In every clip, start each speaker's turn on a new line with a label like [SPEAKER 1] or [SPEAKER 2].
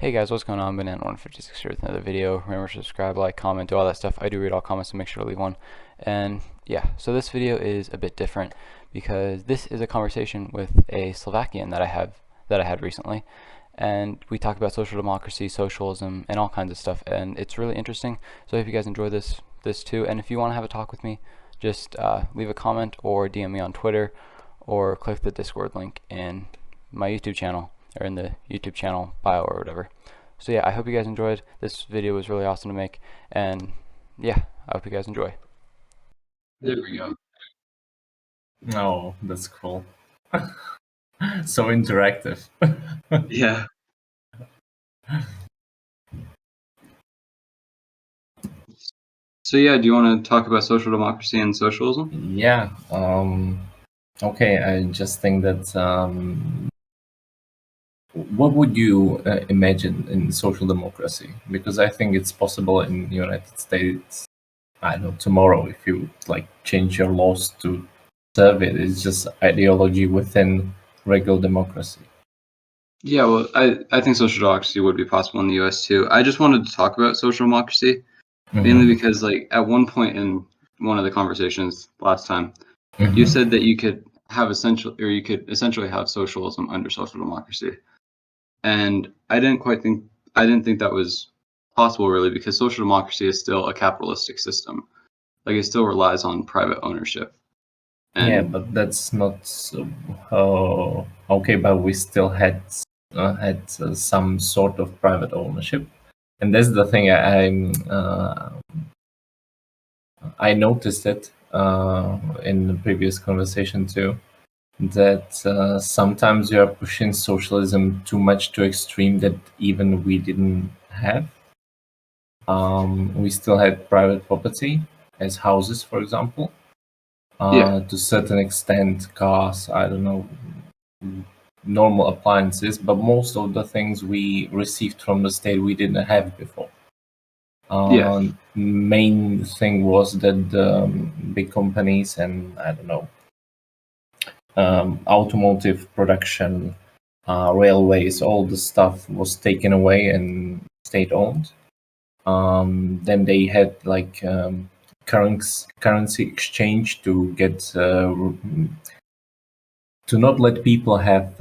[SPEAKER 1] Hey guys, what's going on? Banana156 here with another video. Remember to subscribe, like, comment, do all that stuff. I do read all comments, so make sure to leave one. And yeah, so this video is a bit different because this is a conversation with a Slovakian that I had recently, and we talk about social democracy, socialism, and all kinds of stuff. And it's really interesting. So I hope you guys enjoy this too. And if you want to have a talk with me, just leave a comment or DM me on Twitter, or click the Discord link in my YouTube channel, or in the YouTube channel bio or whatever. So yeah, I hope you guys enjoyed. This video was really awesome to make, and yeah, I hope you guys enjoy.
[SPEAKER 2] There we go.
[SPEAKER 3] Oh, that's cool. So interactive.
[SPEAKER 2] Yeah. So yeah, do you want to talk about social democracy and socialism?
[SPEAKER 3] Yeah. Okay, I just think that what would you imagine in social democracy? Because I think it's possible in the United States. I don't know, tomorrow, if you like change your laws to serve it. It's just ideology within regular democracy.
[SPEAKER 2] Yeah, well, I think social democracy would be possible in the U.S. too. I just wanted to talk about social democracy mainly because, like, at one point in one of the conversations last time, you said that you could essentially have socialism under social democracy, and I didn't think that was possible really, because social democracy is still a capitalistic system. Like, it still relies on private ownership. And
[SPEAKER 3] yeah, but that's not okay. But we still had some sort of private ownership, and that's the thing. I noticed it in the previous conversation too, that sometimes you are pushing socialism too much to extreme that even we didn't have. We still had private property as houses, for example. To a certain extent, cars, I don't know, normal appliances, but most of the things we received from the state we didn't have before. Main thing was that the big companies and I don't know, automotive production, railways, all the stuff was taken away and state owned. Then they had like currency exchange to get to not let people have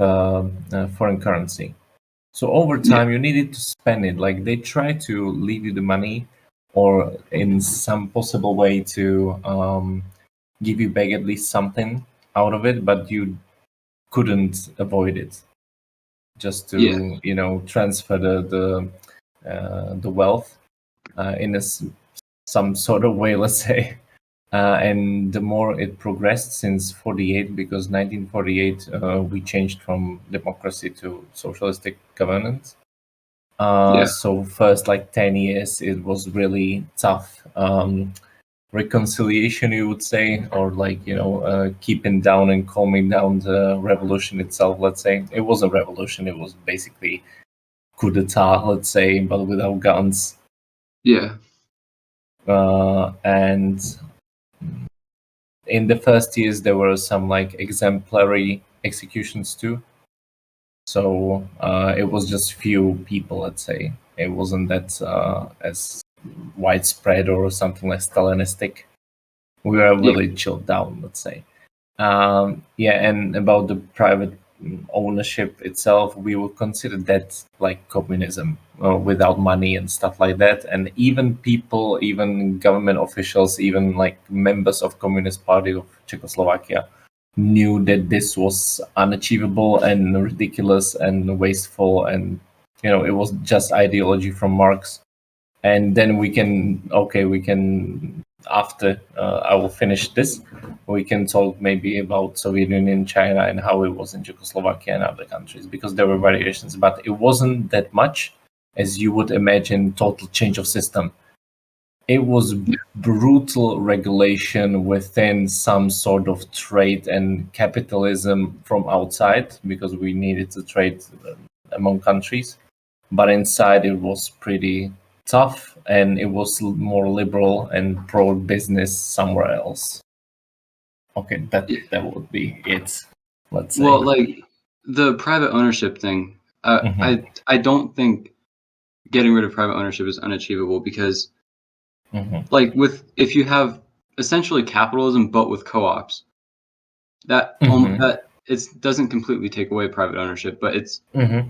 [SPEAKER 3] foreign currency. So over time, you needed to spend it. Like they try to leave you the money, or in some possible way to give you back at least something out of it, but you couldn't avoid it. Just to transfer the wealth in some sort of way, let's say. And the more it progressed since 48, because 1948 we changed from democracy to socialistic governance. So first like 10 years it was really tough reconciliation, you would say, or like keeping down and calming down the revolution itself. Let's say it was a revolution, it was basically coup d'etat, let's say, but without guns. And in the first years there were some like exemplary executions too, so it was just few people, let's say. It wasn't that as widespread or something like Stalinistic. We were really chilled down, let's say. And about the private ownership itself, we would consider that like communism without money and stuff like that. And even people, even government officials, even like members of Communist Party of Czechoslovakia knew that this was unachievable and ridiculous and wasteful, and it was just ideology from Marx. And then we can after I will finish this, we can talk maybe about Soviet Union, China, and how it was in Czechoslovakia and other countries, because there were variations, but it wasn't that much as you would imagine. Total change of system. It was brutal regulation within some sort of trade and capitalism from outside, because we needed to trade among countries, but inside it was pretty tough, and it was more liberal and pro-business somewhere else. Okay, that would be it, let's say.
[SPEAKER 2] Well, like the private ownership thing, I don't think getting rid of private ownership is unachievable because,
[SPEAKER 3] Mm-hmm.
[SPEAKER 2] like, if you have essentially capitalism but with co-ops, that
[SPEAKER 3] Mm-hmm.
[SPEAKER 2] that it doesn't completely take away private ownership, but
[SPEAKER 3] Mm-hmm.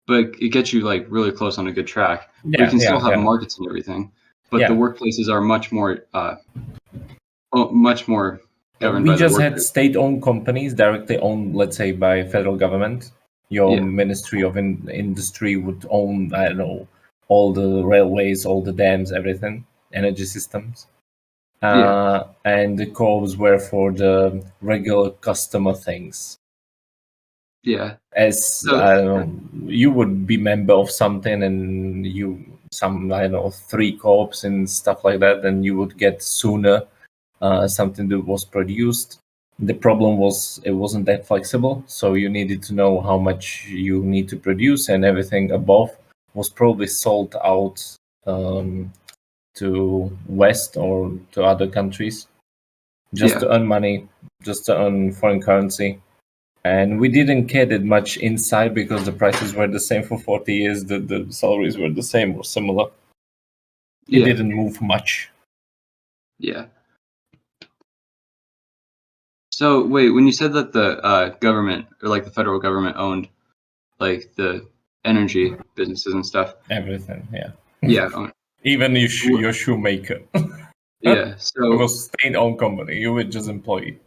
[SPEAKER 2] it gets you like really close on a good track where you
[SPEAKER 3] Yeah,
[SPEAKER 2] can still
[SPEAKER 3] yeah,
[SPEAKER 2] have
[SPEAKER 3] yeah.
[SPEAKER 2] markets and everything, but the
[SPEAKER 3] Yeah.
[SPEAKER 2] workplaces are much more governed
[SPEAKER 3] We
[SPEAKER 2] by the
[SPEAKER 3] just had
[SPEAKER 2] workers.
[SPEAKER 3] state-owned companies directly owned, let's say, by federal government. Your
[SPEAKER 2] Yeah.
[SPEAKER 3] Ministry of Industry would own, I don't know, all the railways, all the dams, everything, energy systems.
[SPEAKER 2] Yeah.
[SPEAKER 3] And the co-ops were for the regular customer things.
[SPEAKER 2] Yeah.
[SPEAKER 3] As
[SPEAKER 2] So
[SPEAKER 3] I don't know, you would be member of something, and I don't know, 3 co-ops and stuff like that, and you would get sooner something that was produced. The problem was it wasn't that flexible, so you needed to know how much you need to produce, and everything above was probably sold out to West or to other countries just
[SPEAKER 2] yeah.
[SPEAKER 3] to earn money, just to earn foreign currency. And we didn't get it much inside because the prices were the same for 40 years, the salaries were the same or similar. It
[SPEAKER 2] Yeah.
[SPEAKER 3] didn't move much.
[SPEAKER 2] Yeah. So wait, when you said that the government or like the federal government owned like the energy businesses and stuff,
[SPEAKER 3] Everything, yeah.
[SPEAKER 2] yeah,
[SPEAKER 3] Even your shoemaker.
[SPEAKER 2] yeah.
[SPEAKER 3] It was state-owned company. You were just employee.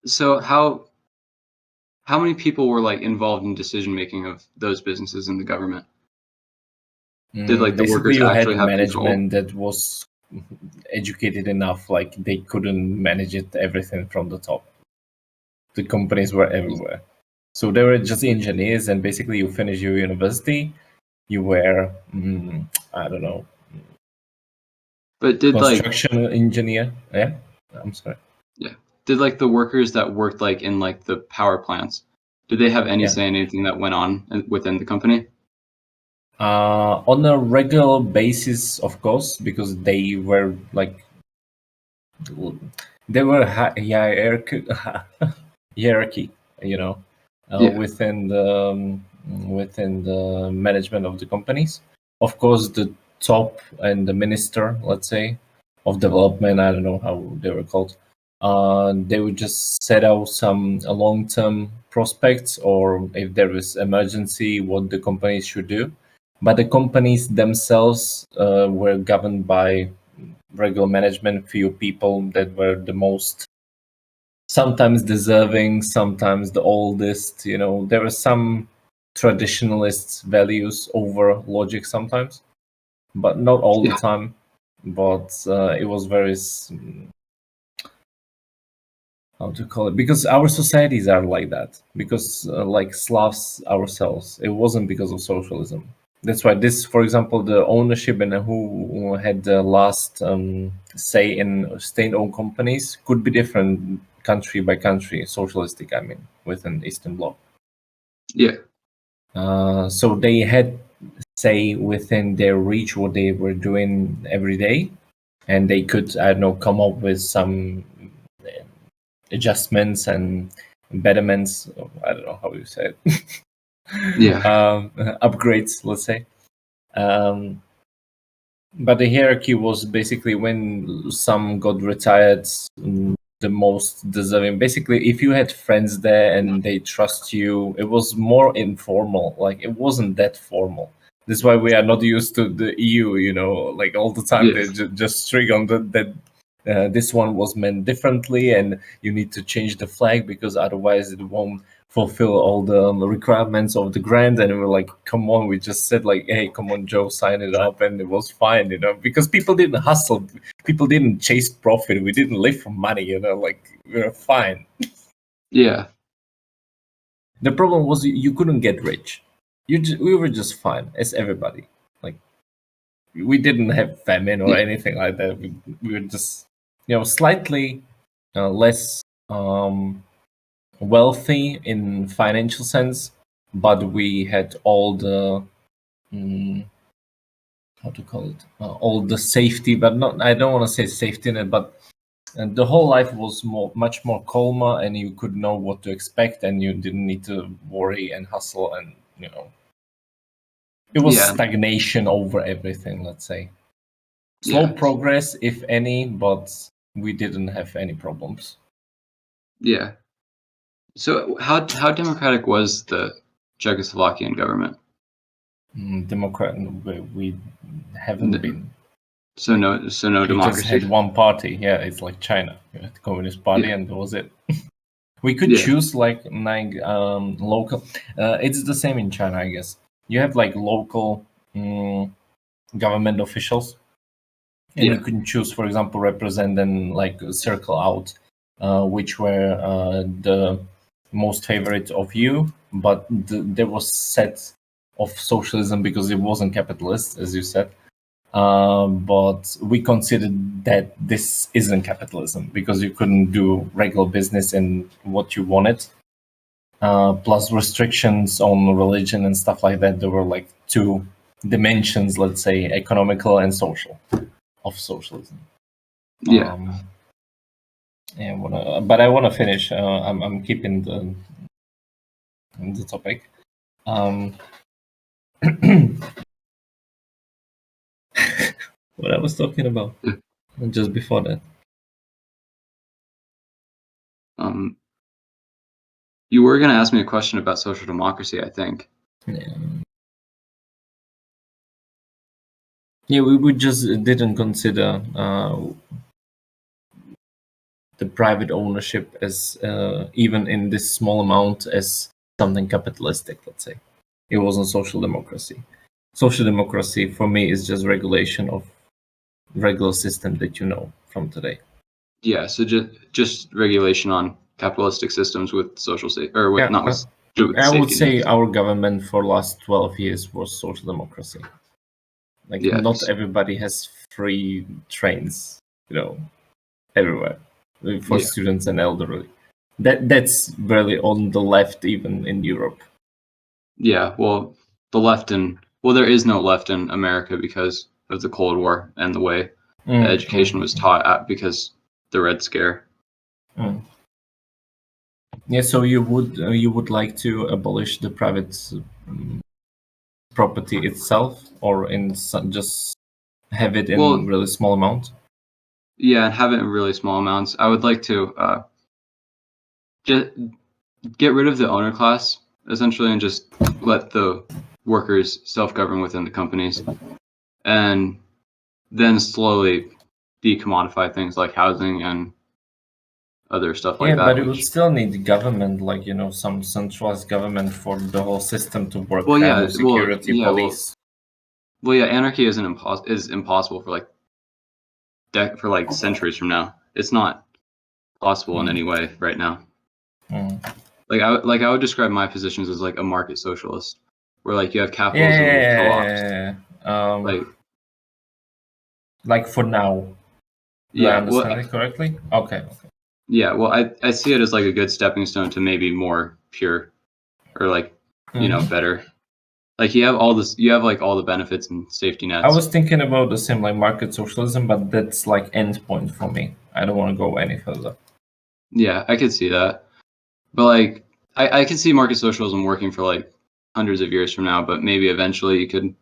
[SPEAKER 2] So how many people were like involved in decision making of those businesses in the government? Did like the
[SPEAKER 3] Basically,
[SPEAKER 2] workers
[SPEAKER 3] you
[SPEAKER 2] actually
[SPEAKER 3] had
[SPEAKER 2] have control?
[SPEAKER 3] management that was educated enough, like they couldn't manage it everything from the top. The companies were everywhere. So they were just engineers, and basically you finish your university, you were, I don't know,
[SPEAKER 2] But did like
[SPEAKER 3] construction engineer. Yeah, I'm sorry.
[SPEAKER 2] yeah, did like the workers that worked like in like the power plants, did they have any
[SPEAKER 3] Yeah.
[SPEAKER 2] say in anything that went on within the company?
[SPEAKER 3] On a regular basis, of course, because they were like they were hierarchy, you know,
[SPEAKER 2] Yeah.
[SPEAKER 3] within the management of the companies. Of course, the top and the minister, let's say, of development, I don't know how they were called. They would just set out some long-term prospects, or if there is emergency, what the companies should do. But the companies themselves were governed by regular management, few people that were the most sometimes deserving, sometimes the oldest. There were some traditionalist values over logic sometimes, but not all the
[SPEAKER 2] Yeah.
[SPEAKER 3] time. But it was very how to call it, because our societies are like that, because like Slavs ourselves, it wasn't because of socialism. That's why this, for example, the ownership and who had the last say in state-owned companies could be different country by country, socialistic, I mean, within Eastern Bloc.
[SPEAKER 2] Yeah.
[SPEAKER 3] So they had say within their reach what they were doing every day, and they could, I don't know, come up with some adjustments and betterments. I don't know how you say it.
[SPEAKER 2] Yeah.
[SPEAKER 3] Upgrades, let's say. But the hierarchy was basically when some got retired, the most deserving. Basically, if you had friends there and they trust you, it was more informal. Like it wasn't that formal. That's why we are not used to the EU. Like all the time
[SPEAKER 2] Yeah.
[SPEAKER 3] they just strict on that. This one was meant differently, and you need to change the flag because otherwise it won't fulfill all the requirements of the grant. And we were like, come on, we just said like, hey, come on, Joe, sign it up, and it was fine, because people didn't hustle, people didn't chase profit, we didn't live for money, like we were fine.
[SPEAKER 2] Yeah.
[SPEAKER 3] The problem was you couldn't get rich. We were just fine as everybody. Like we didn't have famine or
[SPEAKER 2] Yeah.
[SPEAKER 3] anything like that. We were just slightly less wealthy in financial sense, but we had all the how to call it, all the safety, but not, I don't want to say safety net, but the whole life was much more calmer, and you could know what to expect, and you didn't need to worry and hustle and It was
[SPEAKER 2] Yeah.
[SPEAKER 3] stagnation over everything, let's say. Slow
[SPEAKER 2] Yeah.
[SPEAKER 3] progress, if any, but we didn't have any problems.
[SPEAKER 2] Yeah. So how democratic was the Czechoslovakian government?
[SPEAKER 3] Democrat, we haven't been.
[SPEAKER 2] So no
[SPEAKER 3] We just
[SPEAKER 2] democracy.
[SPEAKER 3] had one party. Yeah, it's like China. You had the Communist Party,
[SPEAKER 2] Yeah.
[SPEAKER 3] and that was it. We could
[SPEAKER 2] Yeah.
[SPEAKER 3] choose like local. It's the same in China, I guess. You have like local government officials, and
[SPEAKER 2] Yeah.
[SPEAKER 3] you can choose, for example, represent and like circle out which were the most favorite of you. But there was set of socialism because it wasn't capitalist, as you said. But we considered that this isn't capitalism because you couldn't do regular business in what you wanted. Plus restrictions on religion and stuff like that. There were like two dimensions, let's say, economical and social, of socialism.
[SPEAKER 2] Yeah.
[SPEAKER 3] But I want to finish. I'm keeping the topic. What I was talking about just before that.
[SPEAKER 2] You were going to ask me a question about social democracy, I think.
[SPEAKER 3] Yeah, we just didn't consider the private ownership as even in this small amount as something capitalistic. Let's say it wasn't social democracy. Social democracy for me is just regulation of regular system that you know from today.
[SPEAKER 2] Yeah, so just regulation on capitalistic systems with social safety, or with not with
[SPEAKER 3] I would
[SPEAKER 2] safety
[SPEAKER 3] say
[SPEAKER 2] nets.
[SPEAKER 3] our government for last 12 years was social democracy. Like
[SPEAKER 2] Yeah.
[SPEAKER 3] not everybody has free trains, everywhere for
[SPEAKER 2] Yeah.
[SPEAKER 3] students and elderly. That's really on the left, even in Europe.
[SPEAKER 2] Yeah, well, there is no left in America because of the Cold War and the way education was taught because the Red Scare.
[SPEAKER 3] Yeah, so you would like to abolish the private property itself, or just have it in really small amount?
[SPEAKER 2] Yeah, and have it in really small amounts. I would like to just get rid of the owner class essentially, and just let the workers self-govern within the companies, and then slowly decommodify things like housing and other stuff like that.
[SPEAKER 3] But it would still need government, like some centralized government for the whole system to work. Security, police.
[SPEAKER 2] Anarchy is impossible for like centuries from now. It's not possible in any way right now. Like I would describe my positions as like a market socialist, where like you have capitalism with co-ops.
[SPEAKER 3] Like for now. Do I understand it correctly? Okay.
[SPEAKER 2] Yeah, well, I see it as like a good stepping stone to maybe more pure, or like better. Like you have all the benefits and safety nets.
[SPEAKER 3] I was thinking about the same, like market socialism, but that's like end point for me. I don't want to go any further.
[SPEAKER 2] Yeah, I could see that, but like I could see market socialism working for like hundreds of years from now, but maybe eventually you could,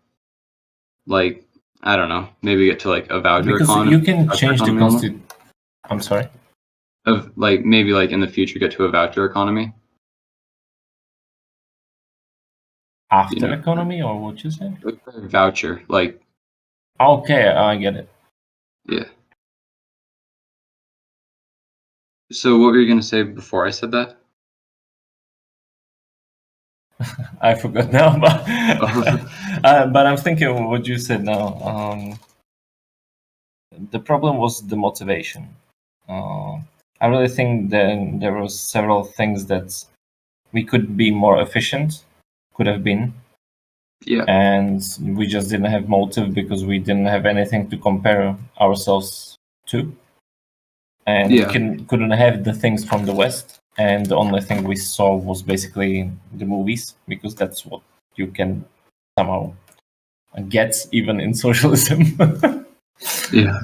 [SPEAKER 2] like, I don't know, maybe get to like a voucher economy.
[SPEAKER 3] Because you can change the constitution. I'm sorry.
[SPEAKER 2] Of like maybe like in the future get to a voucher economy.
[SPEAKER 3] After economy, or what you say?
[SPEAKER 2] Voucher, like.
[SPEAKER 3] Okay, I get it.
[SPEAKER 2] Yeah. So what were you gonna say before I said that?
[SPEAKER 3] I forgot now, but I'm thinking what you said now. The problem was the motivation. I really think that there were several things that we could be more efficient, could have been.
[SPEAKER 2] Yeah.
[SPEAKER 3] And we just didn't have motive because we didn't have anything to compare ourselves to. And we couldn't have the things from the West. And the only thing we saw was basically the movies, because that's what you can somehow get even in socialism.
[SPEAKER 2] Yeah.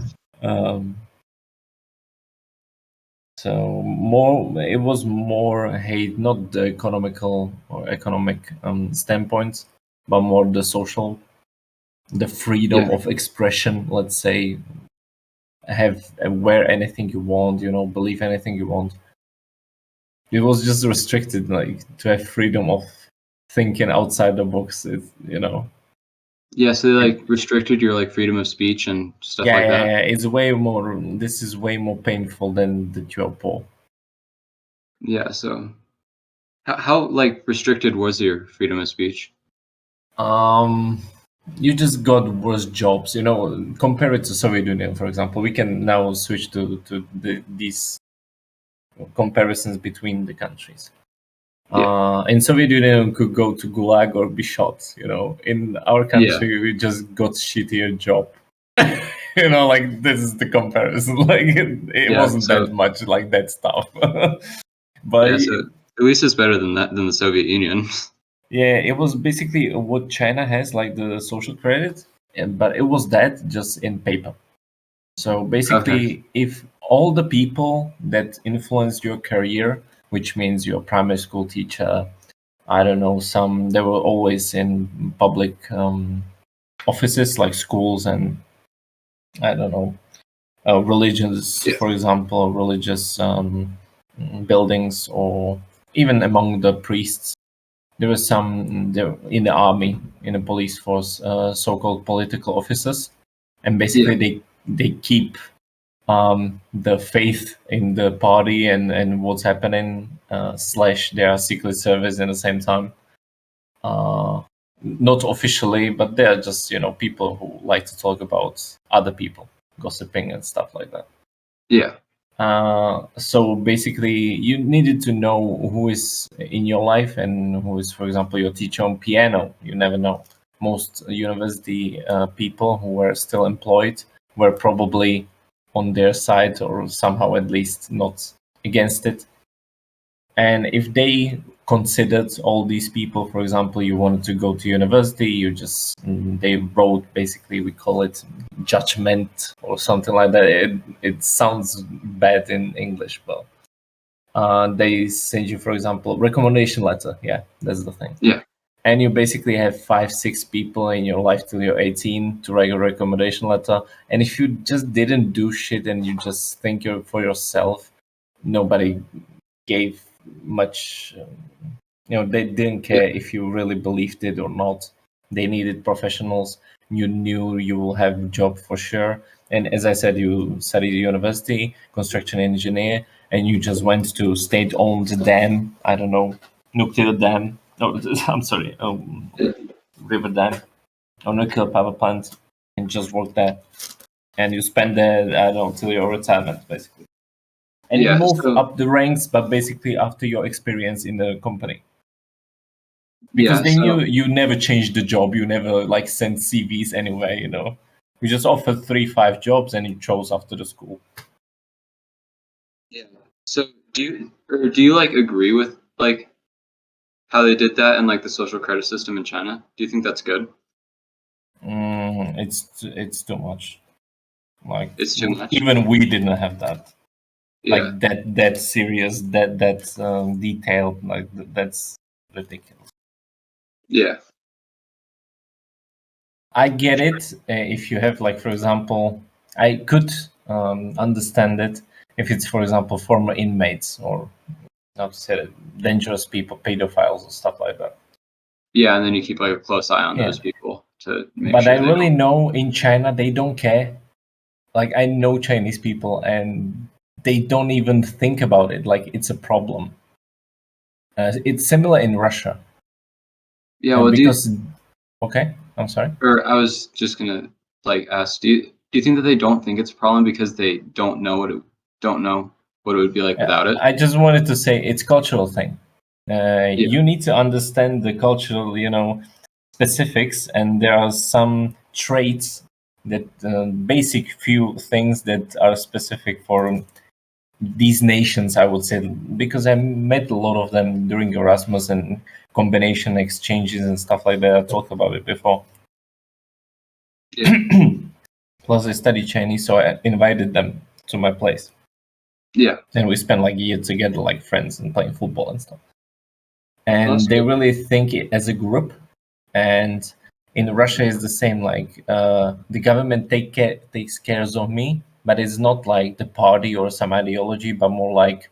[SPEAKER 3] So it was more hate, not the economic standpoint, but more the social, the freedom of expression, let's say, wear anything you want, believe anything you want. It was just restricted, like, to have freedom of thinking outside the box.
[SPEAKER 2] Yeah, so they like restricted your like freedom of speech and stuff like that.
[SPEAKER 3] Yeah, it's way more. This is way more painful than that you are poor.
[SPEAKER 2] Yeah, so how like restricted was your freedom of speech?
[SPEAKER 3] You just got worse jobs. Compare it to Soviet Union, for example. We can now switch to these comparisons between the countries. In Soviet Union, you could go to Gulag or be shot. In our country, we just got shittier job. Like, this is the comparison. Like, it wasn't that much like that stuff. But
[SPEAKER 2] so at least it's better than the Soviet Union.
[SPEAKER 3] Yeah, it was basically what China has, like the social credit, but it was that just in paper. So basically, if all the people that influenced your career, which means your primary school teacher, I don't know, they were always in public offices like schools and I don't know, religions, for example, religious buildings, or even among the priests. There were some in the army, in the police force, so-called political officers, and basically they keep the faith in the party and what's happening, / their secret service in the same time. Not officially, but they're just people who like to talk about other people, gossiping and stuff like that.
[SPEAKER 2] Yeah.
[SPEAKER 3] So basically, you needed to know who is in your life and who is, for example, your teacher on piano. You never know. Most university people who were still employed were probably on their side, or somehow at least not against it. And if they considered all these people, for example, you wanted to go to university, they wrote, basically, we call it judgment or something like that. It sounds bad in English, but they send you, for example, recommendation letter. Yeah, that's the thing.
[SPEAKER 2] Yeah.
[SPEAKER 3] And you basically have 5-6 people in your life till you're 18 to write a recommendation letter. And if you just didn't do shit and you just think you're for yourself, nobody gave much. They didn't care if you really believed it or not. They needed professionals. You knew you will have a job for sure. And as I said, you studied university, construction engineer, and you just went to state-owned dam. I don't know, nuclear dam. No, I'm sorry, river dam or nuclear power plant, and just work there. And you spend there, I don't know, till your retirement, basically. And you move up the ranks, but basically after your experience in the company. Because they knew you never changed the job, you never like sent CVs anywhere, You just offered 3-5 jobs and you chose after the school.
[SPEAKER 2] Yeah. So do you like agree with like how they did that and like the social credit system in China? Do you think that's good?
[SPEAKER 3] It's too much. Like,
[SPEAKER 2] it's too much.
[SPEAKER 3] Even we didn't have that.
[SPEAKER 2] Yeah.
[SPEAKER 3] Like that serious, that detailed. Like, that's ridiculous.
[SPEAKER 2] Yeah.
[SPEAKER 3] I get it. If you have, like, for example, I could understand it if it's, for example, former inmates or, how to say it, dangerous people, pedophiles or stuff like that.
[SPEAKER 2] Yeah, and then you keep like a close eye on those people to make
[SPEAKER 3] but
[SPEAKER 2] sure.
[SPEAKER 3] I really know in China they don't care. Like, I know Chinese people and they don't even think about it. Like, it's a problem. It's similar in Russia.
[SPEAKER 2] Yeah, well,
[SPEAKER 3] okay, I'm sorry.
[SPEAKER 2] Or I was just gonna like ask, do you think that they don't think it's a problem because they don't know what it would be like without it?
[SPEAKER 3] I just wanted to say it's cultural thing. You need to understand the cultural, specifics, and there are some traits that basic few things that are specific for these nations, I would say, because I met a lot of them during Erasmus and combination exchanges and stuff like that. I talked about it before. Plus I studied Chinese, so I invited them to my place.
[SPEAKER 2] Yeah.
[SPEAKER 3] And we spent like a year together, like friends, and playing football and stuff. And they really think it as a group. And in Russia is the same. Like the government takes cares of me, but it's not like the party or some ideology, but more like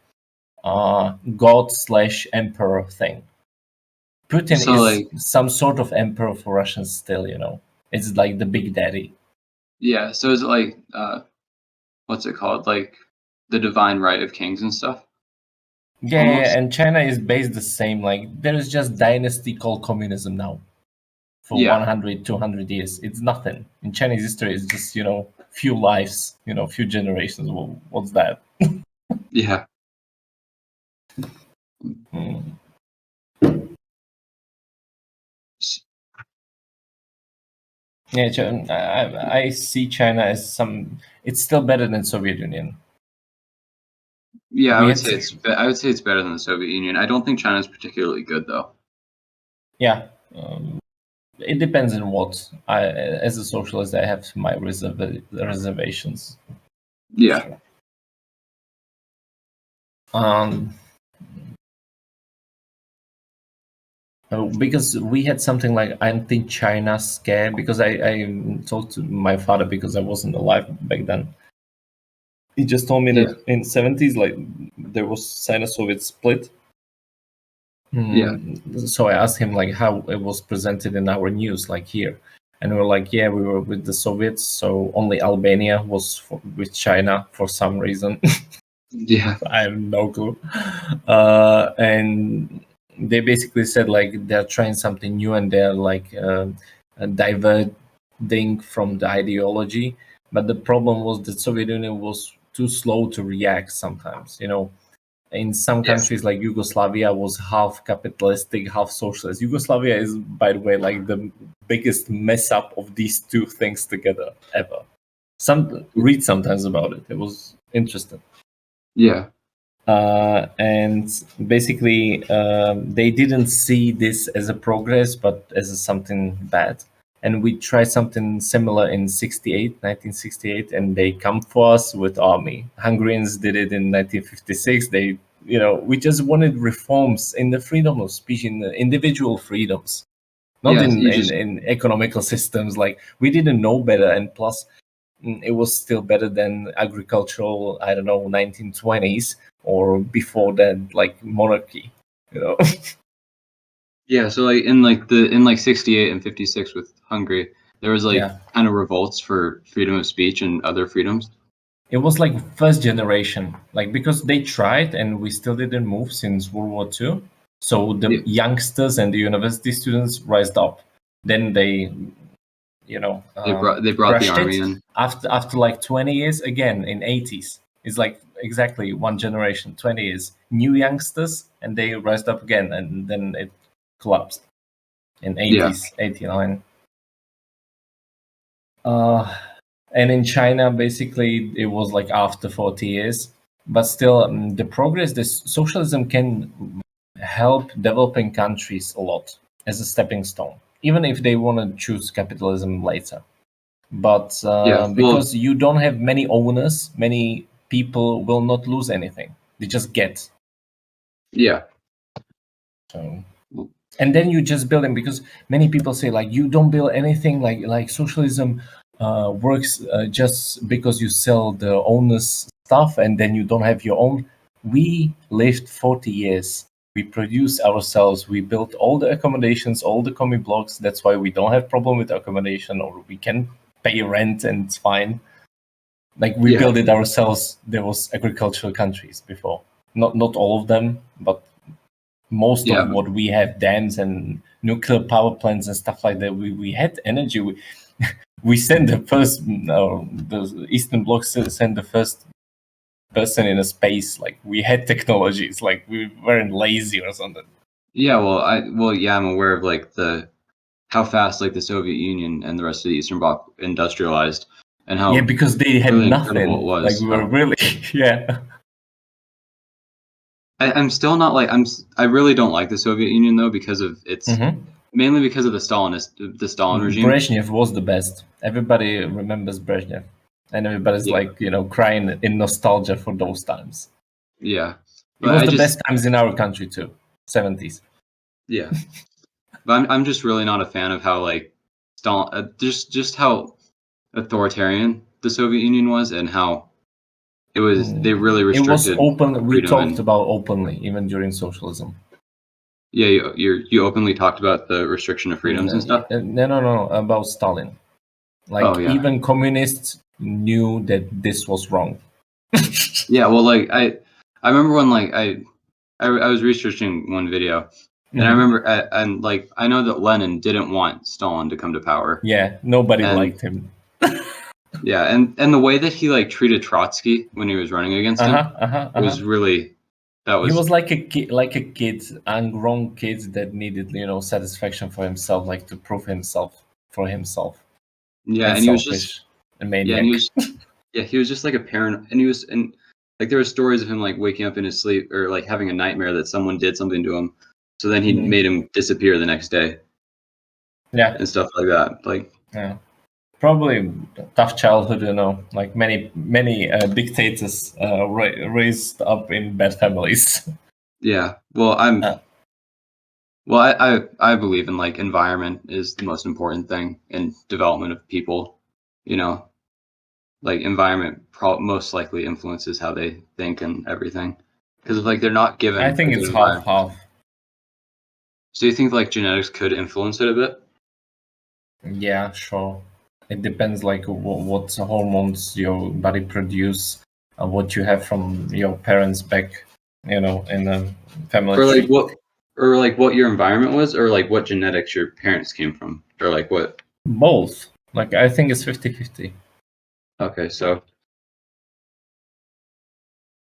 [SPEAKER 3] God/emperor thing. Putin
[SPEAKER 2] So,
[SPEAKER 3] is
[SPEAKER 2] like,
[SPEAKER 3] some sort of emperor for Russians still. It's like the big daddy.
[SPEAKER 2] yeah. So is it like what's it called? Like the divine right of kings and stuff?
[SPEAKER 3] Yeah,
[SPEAKER 2] Almost.
[SPEAKER 3] and China is based the same. Like there is just dynasty called communism now for
[SPEAKER 2] Yeah.
[SPEAKER 3] 100, 200 years. It's nothing. In Chinese history, it's just, few lives, few generations. Well, what's that?
[SPEAKER 2] Yeah.
[SPEAKER 3] Hmm. Yeah, I see China as it's still better than Soviet Union.
[SPEAKER 2] Yeah,
[SPEAKER 3] We
[SPEAKER 2] I would
[SPEAKER 3] had-
[SPEAKER 2] say it's better than the Soviet Union. I don't think China's particularly good though.
[SPEAKER 3] Yeah. It depends on what. As a socialist, I have my reservations.
[SPEAKER 2] Yeah.
[SPEAKER 3] Sure. Um, because we had something like anti-China scare, because I talked to my father because I wasn't alive back then. He just told me
[SPEAKER 2] Yeah.
[SPEAKER 3] that in 70s, like there was Sino-Soviet split.
[SPEAKER 2] Yeah.
[SPEAKER 3] So I asked him like how it was presented in our news, like here, and we were like, yeah, we were with the Soviets, so only Albania was with China for some reason.
[SPEAKER 2] Yeah.
[SPEAKER 3] I have no clue. And they basically said like they're trying something new and they're like diverting from the ideology. But the problem was that Soviet Union was too slow to react sometimes. In some
[SPEAKER 2] Yes.
[SPEAKER 3] countries like Yugoslavia was half capitalistic, half socialist. Yugoslavia is, by the way, like the biggest mess up of these two things together ever. Read sometimes about it. It was interesting.
[SPEAKER 2] Yeah.
[SPEAKER 3] And basically, they didn't see this as a progress, but as something bad. And we tried something similar in 1968, and they come for us with army. Hungarians did it in 1956. We just wanted reforms in the freedom of speech, in the individual freedoms, not
[SPEAKER 2] Yeah.
[SPEAKER 3] in economical systems. Like we didn't know better, and plus, it was still better than agricultural, I don't know, 1920s or before that, like monarchy.
[SPEAKER 2] Yeah. So like in 68 and 56 with Hungary, there was like
[SPEAKER 3] Yeah.
[SPEAKER 2] kind of revolts for freedom of speech and other freedoms.
[SPEAKER 3] It was like first generation, like because they tried and we still didn't move since World War II. So the youngsters and the university students rised up. Then they
[SPEAKER 2] They brought the
[SPEAKER 3] crushed
[SPEAKER 2] army
[SPEAKER 3] it
[SPEAKER 2] in.
[SPEAKER 3] after like 20 years again in 80s. It's like exactly one generation, 20 years, new youngsters, and they rised up again, and then it collapsed in 80s, 89. And in China, basically, it was like after 40 years. But still, the progress, this socialism can help developing countries a lot as a stepping stone, even if they want to choose capitalism later. But because you don't have many owners, many people will not lose anything. They just get.
[SPEAKER 2] Yeah.
[SPEAKER 3] So, and then you just build them, because many people say like you don't build anything, like socialism works just because you sell the owners stuff and then you don't have your own. We lived 40 years. We produce ourselves. We built all the accommodations, all the commie blocks. That's why we don't have problem with accommodation, or we can pay rent and it's fine. Like we built it ourselves. There was agricultural countries before, not all of them, but most of what we have, dams and nuclear power plants and stuff like that. We had energy. We sent the first, the Eastern Bloc sent the first person in a space. Like we had technologies. Like we weren't lazy or something.
[SPEAKER 2] Yeah, I'm aware of like how fast like the Soviet Union and the rest of the Eastern Bloc industrialized, and how
[SPEAKER 3] because they had
[SPEAKER 2] really
[SPEAKER 3] nothing.
[SPEAKER 2] incredible it was.
[SPEAKER 3] Like we were really
[SPEAKER 2] I'm still not like I really don't like the Soviet Union though, because of its mainly because of the Stalin regime.
[SPEAKER 3] Brezhnev was the best. Everybody remembers Brezhnev, and everybody's like crying in nostalgia for those times.
[SPEAKER 2] Yeah,
[SPEAKER 3] it was the best times in our country too, 70s.
[SPEAKER 2] Yeah, But I'm just really not a fan of how like Stalin, just how authoritarian the Soviet Union was, and how they really
[SPEAKER 3] It was
[SPEAKER 2] restricted
[SPEAKER 3] open. We
[SPEAKER 2] freedom.
[SPEAKER 3] talked
[SPEAKER 2] And
[SPEAKER 3] about openly, even during socialism.
[SPEAKER 2] yeah, you openly talked about the restriction of freedoms and stuff.
[SPEAKER 3] No, about Stalin. Like
[SPEAKER 2] Oh yeah,
[SPEAKER 3] even communists knew that this was wrong.
[SPEAKER 2] yeah. Well, like I remember when like I was researching one video, and I remember and like I know that Lenin didn't want Stalin to come to power.
[SPEAKER 3] Yeah, nobody
[SPEAKER 2] And
[SPEAKER 3] liked him.
[SPEAKER 2] yeah, and the way that he like treated Trotsky when he was running against him was really
[SPEAKER 3] He was like a kid, a grown kid that needed, satisfaction for himself, like to prove himself for himself,
[SPEAKER 2] yeah,
[SPEAKER 3] and
[SPEAKER 2] and he was just
[SPEAKER 3] selfish, and
[SPEAKER 2] yeah, and he
[SPEAKER 3] maniac.
[SPEAKER 2] was yeah, he was just like a parent, and he was and like there were stories of him like waking up in his sleep or like having a nightmare that someone did something to him, so then he made him disappear the next day
[SPEAKER 3] Yeah,
[SPEAKER 2] and stuff like that. Like
[SPEAKER 3] yeah. Probably tough childhood, like many dictators raised up in bad families.
[SPEAKER 2] yeah, well
[SPEAKER 3] Uh,
[SPEAKER 2] I believe in like environment is the most important thing in development of people, you know, like environment most likely influences how they think and everything because like they're not
[SPEAKER 3] I
[SPEAKER 2] given a
[SPEAKER 3] think
[SPEAKER 2] good
[SPEAKER 3] it's half
[SPEAKER 2] environment.
[SPEAKER 3] half.
[SPEAKER 2] So you think like genetics could influence it a bit?
[SPEAKER 3] Yeah, sure. It depends, like what hormones your body produce, what you have from your parents back, in a family
[SPEAKER 2] Or like
[SPEAKER 3] tree.
[SPEAKER 2] what your environment was, or like what genetics your parents came from, or like what?
[SPEAKER 3] Both. Like I think it's 50-50.
[SPEAKER 2] Okay, so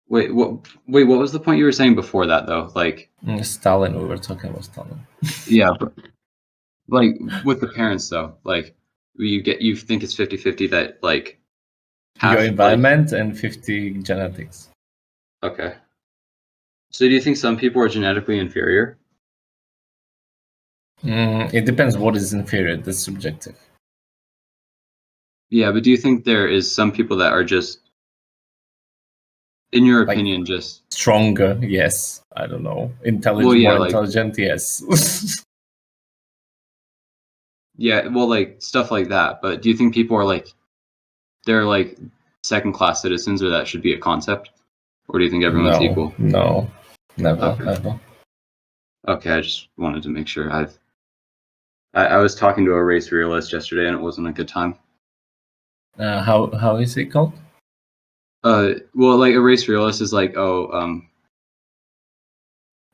[SPEAKER 2] what was the point you were saying before that though? Like
[SPEAKER 3] Stalin, we were talking about Stalin.
[SPEAKER 2] yeah, but like with the parents though, like you think it's 50-50 that like
[SPEAKER 3] Your
[SPEAKER 2] half like
[SPEAKER 3] environment and 50 genetics.
[SPEAKER 2] okay. So do you think some people are genetically inferior?
[SPEAKER 3] It depends what is inferior. That's subjective.
[SPEAKER 2] Yeah, but do you think there is some people that are just, in your
[SPEAKER 3] Like
[SPEAKER 2] opinion, just
[SPEAKER 3] stronger, yes. I don't know.
[SPEAKER 2] well,
[SPEAKER 3] Intelligent,
[SPEAKER 2] yeah,
[SPEAKER 3] more
[SPEAKER 2] like
[SPEAKER 3] intelligent, yes.
[SPEAKER 2] yeah, well, like stuff like that. But do you think people are like they're like second class citizens, or that should be a concept, or do you think everyone's
[SPEAKER 3] No,
[SPEAKER 2] equal?
[SPEAKER 3] no, never,
[SPEAKER 2] Okay,
[SPEAKER 3] ever.
[SPEAKER 2] okay, I just wanted to make sure. I was talking to a race realist yesterday, and it wasn't a good time.
[SPEAKER 3] How is it called?
[SPEAKER 2] Well, like a race realist is like, oh,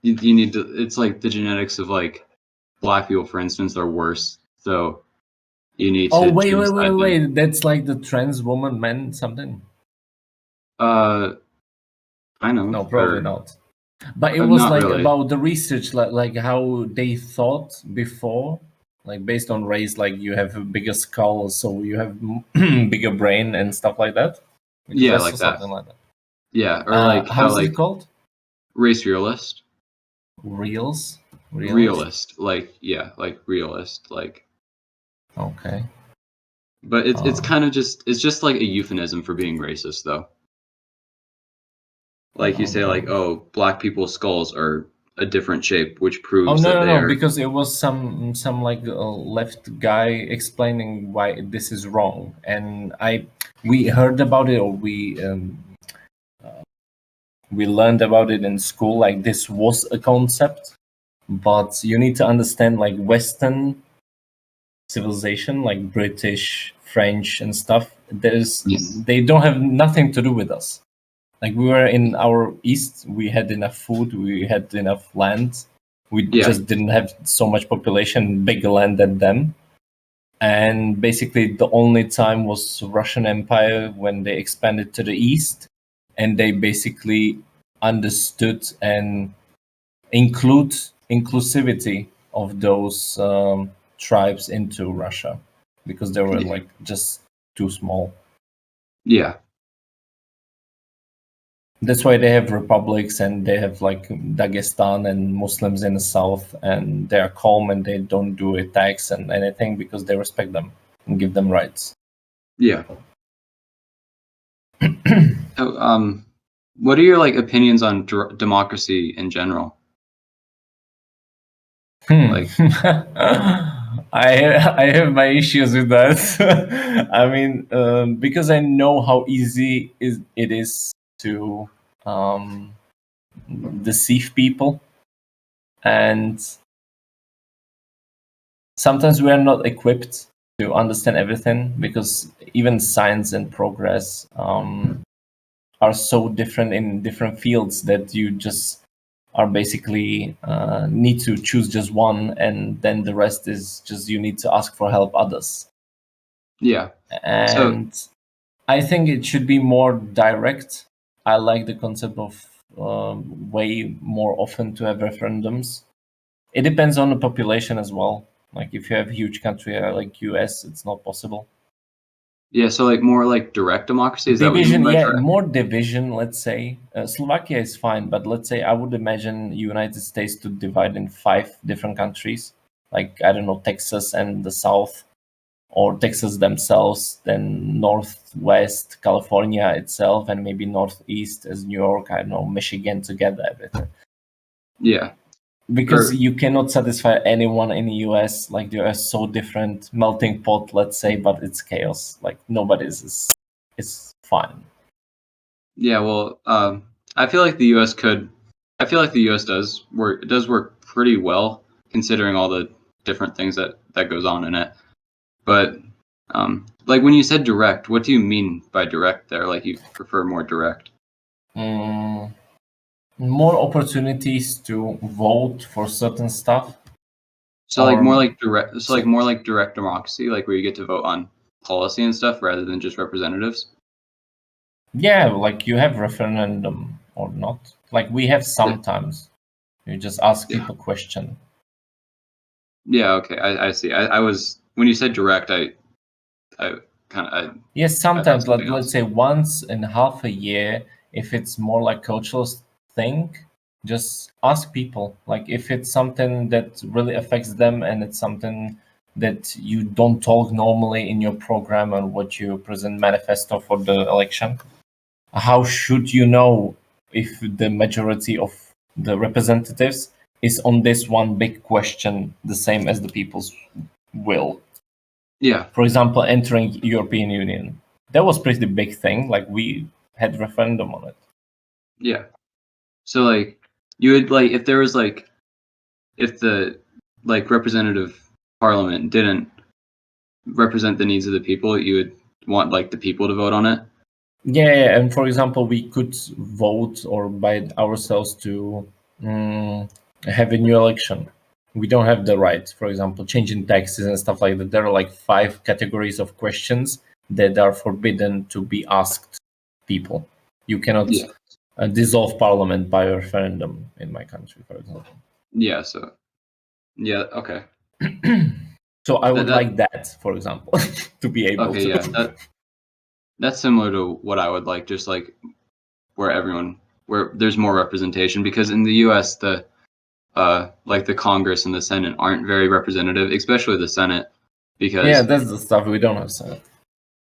[SPEAKER 2] you need to. It's like the genetics of like black people, for instance, are worse, so you need
[SPEAKER 3] Oh,
[SPEAKER 2] to
[SPEAKER 3] wait,
[SPEAKER 2] genocide them.
[SPEAKER 3] wait. That's like the trans woman, man, something.
[SPEAKER 2] Uh, kind of,
[SPEAKER 3] No, probably
[SPEAKER 2] or
[SPEAKER 3] not. But it was
[SPEAKER 2] not
[SPEAKER 3] like
[SPEAKER 2] really.
[SPEAKER 3] about the research, like how they thought before, like based on race, like you have a bigger skull, so you have bigger brain and stuff like that. Because
[SPEAKER 2] Yeah,
[SPEAKER 3] I saw
[SPEAKER 2] like that.
[SPEAKER 3] something like that.
[SPEAKER 2] Yeah, or like how
[SPEAKER 3] How's it
[SPEAKER 2] like
[SPEAKER 3] called?
[SPEAKER 2] race realist,
[SPEAKER 3] Reels? Realist?
[SPEAKER 2] realist, like yeah, like realist, like.
[SPEAKER 3] Okay.
[SPEAKER 2] But it's
[SPEAKER 3] Uh,
[SPEAKER 2] kind of it's just like a euphemism for being racist, though. Like you say, like oh, black people's skulls are a different shape, which
[SPEAKER 3] Oh
[SPEAKER 2] proves
[SPEAKER 3] no
[SPEAKER 2] that
[SPEAKER 3] no
[SPEAKER 2] they
[SPEAKER 3] no!
[SPEAKER 2] are.
[SPEAKER 3] Because it was some like left guy explaining why this is wrong, and we heard about it, or we learned about it in school. Like this was a concept, but you need to understand like Western civilization, like British, French, and stuff.
[SPEAKER 2] Yes.
[SPEAKER 3] They don't have nothing to do with us. Like we were in our east, we had enough food, we had enough land. We
[SPEAKER 2] Yeah.
[SPEAKER 3] just didn't have so much population, bigger land than them. And basically, the only time was Russian Empire when they expanded to the east, and they basically understood and inclusivity of those tribes into Russia because they were
[SPEAKER 2] Yeah.
[SPEAKER 3] like just too small.
[SPEAKER 2] Yeah.
[SPEAKER 3] That's why they have republics and they have like Dagestan and Muslims in the south, and they are calm and they don't do attacks and anything because they respect them and give them rights.
[SPEAKER 2] Yeah. So, what are your like opinions on democracy in general? Like,
[SPEAKER 3] I have my issues with that. I mean, because I know how easy it is to deceive people, and sometimes we are not equipped to understand everything, because even science and progress are so different in different fields that you just are basically need to choose just one, and then the rest is just you need to ask for help others.
[SPEAKER 2] yeah.
[SPEAKER 3] And I think it should be more direct. I like the concept of way more often to have referendums. It depends on the population as well. Like if you have a huge country like US, it's not possible.
[SPEAKER 2] Yeah, so like more like direct democracy, is that what you mean
[SPEAKER 3] Division,
[SPEAKER 2] by
[SPEAKER 3] yeah,
[SPEAKER 2] direct?
[SPEAKER 3] more division, let's say. Slovakia is fine, but let's say I would imagine United States to divide in 5 different countries, like, I don't know, Texas and the South, or Texas themselves, then Northwest, California itself, and maybe Northeast as New York, I don't know, Michigan, together, everything.
[SPEAKER 2] Yeah.
[SPEAKER 3] Because you cannot satisfy anyone in the US. Like, they are so different, melting pot, let's say, but it's chaos. Like, nobody's is fine.
[SPEAKER 2] Yeah, well, I feel like the U.S. I feel like the U.S. does work pretty well considering all the different things that goes on in it. But like when you said direct, what do you mean by direct there? Like you prefer more direct?
[SPEAKER 3] More opportunities to vote for certain stuff.
[SPEAKER 2] So like
[SPEAKER 3] Or-
[SPEAKER 2] more like direct. So like more like direct democracy, like where you get to vote on policy and stuff rather than just representatives.
[SPEAKER 3] Yeah, like you have referendum or not. Like we have sometimes. You just ask
[SPEAKER 2] Yeah.
[SPEAKER 3] people question.
[SPEAKER 2] Yeah. Okay. I see. I was when you said direct, I kind of
[SPEAKER 3] Yes,
[SPEAKER 2] I
[SPEAKER 3] sometimes,
[SPEAKER 2] thought
[SPEAKER 3] like,
[SPEAKER 2] something
[SPEAKER 3] let's
[SPEAKER 2] else.
[SPEAKER 3] say once in half a year, if it's more like cultural thing, just ask people. Like if it's something that really affects them and it's something that you don't talk normally in your program and what you present manifesto for the election, how should you know if the majority of the representatives is on this one big question the same as the people's will?
[SPEAKER 2] Yeah.
[SPEAKER 3] For example, entering European Union. That was pretty big thing. Like we had referendum on it.
[SPEAKER 2] Yeah. So like you would like if there was like if the like representative parliament didn't represent the needs of the people, you would want like the people to vote on it.
[SPEAKER 3] Yeah, and for example, we could vote or by ourselves to have a new election. We don't have the right, for example, changing taxes and stuff like that. There are like 5 categories of questions that are forbidden to be asked people. You cannot
[SPEAKER 2] Yeah.
[SPEAKER 3] dissolve parliament by a referendum in my country, for example.
[SPEAKER 2] Yeah. So yeah. Okay.
[SPEAKER 3] So I would
[SPEAKER 2] That
[SPEAKER 3] like that, for example, to be able
[SPEAKER 2] okay.
[SPEAKER 3] to.
[SPEAKER 2] Yeah. That's similar to what I would like, just like where there's more representation, because in the U.S. the like the Congress and the Senate aren't very representative, especially the Senate, because
[SPEAKER 3] Yeah, that's the stuff we don't have Senate.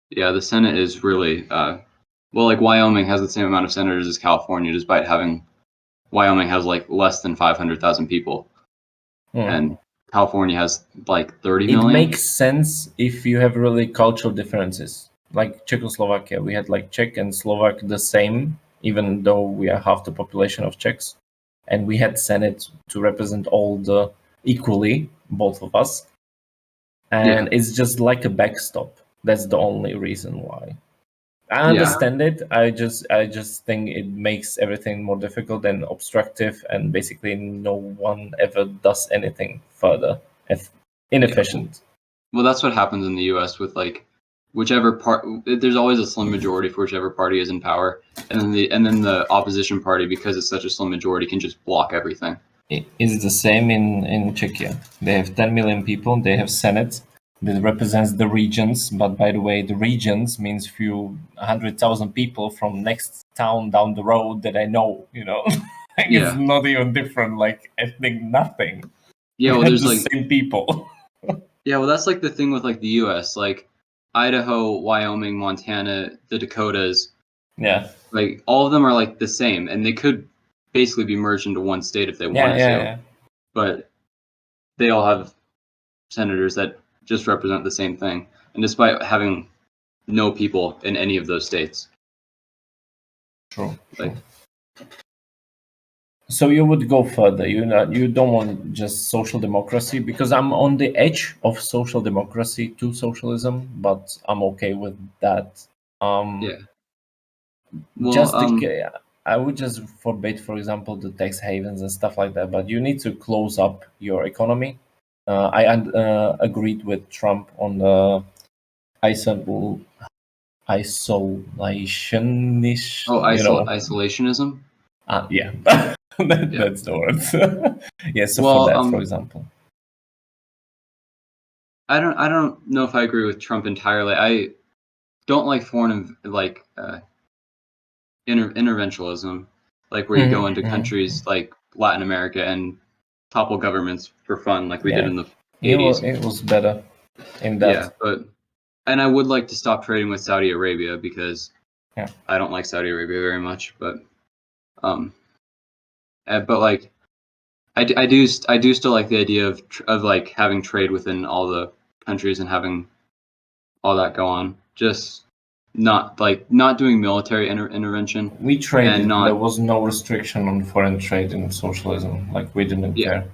[SPEAKER 2] yeah, the Senate is really well, like Wyoming has the same amount of senators as California, despite having Wyoming has like less than 500,000 people, and California has like 30
[SPEAKER 3] It
[SPEAKER 2] million.
[SPEAKER 3] makes sense if you have really cultural differences. Like Czechoslovakia, we had like Czech and Slovak the same, even though we are half the population of Czechs, and we had Senate to represent all the equally, both of us, and it's just like a backstop. That's the only reason why. I understand it. I just think it makes everything more difficult and obstructive, and basically no one ever does anything further. Inefficient.
[SPEAKER 2] Well, that's what happens in the U.S. with like whichever part. There's always a slim majority for whichever party is in power, and then the opposition party, because it's such a slim majority, can just block everything.
[SPEAKER 3] It is the same in Czechia. They have 10 million people. They have Senate that represents the regions. But by the way, the regions means few 100,000 people from next town down the road that I know. You know, like it's not even different. Like ethnic nothing.
[SPEAKER 2] Yeah, well, there's
[SPEAKER 3] the
[SPEAKER 2] like
[SPEAKER 3] same people.
[SPEAKER 2] Yeah, well, that's like the thing with like the U.S. Like Idaho, Wyoming, Montana, the Dakotas.
[SPEAKER 3] Yeah.
[SPEAKER 2] Like all of them are like the same, and they could basically be merged into one state if they wanted to.
[SPEAKER 3] Yeah.
[SPEAKER 2] But they all have senators that just represent the same thing, and despite having no people in any of those states.
[SPEAKER 3] True.
[SPEAKER 2] Like,
[SPEAKER 3] so you would go further. You don't want just social democracy, because I'm on the edge of social democracy to socialism, but I'm okay with that.
[SPEAKER 2] yeah. Well,
[SPEAKER 3] Just I would just forbid, for example, the tax havens and stuff like that. But you need to close up your economy. I agreed with Trump on the isolationist.
[SPEAKER 2] Isolationism.
[SPEAKER 3] Yeah,
[SPEAKER 2] Yeah.
[SPEAKER 3] that's the word. Yeah, so
[SPEAKER 2] Well,
[SPEAKER 3] for that, for example.
[SPEAKER 2] I don't know if I agree with Trump entirely. I don't like foreign interventionism, like where you go into countries like Latin America and topple governments for fun, like we did in the 80s.
[SPEAKER 3] It was better in that.
[SPEAKER 2] Yeah, and I would like to stop trading with Saudi Arabia because I don't like Saudi Arabia very much. But like I do still like the idea of like having trade within all the countries and having all that go on. Just not doing military intervention.
[SPEAKER 3] We traded.
[SPEAKER 2] And
[SPEAKER 3] There was no restriction on foreign trade in socialism. Like, we didn't care.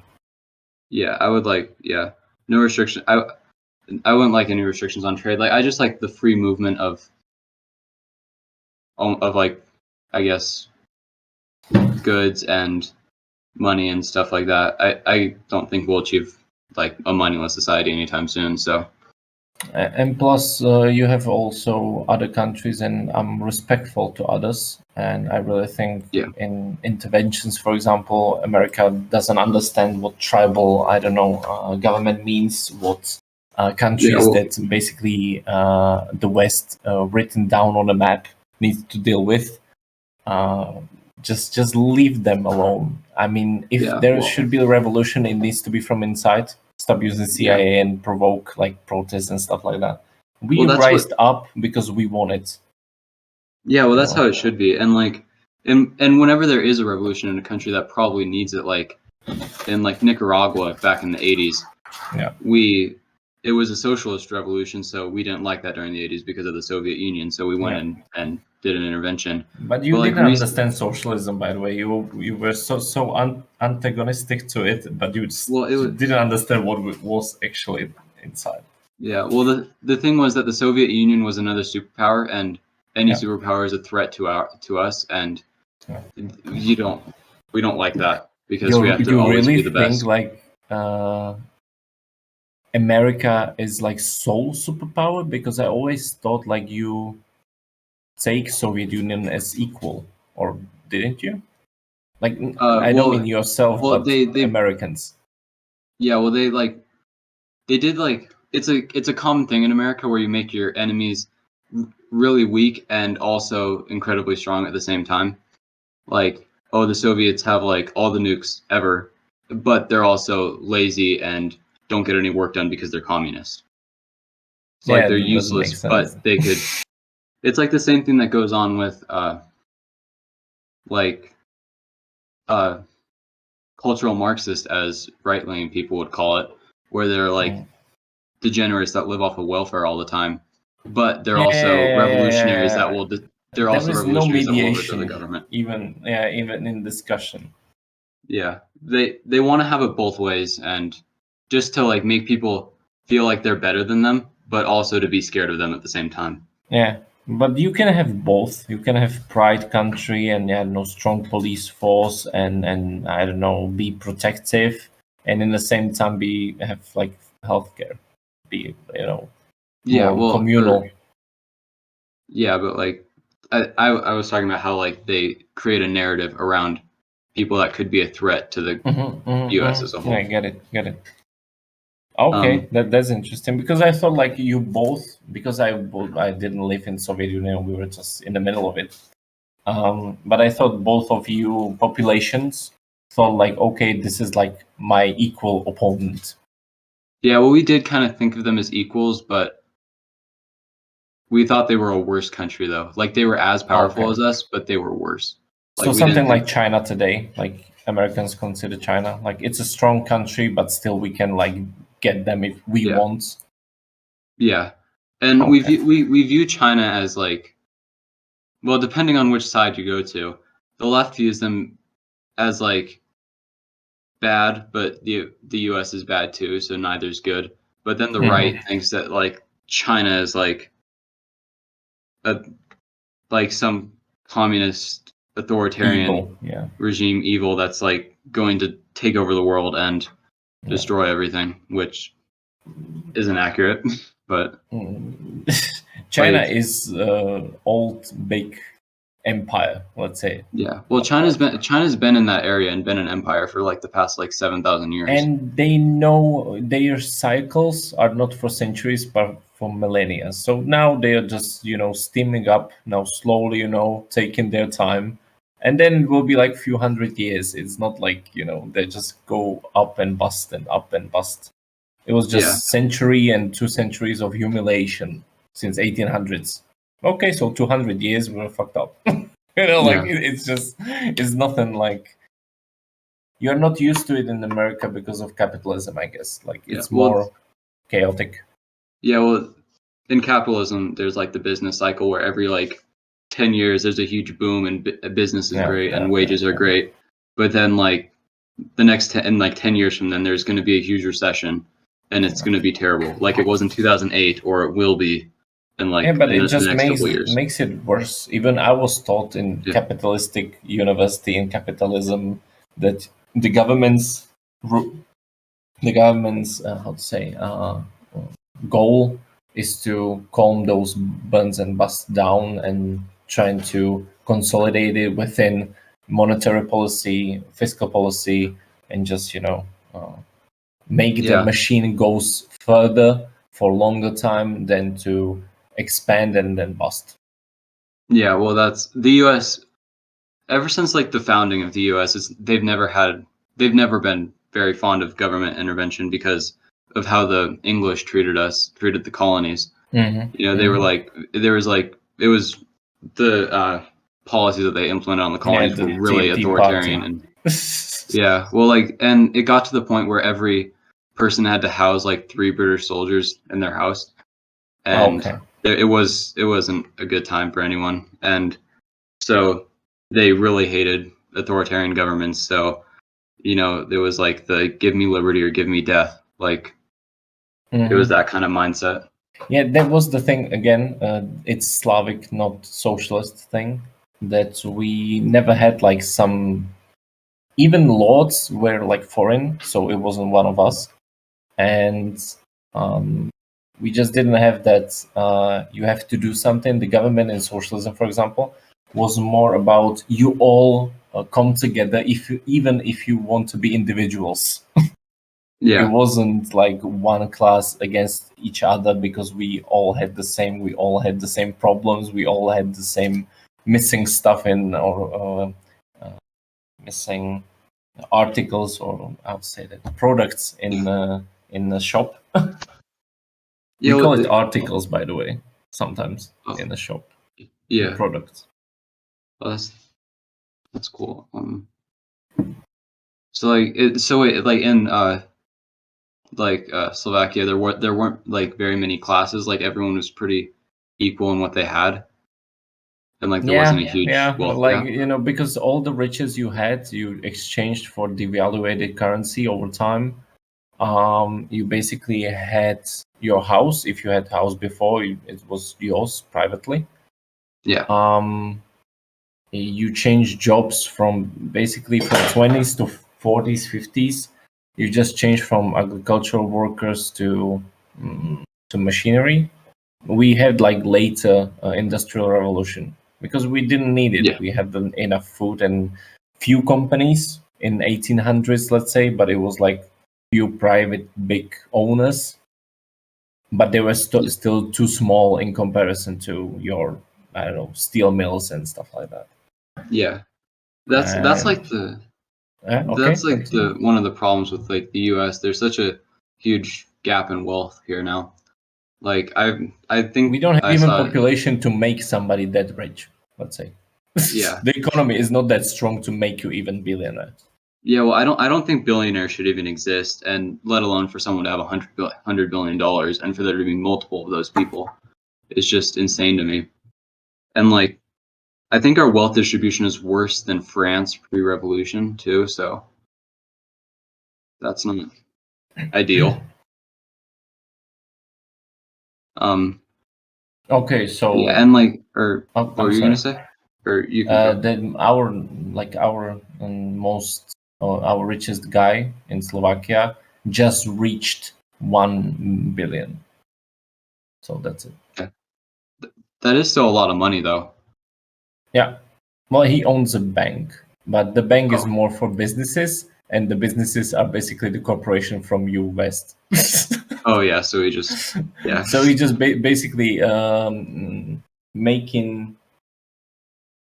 [SPEAKER 2] Yeah, I would no restriction. I wouldn't like any restrictions on trade. Like, I just like the free movement of like, I guess, goods and money and stuff like that. I don't think we'll achieve like a moneyless society anytime soon. So.
[SPEAKER 3] And plus, you have also other countries, and I'm respectful to others. And I really think in interventions, for example, America doesn't understand what tribal, government means, what countries that basically the West written down on a map needs to deal with. Just leave them alone. I mean, if there should be a revolution, it needs to be from inside. Stop using CIA and provoke like protests and stuff like that. We rised up because we want it.
[SPEAKER 2] Yeah, well, that's how it should be. And like, and whenever there is a revolution in a country that probably needs it, like in like Nicaragua back in the 80s, it was a socialist revolution, so we didn't like that during the 80s because of the Soviet Union. So we went in and did an intervention.
[SPEAKER 3] But you didn't understand socialism, by the way. You were so antagonistic to it, but you didn't understand what was actually inside.
[SPEAKER 2] Yeah, well, the thing was that the Soviet Union was another superpower, and any superpower is a threat to us, and we don't like that because we have to always be the best.
[SPEAKER 3] You really think like America is like sole superpower? Because I always thought like you take Soviet Union as equal, or didn't you? Like, I don't mean yourself, but they Americans.
[SPEAKER 2] Yeah, well, they did like it's a common thing in America where you make your enemies really weak and also incredibly strong at the same time. Like, oh, the Soviets have like all the nukes ever, but they're also lazy and don't get any work done because they're communist. It's like they're useless, but they could. It's like the same thing that goes on with cultural Marxist, as right-wing people would call it, where they're like degenerates that live off of welfare all the time, but they're also revolutionaries that will. They're also revolutionaries that will overthrow the government.
[SPEAKER 3] Even in discussion.
[SPEAKER 2] Yeah, they want to have it both ways, and just to like make people feel like they're better than them, but also to be scared of them at the same time.
[SPEAKER 3] Yeah, but you can have both. You can have pride country and strong police force and I don't know, be protective, and in the same time have like healthcare, be communal.
[SPEAKER 2] But like I was talking about how like they create a narrative around people that could be a threat to the U.S. as a whole.
[SPEAKER 3] Yeah, get it. Okay, that's interesting, because I thought like you both, because I didn't live in Soviet Union, we were just in the middle of it. But I thought both of you populations thought like, okay, this is like my equal opponent.
[SPEAKER 2] Yeah, well, we did kind of think of them as equals, but we thought they were a worse country though. Like they were as powerful as us, but they were worse.
[SPEAKER 3] Like, so something like China today, like Americans consider China. Like, it's a strong country, but still we can like get them if we want.
[SPEAKER 2] Yeah, and we view China as like, well, depending on which side you go to, the left views them as like bad, but the U.S. is bad too, so neither's good. But then the right thinks that like China is like some communist authoritarian regime evil that's like going to take over the world and destroy everything, which isn't accurate. But
[SPEAKER 3] China is old big empire, let's say.
[SPEAKER 2] Yeah, well, China's been in that area and been an empire for like the past like 7,000 years.
[SPEAKER 3] And they know their cycles are not for centuries but for millennia. So now they are just steaming up now slowly, taking their time, and then it will be like few hundred years. It's not like they just go up and bust and up and bust. It was just century and 2 centuries of humiliation since 1800s. Okay, so 200 years we're fucked up. It's nothing like. You're not used to it in America because of capitalism, I guess. Like, it's more chaotic.
[SPEAKER 2] Yeah, well, in capitalism, there's like the business cycle where every like 10 years there's a huge boom and business is great and wages are great. But then like the next 10 years from then, there's going to be a huge recession and it's going to be terrible, like it was in 2008, or it will be in like
[SPEAKER 3] but
[SPEAKER 2] in
[SPEAKER 3] it just
[SPEAKER 2] the next couple years.
[SPEAKER 3] makes it worse. Even I was taught in capitalistic university in capitalism that the government's goal is to calm those burns and bust down and trying to consolidate it within monetary policy, fiscal policy, and just make the machine goes further for longer time than to expand and then bust.
[SPEAKER 2] Yeah, well, that's the U.S. Ever since like the founding of the U.S., they've never been very fond of government intervention because of how the English treated the colonies. They were like, it was the policies that they implemented on the colonies were really authoritarian. And well, like, and it got to the point where every person had to house like 3 British soldiers in their house, and it wasn't a good time for anyone, and so they really hated authoritarian governments. So there was like the give me liberty or give me death, like it was that kind of mindset.
[SPEAKER 3] Yeah, that was the thing again. It's Slavic, not socialist thing, that we never had like some. Even lords were like foreign, so it wasn't one of us, and we just didn't have that. You have to do something. The government in socialism, for example, was more about you all come together even if you want to be individuals. It wasn't like one class against each other because we all had the same problems, we all had the same missing stuff in or missing articles, or I would say that products in the shop. We call it articles, by the way, sometimes in the shop.
[SPEAKER 2] Yeah,
[SPEAKER 3] products.
[SPEAKER 2] Well, that's cool. So like in Slovakia, there weren't like very many classes. Like everyone was pretty equal in what they had, and like there wasn't a huge wealth.
[SPEAKER 3] Because all the riches you had, you exchanged for devaluated currency over time. You basically had your house. If you had house before, it was yours privately. You change jobs from basically from 20s to 40s, 50s. You just change from agricultural workers to machinery. We had like later industrial revolution because we didn't need it. We had enough food and few companies in 1800s, let's say, but it was like few private big owners, but they were still too small in comparison to your, I don't know, steel mills and stuff like that.
[SPEAKER 2] Yeah, that's like the one of the problems with like the U.S. There's such a huge gap in wealth here now. Like I think
[SPEAKER 3] we don't have even population to make somebody that rich. Let's say, the economy is not that strong to make you even billionaire.
[SPEAKER 2] Yeah, well, I don't think billionaires should even exist, and let alone for someone to have $100 billion and for there to be multiple of those people. It's just insane to me. And like, I think our wealth distribution is worse than France pre-revolution too, so that's not ideal.
[SPEAKER 3] Okay, so
[SPEAKER 2] Yeah, and like, or
[SPEAKER 3] oh,
[SPEAKER 2] what were
[SPEAKER 3] I'm
[SPEAKER 2] you gonna
[SPEAKER 3] sorry.
[SPEAKER 2] say? Or you can go.
[SPEAKER 3] Then our most our richest guy in Slovakia just reached 1 billion. So that's it.
[SPEAKER 2] Okay. That is still a lot of money, though.
[SPEAKER 3] Yeah. Well, he owns a bank, but the bank is
[SPEAKER 2] Oh.
[SPEAKER 3] more for businesses, and the businesses are basically the corporation from U West.
[SPEAKER 2] Oh yeah, so he just yeah.
[SPEAKER 3] So he just basically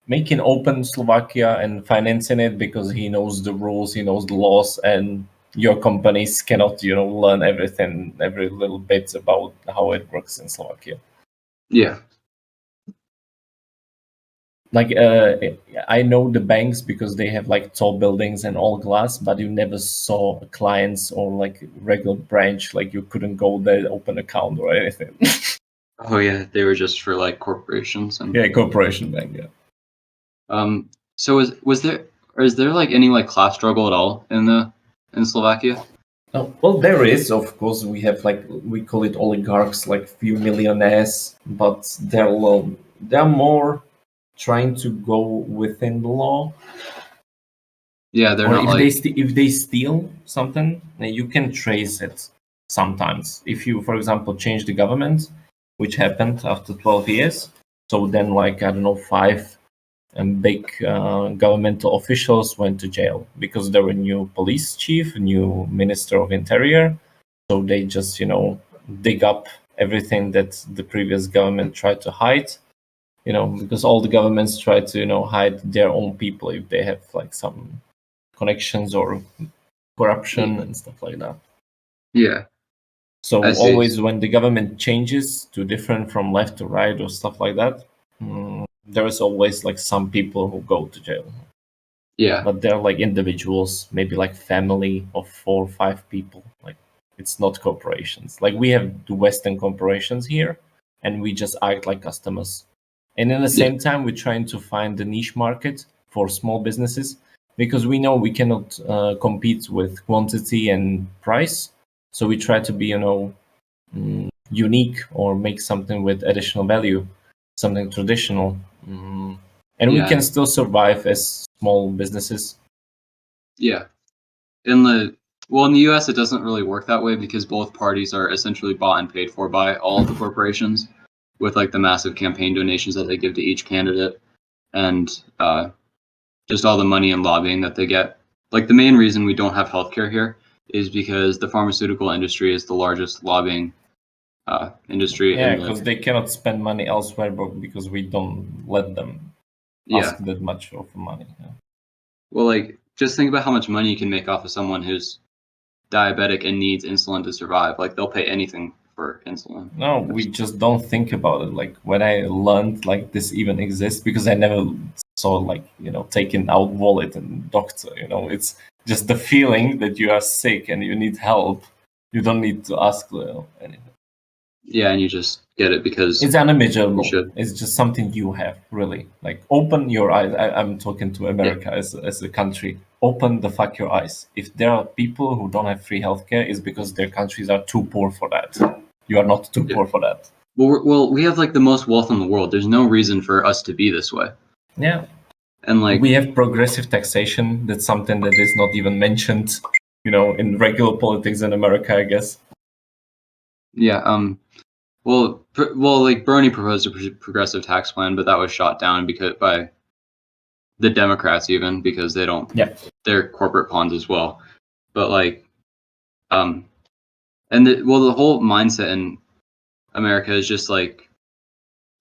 [SPEAKER 3] making open Slovakia and financing it because he knows the rules, he knows the laws, and your companies cannot, learn everything, every little bit about how it works in Slovakia.
[SPEAKER 2] Yeah.
[SPEAKER 3] Like I know the banks because they have like tall buildings and all glass, but you never saw clients or like regular branch. Like you couldn't go there, open account or anything.
[SPEAKER 2] Oh yeah, they were just for like corporations and
[SPEAKER 3] Yeah, corporation bank. Yeah.
[SPEAKER 2] So is there like any like class struggle at all in Slovakia?
[SPEAKER 3] Oh, well, there is, of course. We have like we call it oligarchs, like few millionaires, but they're more trying to go within the law.
[SPEAKER 2] Yeah, they're
[SPEAKER 3] Or
[SPEAKER 2] not
[SPEAKER 3] if
[SPEAKER 2] like
[SPEAKER 3] if they steal something, you can trace it sometimes. If you, for example, change the government, which happened after 12 years, so then like I don't know, five big governmental officials went to jail because there were new police chief, new minister of interior, so they just dig up everything that the previous government tried to hide. Because all the governments try to hide their own people if they have like some connections or corruption and stuff like that.
[SPEAKER 2] yeah.
[SPEAKER 3] So
[SPEAKER 2] I see.
[SPEAKER 3] always when the government changes to different from left to right or stuff like that, there is always like some people who go to jail.
[SPEAKER 2] Yeah.
[SPEAKER 3] But they're like individuals, maybe like family of 4 or 5 people. Like it's not corporations. Like we have the Western corporations here, and we just act like customers. And at the
[SPEAKER 2] Yeah.
[SPEAKER 3] same time, we're trying to find the niche market for small businesses because we know we cannot compete with quantity and price. So we try to be, unique or make something with additional value, something traditional. And we
[SPEAKER 2] Yeah.
[SPEAKER 3] can still survive as small businesses.
[SPEAKER 2] Yeah. In the US it doesn't really work that way because both parties are essentially bought and paid for by all of the corporations with like the massive campaign donations that they give to each candidate and just all the money and lobbying that they get. Like the main reason we don't have healthcare here is because the pharmaceutical industry is the largest lobbying industry
[SPEAKER 3] Yeah,
[SPEAKER 2] in the
[SPEAKER 3] because they cannot spend money elsewhere, but because we don't let them ask that much of money. Yeah.
[SPEAKER 2] Well, like just think about how much money you can make off of someone who's diabetic and needs insulin to survive. Like they'll pay anything for insulin.
[SPEAKER 3] No, we just don't think about it. Like when I learned like this even exists, because I never saw like taking out wallet and doctor. It's just the feeling that you are sick and you need help. You don't need to ask anything.
[SPEAKER 2] Yeah, and you just get it because
[SPEAKER 3] It's
[SPEAKER 2] you
[SPEAKER 3] unimaginable.
[SPEAKER 2] should.
[SPEAKER 3] It's just something you have, really. Like open your eyes. I'm talking to America as a country. Open the fuck your eyes. If there are people who don't have free healthcare, it's because their countries are too poor for that. You are not too poor for that.
[SPEAKER 2] Well, we have like the most wealth in the world. There's no reason for us to be this way.
[SPEAKER 3] Yeah.
[SPEAKER 2] And like
[SPEAKER 3] we have progressive taxation. That's something that is not even mentioned, in regular politics in America, I guess.
[SPEAKER 2] yeah, well, like Bernie proposed a progressive tax plan, but that was shot down because by the Democrats even because they don't.
[SPEAKER 3] Yeah.
[SPEAKER 2] They're corporate pawns as well. But like, and the whole mindset in America is just like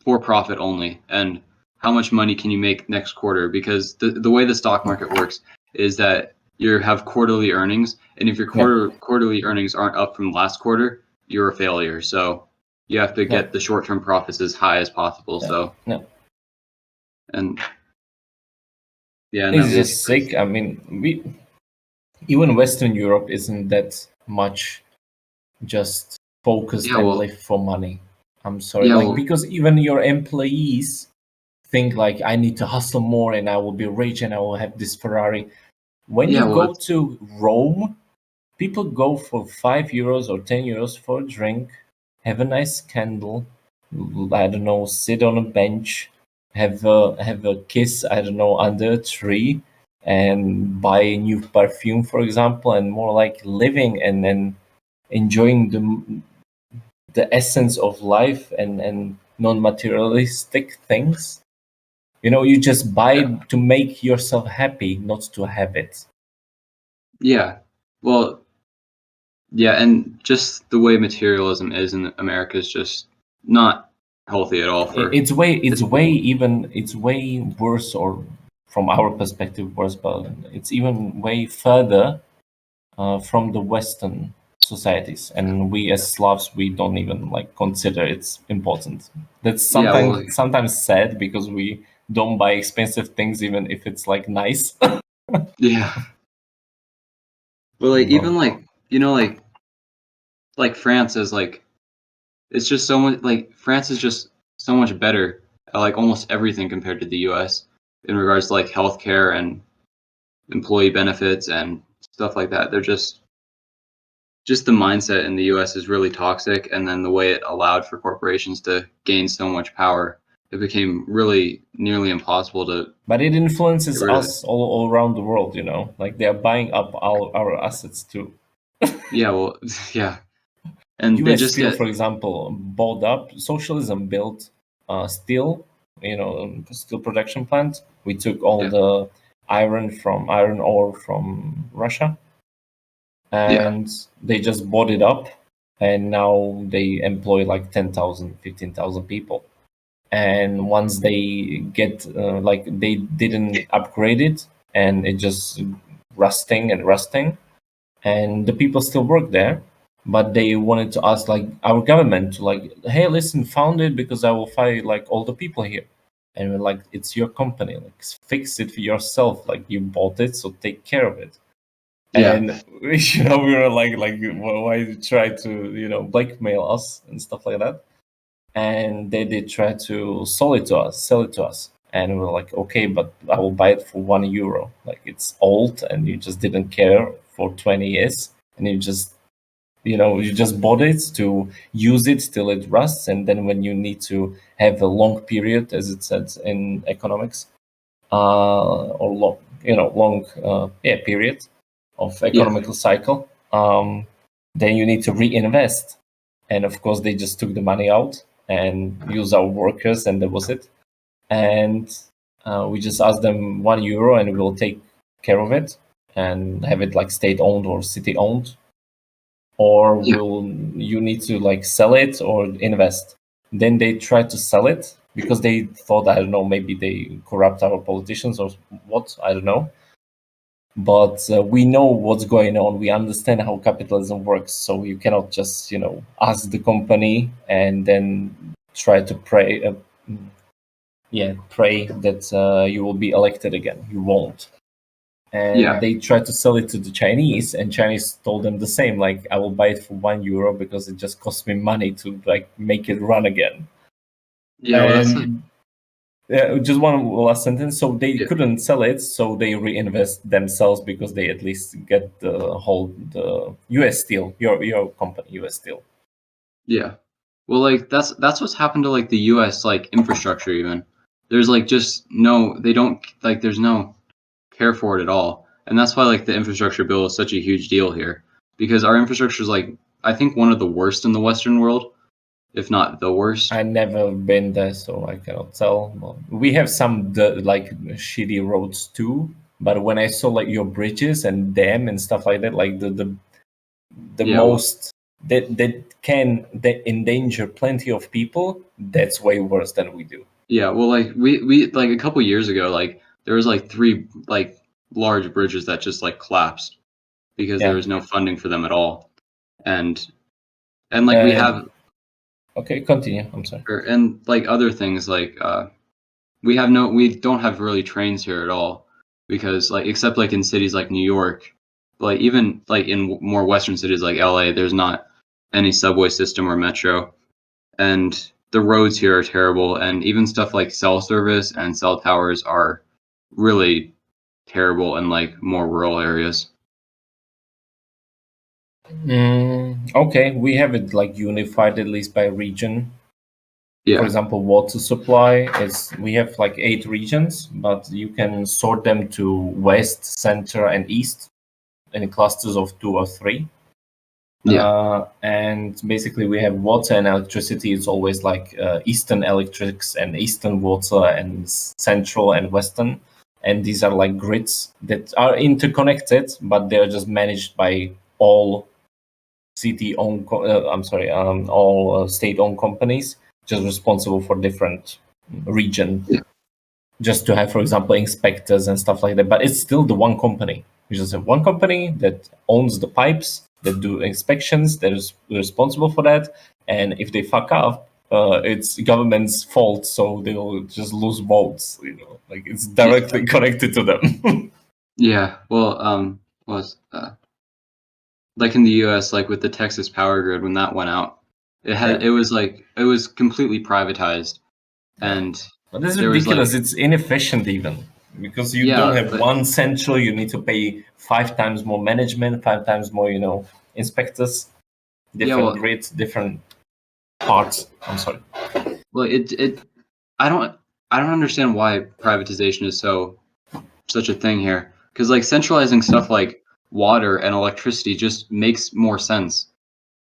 [SPEAKER 2] for profit only, and how much money can you make next quarter? Because the way the stock market works is that you have quarterly earnings, and if your quarterly earnings aren't up from last quarter, you're a failure. So you have to get the short-term profits as high as possible. So and yeah, and
[SPEAKER 3] It's just sick. I mean, even Western Europe isn't that much just focused
[SPEAKER 2] Yeah,
[SPEAKER 3] and
[SPEAKER 2] well,
[SPEAKER 3] live for money. I'm sorry,
[SPEAKER 2] yeah,
[SPEAKER 3] like
[SPEAKER 2] well,
[SPEAKER 3] because even your employees think like I need to hustle more and I will be rich and I will have this Ferrari. When
[SPEAKER 2] yeah,
[SPEAKER 3] you
[SPEAKER 2] well,
[SPEAKER 3] go to Rome, people go for €5 or €10 for a drink, have a nice candle, I don't know, sit on a bench, have a kiss, I don't know, under a tree, and buy a new perfume, for example, and more like living and then enjoying the essence of life and non-materialistic things. You just buy
[SPEAKER 2] yeah,
[SPEAKER 3] to make yourself happy, not to have it.
[SPEAKER 2] yeah. Well, yeah, and just the way materialism is in America is just not healthy at all for
[SPEAKER 3] It's
[SPEAKER 2] its
[SPEAKER 3] way
[SPEAKER 2] people.
[SPEAKER 3] even it's way worse, or from our perspective worse, but it's even way further from the Western societies, and we as Slavs we don't even like consider it's important. That's
[SPEAKER 2] Yeah, well,
[SPEAKER 3] sometimes sad because we don't buy expensive things even if it's like nice.
[SPEAKER 2] yeah. But like
[SPEAKER 3] But
[SPEAKER 2] even like like France is like it's just so much like France is just so much better at like almost everything compared to the US in regards to like healthcare and employee benefits and stuff like that. They're just the mindset in the US is really toxic, and then the way it allowed for corporations to gain so much power, it became really nearly impossible to
[SPEAKER 3] But it
[SPEAKER 2] get
[SPEAKER 3] influences
[SPEAKER 2] rid of it.
[SPEAKER 3] us all around the world, like they are buying up our assets too.
[SPEAKER 2] Yeah, well, yeah. And they
[SPEAKER 3] US
[SPEAKER 2] just
[SPEAKER 3] Steel,
[SPEAKER 2] get
[SPEAKER 3] for example, bought up. Socialism built steel, steel production plant. We took all
[SPEAKER 2] yeah,
[SPEAKER 3] the iron ore from Russia,
[SPEAKER 2] yeah,
[SPEAKER 3] and they just bought it up, and now they employ like 10,000, 15,000 people. And once they get like they didn't upgrade it, and it just rusting and rusting, and the people still work there, but they wanted to ask like our government to like, hey, listen, found it because I will fire like all the people here. And we're like, it's your company, like fix it for yourself, like you bought it, so take care of it.
[SPEAKER 2] yeah,
[SPEAKER 3] And we were like why you try to blackmail us and stuff like that. And they did try to sell it to us, and we're like, okay, but I will buy it for €1, like it's old and you just didn't care for 20 years, and you just bought it to use it till it rusts, and then when you need to have a long period, as it says in economics, or long period of
[SPEAKER 2] yeah,
[SPEAKER 3] economical cycle, then you need to reinvest. And of course they just took the money out and used our workers, and that was it. And we just asked them €1 and we'll take care of it and have it like state owned or city owned, or
[SPEAKER 2] yeah,
[SPEAKER 3] will you need to like sell it or invest. Then they tried to sell it because they thought, I don't know, maybe they corrupt our politicians or what, I don't know. But we know what's going on, we understand how capitalism works, so you cannot just ask the company and then try to pray that you will be elected again. You won't. And
[SPEAKER 2] yeah,
[SPEAKER 3] they tried to sell it to the Chinese, and Chinese told them the same, like, I will buy it for €1 because it just costs me money to like make it run again.
[SPEAKER 2] yeah. Well, that's like
[SPEAKER 3] And just one last sentence. So they
[SPEAKER 2] yeah,
[SPEAKER 3] couldn't sell it, so they reinvest themselves because they at least get the US Steel, your company, US Steel.
[SPEAKER 2] yeah. Well, like that's what's happened to like the U.S. like infrastructure even. There's like just no, they don't like there's no care for it at all, and that's why like the infrastructure bill is such a huge deal here because our infrastructure is like I think one of the worst in the Western world, if not the worst.
[SPEAKER 3] I never been there, so I cannot tell. Well, we have some like shitty roads too, but when I saw like your bridges and dam and stuff like that, like the
[SPEAKER 2] Yeah, well,
[SPEAKER 3] most that endanger plenty of people, that's way worse than we do.
[SPEAKER 2] yeah, well, like we like a couple years ago, like there was like three like large bridges that just like collapsed because there
[SPEAKER 3] Yeah.
[SPEAKER 2] was no funding for them at all, and like we
[SPEAKER 3] And
[SPEAKER 2] have
[SPEAKER 3] okay, continue. I'm sorry.
[SPEAKER 2] and like other things like we don't have really trains here at all because like except like in cities like New York like even like in more western cities like LA, there's not any subway system or metro, and the roads here are terrible, and even stuff like cell service and cell towers are really terrible in like more rural areas.
[SPEAKER 3] Okay, we have it like unified at least by region.
[SPEAKER 2] Yeah.
[SPEAKER 3] For example, water supply is we have like 8 regions, but you can sort them to west, center, and east in clusters of 2 or 3.
[SPEAKER 2] Yeah.
[SPEAKER 3] And basically, we have water and electricity. It's always like eastern electrics and eastern water and central and western. And these are like grids that are interconnected, but they're just managed by all city-owned. All state-owned companies, just responsible for different region.
[SPEAKER 2] Yeah.
[SPEAKER 3] Just to have, for example, inspectors and stuff like that. But it's still the one company. We just have one company that owns the pipes, that do inspections, that is responsible for that. And if they fuck up, it's government's fault, so they'll just lose votes. Like it's directly connected to them.
[SPEAKER 2] Yeah. Well, like in the U.S., like with the Texas power grid, when that went out, it was completely privatized, and
[SPEAKER 3] But this is
[SPEAKER 2] there was
[SPEAKER 3] ridiculous.
[SPEAKER 2] like
[SPEAKER 3] It's inefficient even because you don't have one central. You need to pay 5 times more management, 5 times more, inspectors, different grids, different parts. I'm sorry.
[SPEAKER 2] Well, I don't understand why privatization is such a thing here. Because like centralizing stuff like water and electricity just makes more sense.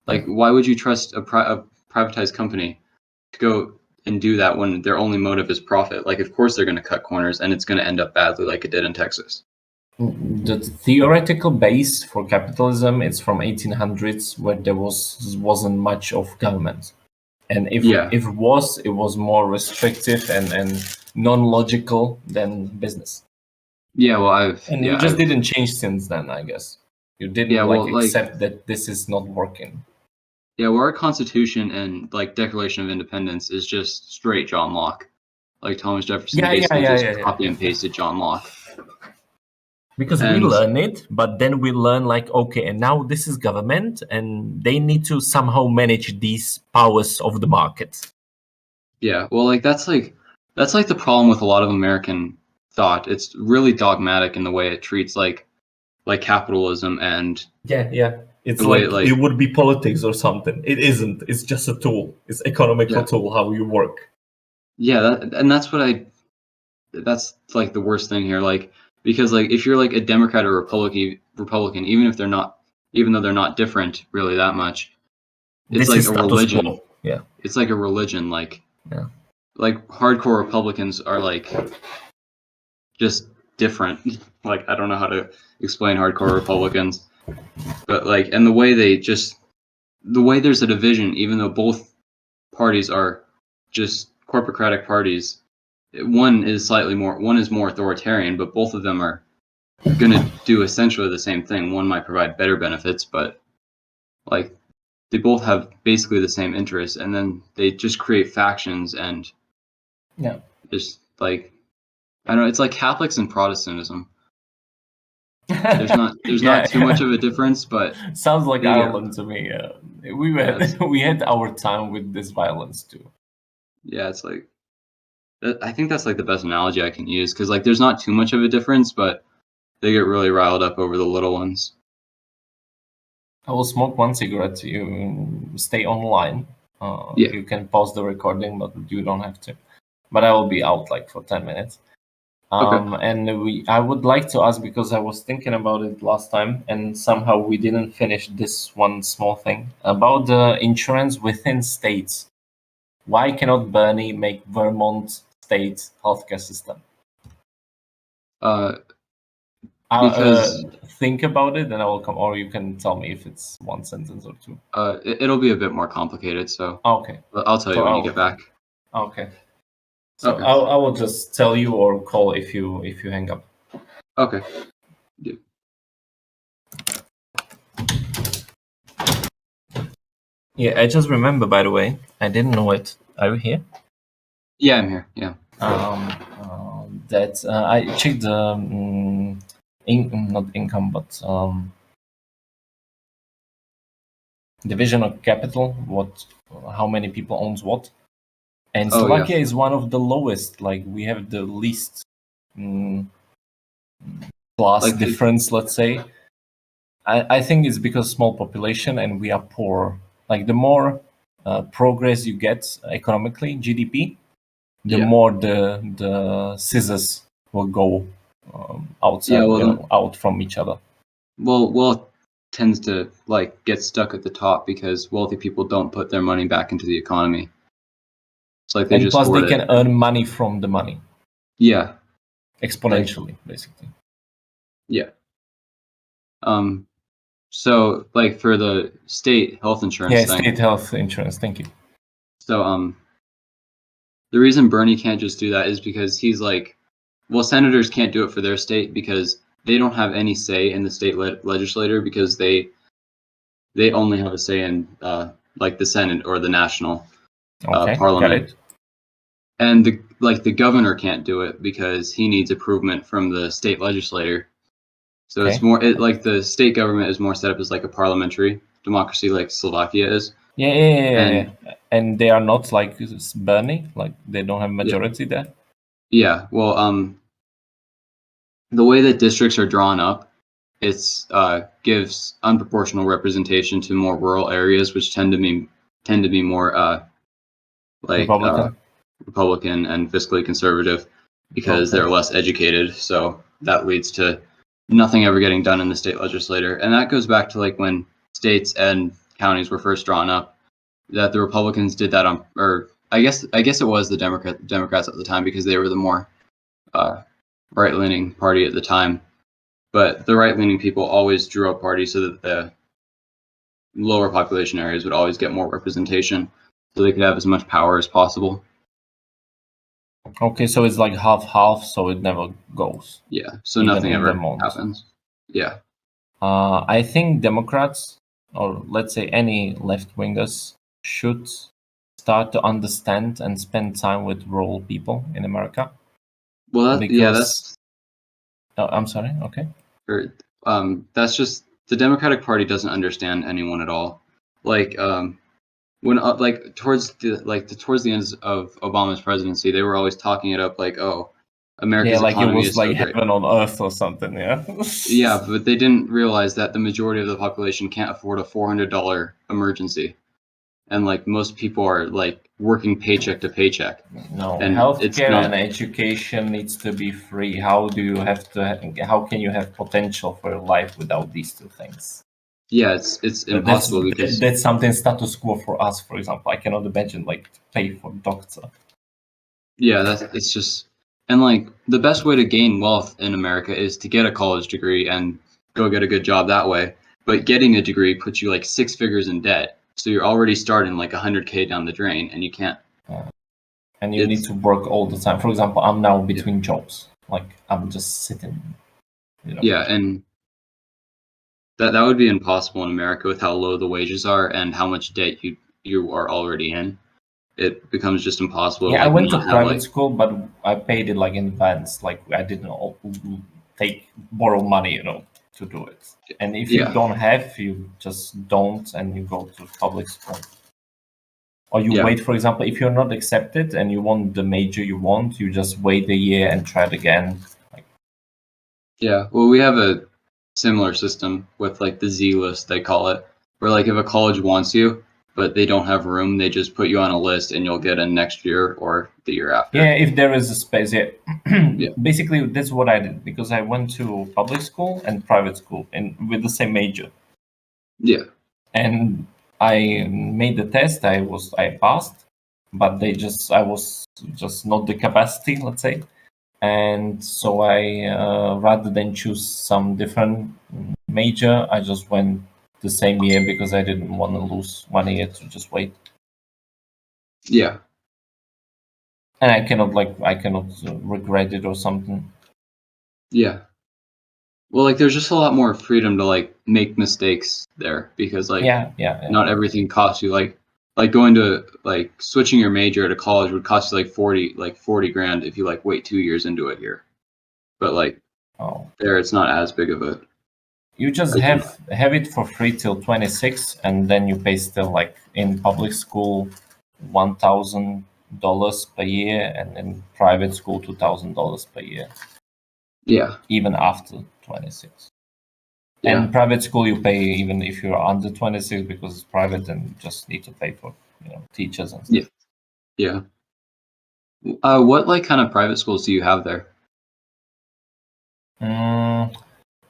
[SPEAKER 2] Like, why would you trust a privatized company to go and do that when their only motive is profit? Like, of course they're going to cut corners, and it's going to end up badly, like it did in Texas.
[SPEAKER 3] The theoretical base for capitalism is from 1800s, where there wasn't much of government, and if it was more restrictive and non-logical than business.
[SPEAKER 2] Yeah, well,
[SPEAKER 3] you just didn't change since then, I guess. You didn't accept that this is not working.
[SPEAKER 2] Yeah, well, our Constitution and like Declaration of Independence is just straight John Locke. Like Thomas Jefferson basically copy and pasted John Locke.
[SPEAKER 3] Because we learn it, but then we learn like, okay, and now this is government, and they need to somehow manage these powers of the market.
[SPEAKER 2] Yeah, well, like that's like the problem with a lot of American thought. It's really dogmatic in the way it treats like capitalism and
[SPEAKER 3] it's like it would be politics or something. It isn't. It's just a tool. It's economical tool how you work.
[SPEAKER 2] Yeah, that's like the worst thing here. Like, because like if you're like a Democrat or Republican, even though they're not different really that much, it's like a religion.
[SPEAKER 3] Yeah,
[SPEAKER 2] it's like a religion. Like hardcore Republicans are like just different. Like, I don't know how to explain hardcore Republicans, but like, and the way there's a division, even though both parties are just corporatocratic parties. One is more authoritarian, but both of them are going to do essentially the same thing. One might provide better benefits, but like they both have basically the same interests, and then they just create factions and just like, I don't know, it's like Catholics and Protestantism. There's not too much of a difference, but
[SPEAKER 3] sounds like Ireland to me. We had our time with this violence too.
[SPEAKER 2] Yeah, it's like, I think that's like the best analogy I can use, because like there's not too much of a difference, but they get really riled up over the little ones.
[SPEAKER 3] I will smoke one cigarette. You stay online. You can pause the recording, but you don't have to. But I will be out like for 10 minutes. And I would like to ask, because I was thinking about it last time, and somehow we didn't finish this one small thing about the insurance within states. Why cannot Bernie make Vermont state healthcare system?
[SPEAKER 2] Because
[SPEAKER 3] think about it, and I will come, or you can tell me if it's one sentence or two.
[SPEAKER 2] It'll be a bit more complicated, so
[SPEAKER 3] okay.
[SPEAKER 2] I'll tell you when you get back.
[SPEAKER 3] Okay. So I will just tell you or call if you hang up.
[SPEAKER 2] Okay.
[SPEAKER 3] Yeah, I just remember, by the way, I didn't know it. Are you here?
[SPEAKER 2] Yeah, I'm here. Yeah.
[SPEAKER 3] That I checked the not income, but division of capital, how many people owns what. And
[SPEAKER 2] Oh, yeah.
[SPEAKER 3] Slovakia is one of the lowest. Like we have the least class
[SPEAKER 2] Like,
[SPEAKER 3] difference, let's say. I think it's because small population and we are poor. Like the more progress you get economically, GDP, the
[SPEAKER 2] Yeah.
[SPEAKER 3] more the scissors will go outside,
[SPEAKER 2] Yeah, well,
[SPEAKER 3] out from each other.
[SPEAKER 2] wealth tends to like get stuck at the top because wealthy people don't put their money back into the economy. It's like they
[SPEAKER 3] And
[SPEAKER 2] just
[SPEAKER 3] plus, they
[SPEAKER 2] hoard
[SPEAKER 3] can
[SPEAKER 2] it.
[SPEAKER 3] earn money from the money
[SPEAKER 2] Yeah.
[SPEAKER 3] exponentially, basically.
[SPEAKER 2] Yeah. So like for the state health insurance
[SPEAKER 3] Yeah,
[SPEAKER 2] thing.
[SPEAKER 3] state health insurance. Thank you.
[SPEAKER 2] So the reason Bernie can't just do that is because he's like, well, senators can't do it for their state because they don't have any say in the state legislature because they only have a say in like the Senate or the national
[SPEAKER 3] Okay, got
[SPEAKER 2] parliament.
[SPEAKER 3] it.
[SPEAKER 2] And the governor can't do it because he needs approval from the state legislature. So
[SPEAKER 3] Okay.
[SPEAKER 2] it's more like the state government is more set up as like a parliamentary democracy, like Slovakia is.
[SPEAKER 3] Yeah. And they are not like Bernie, like they don't have majority there.
[SPEAKER 2] Yeah. Well, the way that districts are drawn up, it's gives unproportional representation to more rural areas, which tend to be more like Republican and fiscally conservative because they're less educated. So that leads to nothing ever getting done in the state legislature, and that goes back to like when states and counties were first drawn up. That the Republicans did that on, or I guess it was the Democrats at the time because they were the more right-leaning party at the time. But the right-leaning people always drew up parties so that the lower population areas would always get more representation, so they could have as much power as possible.
[SPEAKER 3] Okay, so it's like half-half, so it never goes.
[SPEAKER 2] Yeah, so nothing ever happens. Yeah.
[SPEAKER 3] I think Democrats, or let's say any left-wingers, should start to understand and spend time with rural people in America.
[SPEAKER 2] Well,
[SPEAKER 3] that's. I'm sorry. Okay.
[SPEAKER 2] That's just the Democratic Party doesn't understand anyone at all. Like when like towards the end of Obama's presidency, they were always talking it up like, oh, America's economy is so great.
[SPEAKER 3] Heaven on earth or something. Yeah.
[SPEAKER 2] Yeah, but they didn't realize that the majority of the population can't afford a $400 emergency, and like most people are like working paycheck to paycheck.
[SPEAKER 3] No,
[SPEAKER 2] and
[SPEAKER 3] healthcare and education needs to be free. How can you have potential for your life without these two things?
[SPEAKER 2] Yeah, it's impossible because
[SPEAKER 3] that's something status quo for us. For example, I cannot imagine like to pay for doctor.
[SPEAKER 2] Yeah, it's just, and like the best way to gain wealth in America is to get a college degree and go get a good job that way. But getting a degree puts you like 6 figures in debt, so you're already starting like 100K down the drain, and you can't.
[SPEAKER 3] And you need to work all the time. For example, I'm now between jobs. Like I'm just sitting.
[SPEAKER 2] Yeah, and that would be impossible in America with how low the wages are and how much debt you are already in. It becomes just impossible.
[SPEAKER 3] Yeah, I went to private school, but I paid it like in advance. Like I didn't borrow money, to do it. And if you don't have, you just don't, and you go to public school. Or you wait, for example, if you're not accepted and you want the major you want, you just wait a year and try it again.
[SPEAKER 2] Yeah, well, we have a similar system with like the Z list, they call it, where like if a college wants you, but they don't have room, they just put you on a list and you'll get in next year or the year after.
[SPEAKER 3] Yeah, if there is a space. Yeah. Basically, that's what I did because I went to public school and private school and with the same major.
[SPEAKER 2] Yeah.
[SPEAKER 3] And I made the test. I passed, but I was just not the capacity, let's say. And so I, rather than choose some different major, I just went the same year because I didn't want to lose 1 year to just wait.
[SPEAKER 2] Yeah.
[SPEAKER 3] And I cannot regret it or something.
[SPEAKER 2] Yeah. Well, like there's just a lot more freedom to like make mistakes there because like not everything costs you like going to like switching your major at a college would cost you like 40 grand if you like wait 2 years into it here. But like there it's not as big of a
[SPEAKER 3] You just have it for free till 26, and then you pay still, like in public school, $1,000 per year, and in private school, $2,000 per year.
[SPEAKER 2] Yeah.
[SPEAKER 3] Even after 26.
[SPEAKER 2] Yeah.
[SPEAKER 3] And private school you pay even if you're under 26 because it's private, and you just need to pay for teachers and stuff.
[SPEAKER 2] Yeah. What like kind of private schools do you have there?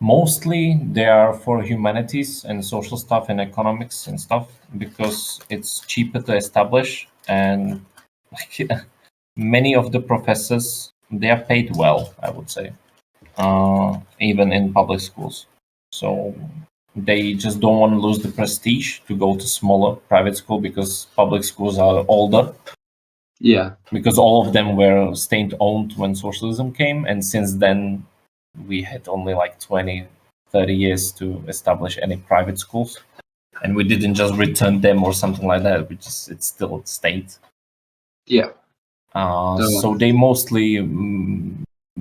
[SPEAKER 3] Mostly they are for humanities and social stuff and economics and stuff, because it's cheaper to establish, and like, many of the professors, they are paid well, I would say, even in public schools. So they just don't want to lose the prestige to go to smaller private school, because public schools are older.
[SPEAKER 2] Yeah.
[SPEAKER 3] Because all of them were state-owned when socialism came, and since then we had only like 20, 30 years to establish any private schools, and we didn't just return them or something like that. It's still state.
[SPEAKER 2] Yeah.
[SPEAKER 3] So they mostly,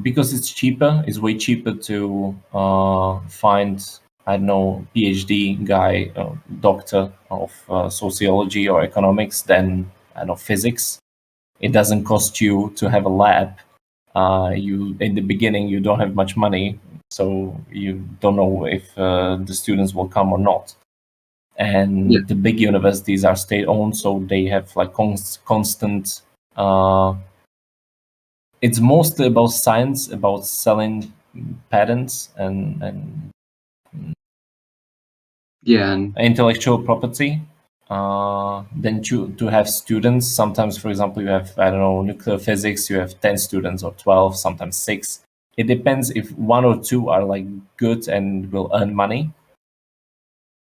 [SPEAKER 3] because it's cheaper, it's way cheaper to find, I don't know, PhD guy, doctor of sociology or economics than, I don't know, physics. It doesn't cost you to have a lab. You in the beginning you don't have much money, so you don't know if the students will come or not. And the big universities are state-owned, so they have like constant. It's mostly about science, about selling patents and intellectual property. Then to have students, sometimes, for example, you have, I don't know, nuclear physics, you have 10 students or 12, sometimes 6. It depends if 1 or 2 are like good and will earn money.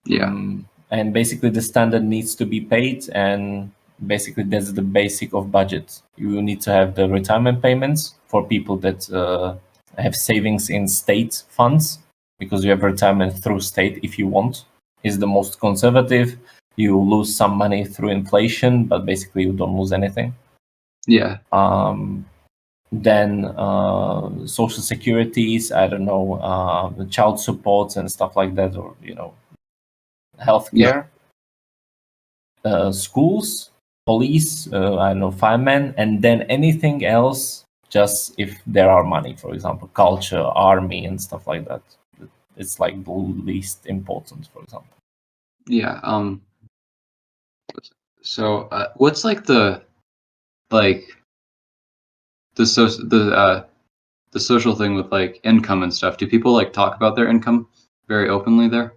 [SPEAKER 3] And basically the standard needs to be paid, and basically that's the basic of budget. You need to have the retirement payments for people that have savings in state funds, because you have retirement through state if you want. Is the most conservative. You lose some money through inflation, but basically you don't lose anything.
[SPEAKER 2] Yeah.
[SPEAKER 3] Then social securities, I don't know, child supports and stuff like that, or healthcare, schools, police, I don't know, firemen, and then anything else, just if there are money, for example, culture, army, and stuff like that. It's like the least important, for example.
[SPEAKER 2] Yeah. So what's like the social thing with like income and stuff? Do people like talk about their income very openly there?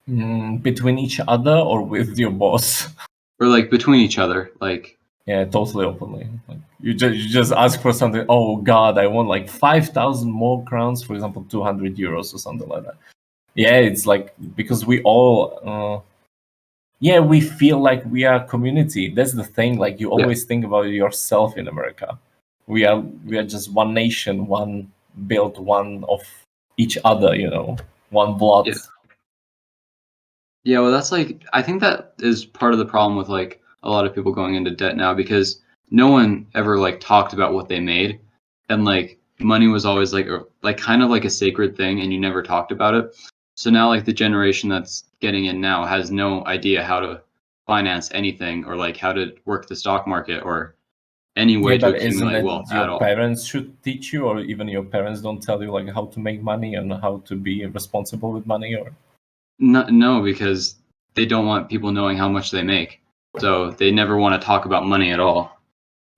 [SPEAKER 3] Between each other or with your boss?
[SPEAKER 2] Or like between each other, like.
[SPEAKER 3] Yeah, totally openly. Like you just ask for something. Oh God, I want like 5,000 more crowns, for example, 200 euros or something like that. Yeah, it's like, because we all, we feel like we are a community. That's the thing. Like you always think about yourself in America. We are just one nation, one built, one of each other. One blood.
[SPEAKER 2] Yeah, well, that's like, I think that is part of the problem with like a lot of people going into debt now, because no one ever like talked about what they made, and like money was always like kind of like a sacred thing, and you never talked about it. So now like the generation that's getting in now has no idea how to finance anything, or like how to work the stock market, or any way to accumulate wealth at all.
[SPEAKER 3] Your parents should teach you, or even your parents don't tell you like how to make money and how to be responsible with money, or?
[SPEAKER 2] No, because they don't want people knowing how much they make. So they never want to talk about money at all.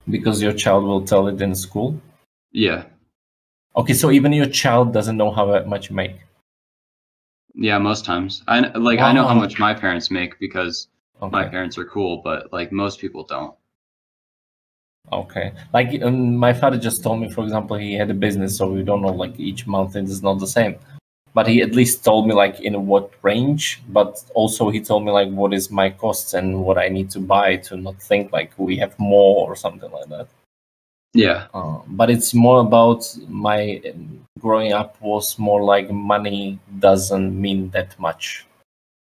[SPEAKER 3] Because your child will tell it in school?
[SPEAKER 2] Yeah.
[SPEAKER 3] Okay, so even your child doesn't know how much you make?
[SPEAKER 2] Yeah, most times. I know how much my parents make, because my parents are cool, but like most people don't.
[SPEAKER 3] Okay. Like my father just told me, for example, he had a business, so we don't know, like each month it is not the same. But he at least told me like in what range, but also he told me like what is my costs and what I need to buy, to not think like we have more or something like that.
[SPEAKER 2] Yeah.
[SPEAKER 3] But it's more about my growing up was more like money doesn't mean that much,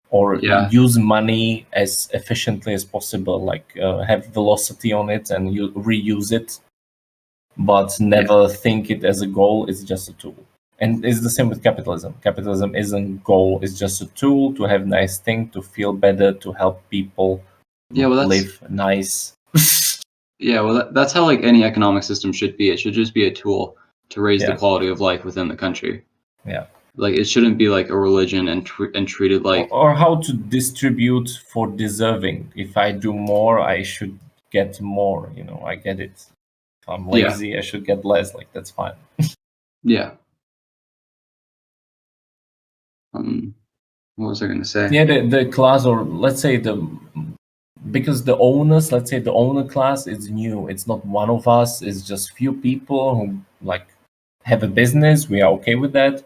[SPEAKER 3] or use money as efficiently as possible, like have velocity on it and you reuse it, but never think it as a goal. It's just a tool. And it's the same with capitalism. Capitalism isn't goal; it's just a tool to have nice thing, to feel better, to help people
[SPEAKER 2] Yeah, well, that's
[SPEAKER 3] live nice.
[SPEAKER 2] yeah, well, that's how like any economic system should be. It should just be a tool to raise the
[SPEAKER 3] Yeah.
[SPEAKER 2] quality of life within the country.
[SPEAKER 3] Yeah.
[SPEAKER 2] Like it shouldn't be like a religion and treated like
[SPEAKER 3] Or how to distribute for deserving. If I do more, I should get more. You know, I get it. If I'm
[SPEAKER 2] Yeah.
[SPEAKER 3] lazy, I should get less. Like that's fine.
[SPEAKER 2] yeah. What was I going to say?
[SPEAKER 3] Yeah, the class, or let's say because the owners, let's say the owner class is new. It's not one of us. It's just few people who like have a business. We are okay with that.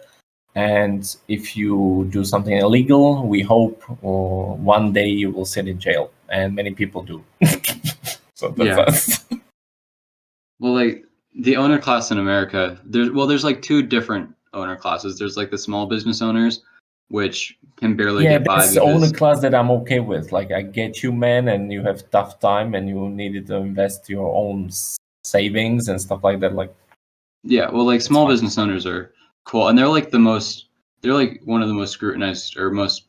[SPEAKER 3] And if you do something illegal, we hope one day you will sit in jail. And many people do. So that's
[SPEAKER 2] Yeah.
[SPEAKER 3] us.
[SPEAKER 2] Well, like the owner class in America, there's like two different owner classes. There's like the small business owners, which can barely
[SPEAKER 3] Yeah,
[SPEAKER 2] get by
[SPEAKER 3] that's the owner
[SPEAKER 2] because
[SPEAKER 3] class that I'm okay with. Like, I get you, man, and you have tough time, and you needed to invest your own savings and stuff like that. Like,
[SPEAKER 2] yeah, well, like small
[SPEAKER 3] fine.
[SPEAKER 2] business owners are cool, and they're like one of the most scrutinized or most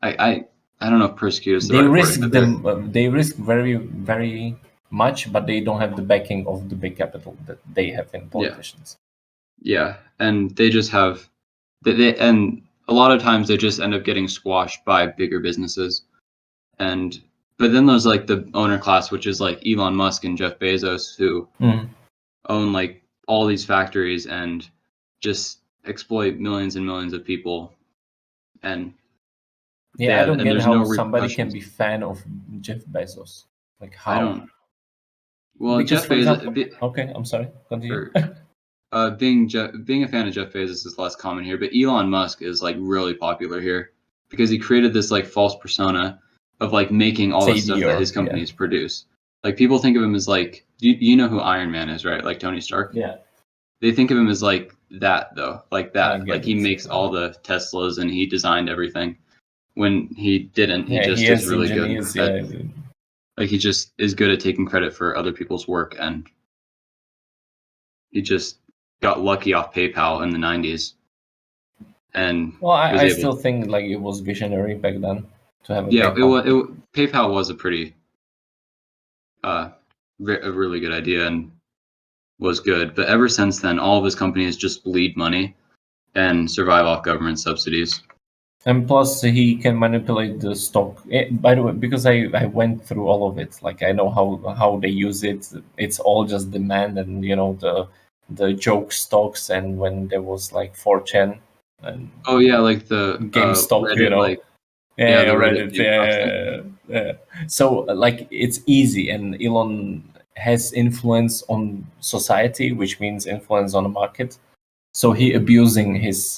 [SPEAKER 2] I don't know if persecuted is the
[SPEAKER 3] They
[SPEAKER 2] right word.
[SPEAKER 3] risk
[SPEAKER 2] but they're-
[SPEAKER 3] them. They risk very, very much, but they don't have the backing of the big capital that they have in politicians.
[SPEAKER 2] Yeah, and they just have and a lot of times they just end up getting squashed by bigger businesses. But then there's like the owner class, which is like Elon Musk and Jeff Bezos, who own like all these factories and just exploit millions and millions of people. And
[SPEAKER 3] Yeah, I don't
[SPEAKER 2] and
[SPEAKER 3] get
[SPEAKER 2] there's
[SPEAKER 3] how
[SPEAKER 2] no
[SPEAKER 3] somebody can
[SPEAKER 2] repercussions.
[SPEAKER 3] be fan of Jeff Bezos. Like, how?
[SPEAKER 2] I don't. Well,
[SPEAKER 3] Because,
[SPEAKER 2] Jeff
[SPEAKER 3] for
[SPEAKER 2] Bezos.
[SPEAKER 3] example, okay, I'm sorry. Continue.
[SPEAKER 2] Being a fan of Jeff Bezos is less common here, but Elon Musk is like really popular here because he created this like false persona of like making all the stuff that his companies produce. Like people think of him as like you know who Iron Man is, right? Like Tony Stark.
[SPEAKER 3] Yeah.
[SPEAKER 2] They think of him as like that though, like
[SPEAKER 3] I
[SPEAKER 2] that.
[SPEAKER 3] get
[SPEAKER 2] Like he
[SPEAKER 3] it.
[SPEAKER 2] makes all the Teslas and he designed everything. When he didn't, he
[SPEAKER 3] Yeah,
[SPEAKER 2] just
[SPEAKER 3] he
[SPEAKER 2] is
[SPEAKER 3] has
[SPEAKER 2] really good.
[SPEAKER 3] engineers. Yeah.
[SPEAKER 2] Like he just is good at taking credit for other people's work, and he just got lucky off PayPal in the 90s. And
[SPEAKER 3] Well,
[SPEAKER 2] was
[SPEAKER 3] I
[SPEAKER 2] able
[SPEAKER 3] still think like it was visionary back then to have a
[SPEAKER 2] yeah,
[SPEAKER 3] PayPal.
[SPEAKER 2] PayPal was a pretty a really good idea and was good. But ever since then, all of his companies just bleed money and survive off government subsidies.
[SPEAKER 3] And plus, he can manipulate the stock. By the way, because I went through all of it, like I know how they use it. It's all just demand, and you know the joke stocks, and when there was like 4chan and
[SPEAKER 2] Oh yeah, like the
[SPEAKER 3] GameStop,
[SPEAKER 2] Reddit,
[SPEAKER 3] you know.
[SPEAKER 2] like
[SPEAKER 3] Yeah,
[SPEAKER 2] the
[SPEAKER 3] Reddit.
[SPEAKER 2] GameStop thing.
[SPEAKER 3] Yeah. So like it's easy, and Elon has influence on society, which means influence on the market. So he abusing his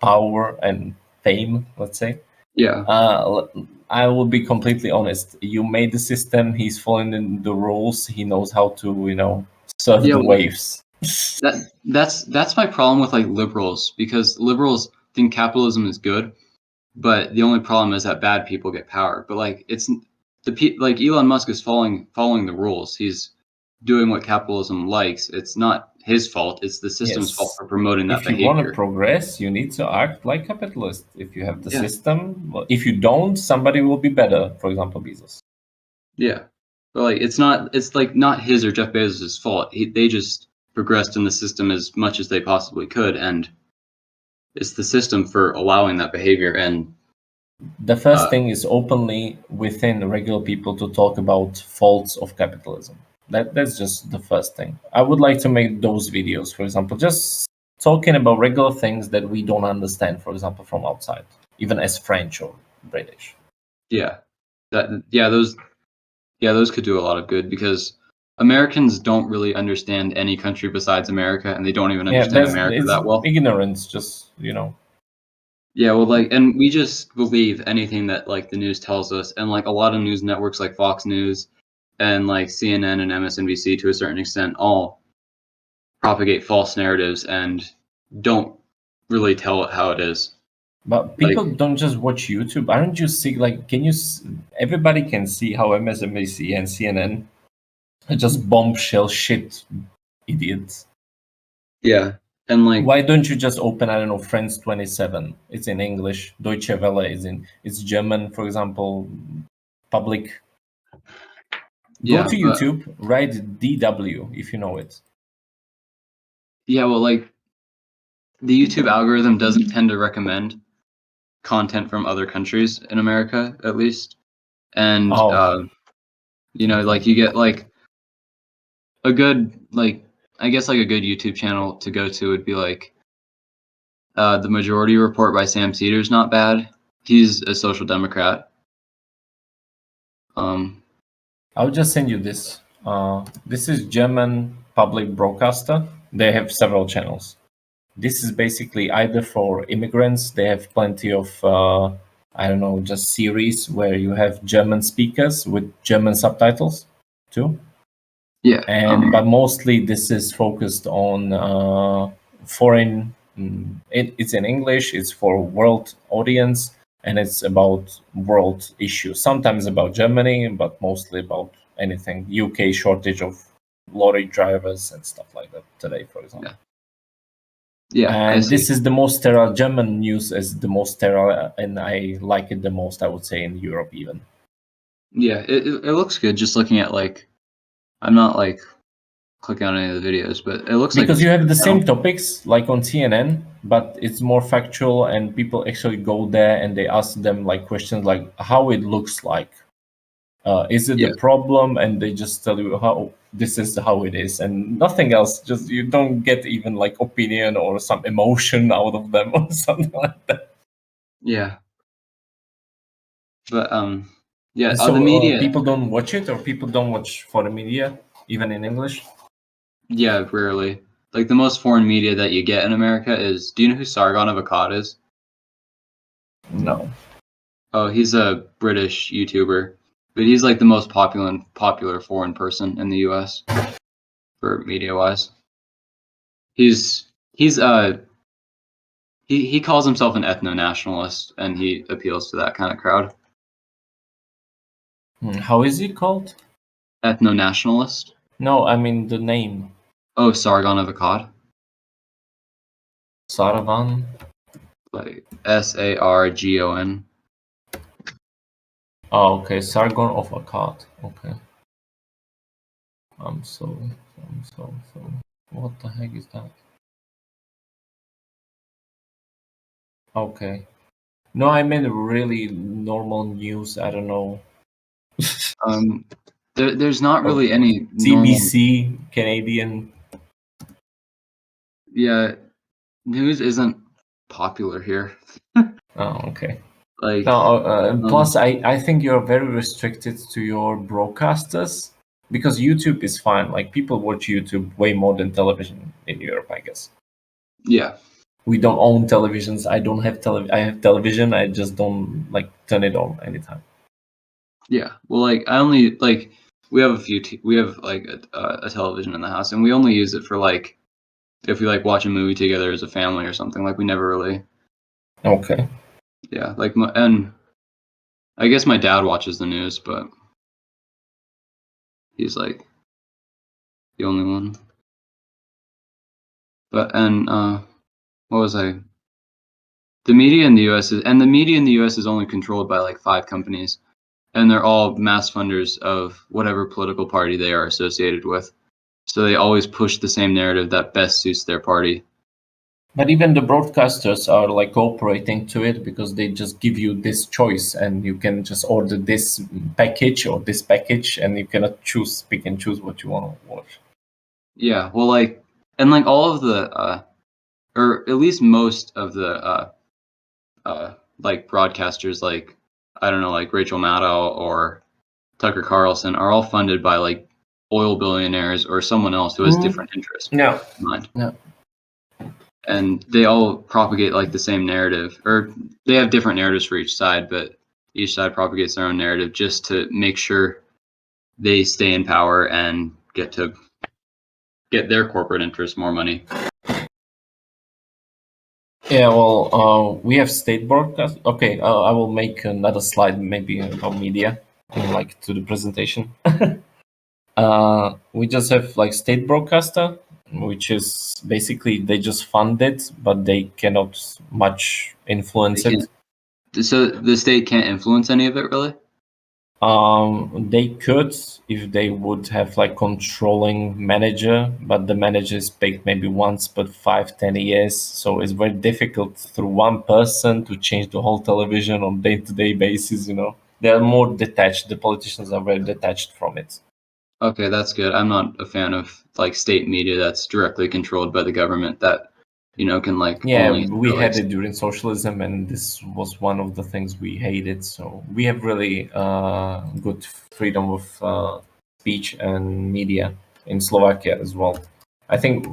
[SPEAKER 3] power and fame, let's say.
[SPEAKER 2] Yeah.
[SPEAKER 3] I will be completely honest. You made the system. He's following the rules. He knows how to, surf
[SPEAKER 2] Yeah,
[SPEAKER 3] the
[SPEAKER 2] well,
[SPEAKER 3] waves.
[SPEAKER 2] that's my problem with like liberals, because liberals think capitalism is good, but the only problem is that bad people get power. But like it's like Elon Musk is following the rules. He's doing what capitalism likes. It's not his fault. It's the system's fault for promoting that
[SPEAKER 3] If you want to
[SPEAKER 2] behavior.
[SPEAKER 3] progress, you need to act like capitalist. If you have the
[SPEAKER 2] Yeah.
[SPEAKER 3] system, if you don't, somebody will be better. For example, Bezos.
[SPEAKER 2] Yeah, but like it's like not his or Jeff Bezos' fault. They just progressed in the system as much as they possibly could, and it's the system for allowing that behavior. And
[SPEAKER 3] the first thing is openly within regular people to talk about faults of capitalism. That's just the first thing. I would like to make those videos, for example, just talking about regular things that we don't understand, for example, from outside, even as French or British.
[SPEAKER 2] those could do a lot of good, because Americans don't really understand any country besides America, and they don't even understand America that well.
[SPEAKER 3] Ignorance, just
[SPEAKER 2] Yeah, well, like, and we just believe anything that like the news tells us, and like a lot of news networks like Fox News and like CNN and MSNBC to a certain extent all propagate false narratives and don't really tell it how it is.
[SPEAKER 3] But people don't just watch YouTube. Aren't you see like? Everybody can see how MSNBC and CNN are just bombshell shit idiots.
[SPEAKER 2] Yeah, And like,
[SPEAKER 3] why don't you just open, I don't know, France 27? It's in English. Deutsche Welle it's German, for example. Public.
[SPEAKER 2] yeah,
[SPEAKER 3] Go to YouTube, write DW if you know it.
[SPEAKER 2] Yeah, well, like the YouTube algorithm doesn't tend to recommend content from other countries in America, at least. And like you get like a good I guess like a good YouTube channel to go to would be like the Majority Report by Sam Cedars. Not bad. He's a social democrat.
[SPEAKER 3] I'll just send you this. This is German public broadcaster. They have several channels. This is basically either for immigrants. They have plenty of I don't know, just series where you have German speakers with German subtitles too.
[SPEAKER 2] Yeah.
[SPEAKER 3] But mostly this is focused on foreign. It's in English. It's for world audience, and it's about world issues. Sometimes about Germany, but mostly about anything. UK shortage of lorry drivers and stuff like that today, for example.
[SPEAKER 2] Yeah.
[SPEAKER 3] And this is the most sterile. German news is the most sterile, and I like it the most, I would say, in Europe even.
[SPEAKER 2] Yeah, it looks good just looking at like, I'm not like clicking on any of the videos, but it looks like
[SPEAKER 3] because you have the same topics like on CNN, but it's more factual, and people actually go there and they ask them like questions like how it looks like. Is it the problem? And they just tell you how this is how it is, and nothing else. Just you don't get even like opinion or some emotion out of them or something like that.
[SPEAKER 2] Yeah. But yeah.
[SPEAKER 3] So
[SPEAKER 2] the media
[SPEAKER 3] people don't watch it, or people don't watch foreign media, even in English.
[SPEAKER 2] Yeah, rarely. Like the most foreign media that you get in America is. Do you know who Sargon of Akkad is?
[SPEAKER 3] No.
[SPEAKER 2] Oh, he's a British YouTuber, but he's like the most popular foreign person in the U.S. for media wise. He calls himself an ethno-nationalist, and he appeals to that kind of crowd.
[SPEAKER 3] How is he called?
[SPEAKER 2] Ethno-nationalist?
[SPEAKER 3] No, I mean the name.
[SPEAKER 2] Oh, Sargon of Akkad.
[SPEAKER 3] Sarvan.
[SPEAKER 2] Like Sargon.
[SPEAKER 3] Oh, okay. Sargon of Akkad. Okay. So. What the heck is that? Okay. No, I meant really normal news. I don't know.
[SPEAKER 2] There's not really any
[SPEAKER 3] CBC
[SPEAKER 2] normal...
[SPEAKER 3] Canadian.
[SPEAKER 2] Yeah, news isn't popular here.
[SPEAKER 3] Oh, okay.
[SPEAKER 2] Like
[SPEAKER 3] no, plus I think you're very restricted to your broadcasters, because YouTube is fine. Like people watch YouTube way more than television in Europe, I guess.
[SPEAKER 2] Yeah.
[SPEAKER 3] We don't own televisions. I don't have I have television. I just don't like turn it on anytime.
[SPEAKER 2] Yeah. Well, like I only like we have we have like a television in the house, and we only use it for like if we like watch a movie together as a family or something. Like we never really.
[SPEAKER 3] Okay.
[SPEAKER 2] Yeah, like and I guess my dad watches the news, but he's like the only one. But what was I? The media in the U.S. is only controlled by like 5 companies, and they're all mass funders of whatever political party they are associated with. So they always push the same narrative that best suits their party.
[SPEAKER 3] But even the broadcasters are like cooperating to it, because they just give you this choice, and you can just order this package or this package, and you cannot pick and choose what you want to watch.
[SPEAKER 2] Yeah, well, like, and like all of the, or at least most of the, like broadcasters, like I don't know, like Rachel Maddow or Tucker Carlson, are all funded by like oil billionaires or someone else who has different interests.
[SPEAKER 3] Yeah.
[SPEAKER 2] In mind.
[SPEAKER 3] Yeah.
[SPEAKER 2] And they all propagate like the same narrative, or they have different narratives for each side, but each side propagates their own narrative just to make sure they stay in power and get their corporate interests more money.
[SPEAKER 3] Yeah, well, we have state broadcast. Okay, I will make another slide maybe about media, like to the presentation. We just have like state broadcaster, which is basically they just fund it, but they cannot much influence
[SPEAKER 2] They
[SPEAKER 3] it.
[SPEAKER 2] So the state can't influence any of it, really?
[SPEAKER 3] They could if they would have like controlling manager, but the manager is picked maybe once per 5-10 years, so it's very difficult through one person to change the whole television on day-to-day basis. They are more detached. The politicians are very detached from it.
[SPEAKER 2] Okay, that's good. I'm not a fan of like state media that's directly controlled by the government that can like
[SPEAKER 3] Yeah,
[SPEAKER 2] only
[SPEAKER 3] we
[SPEAKER 2] like,
[SPEAKER 3] had it during socialism, and this was one of the things we hated. So we have really good freedom of speech and media in Slovakia as well. I think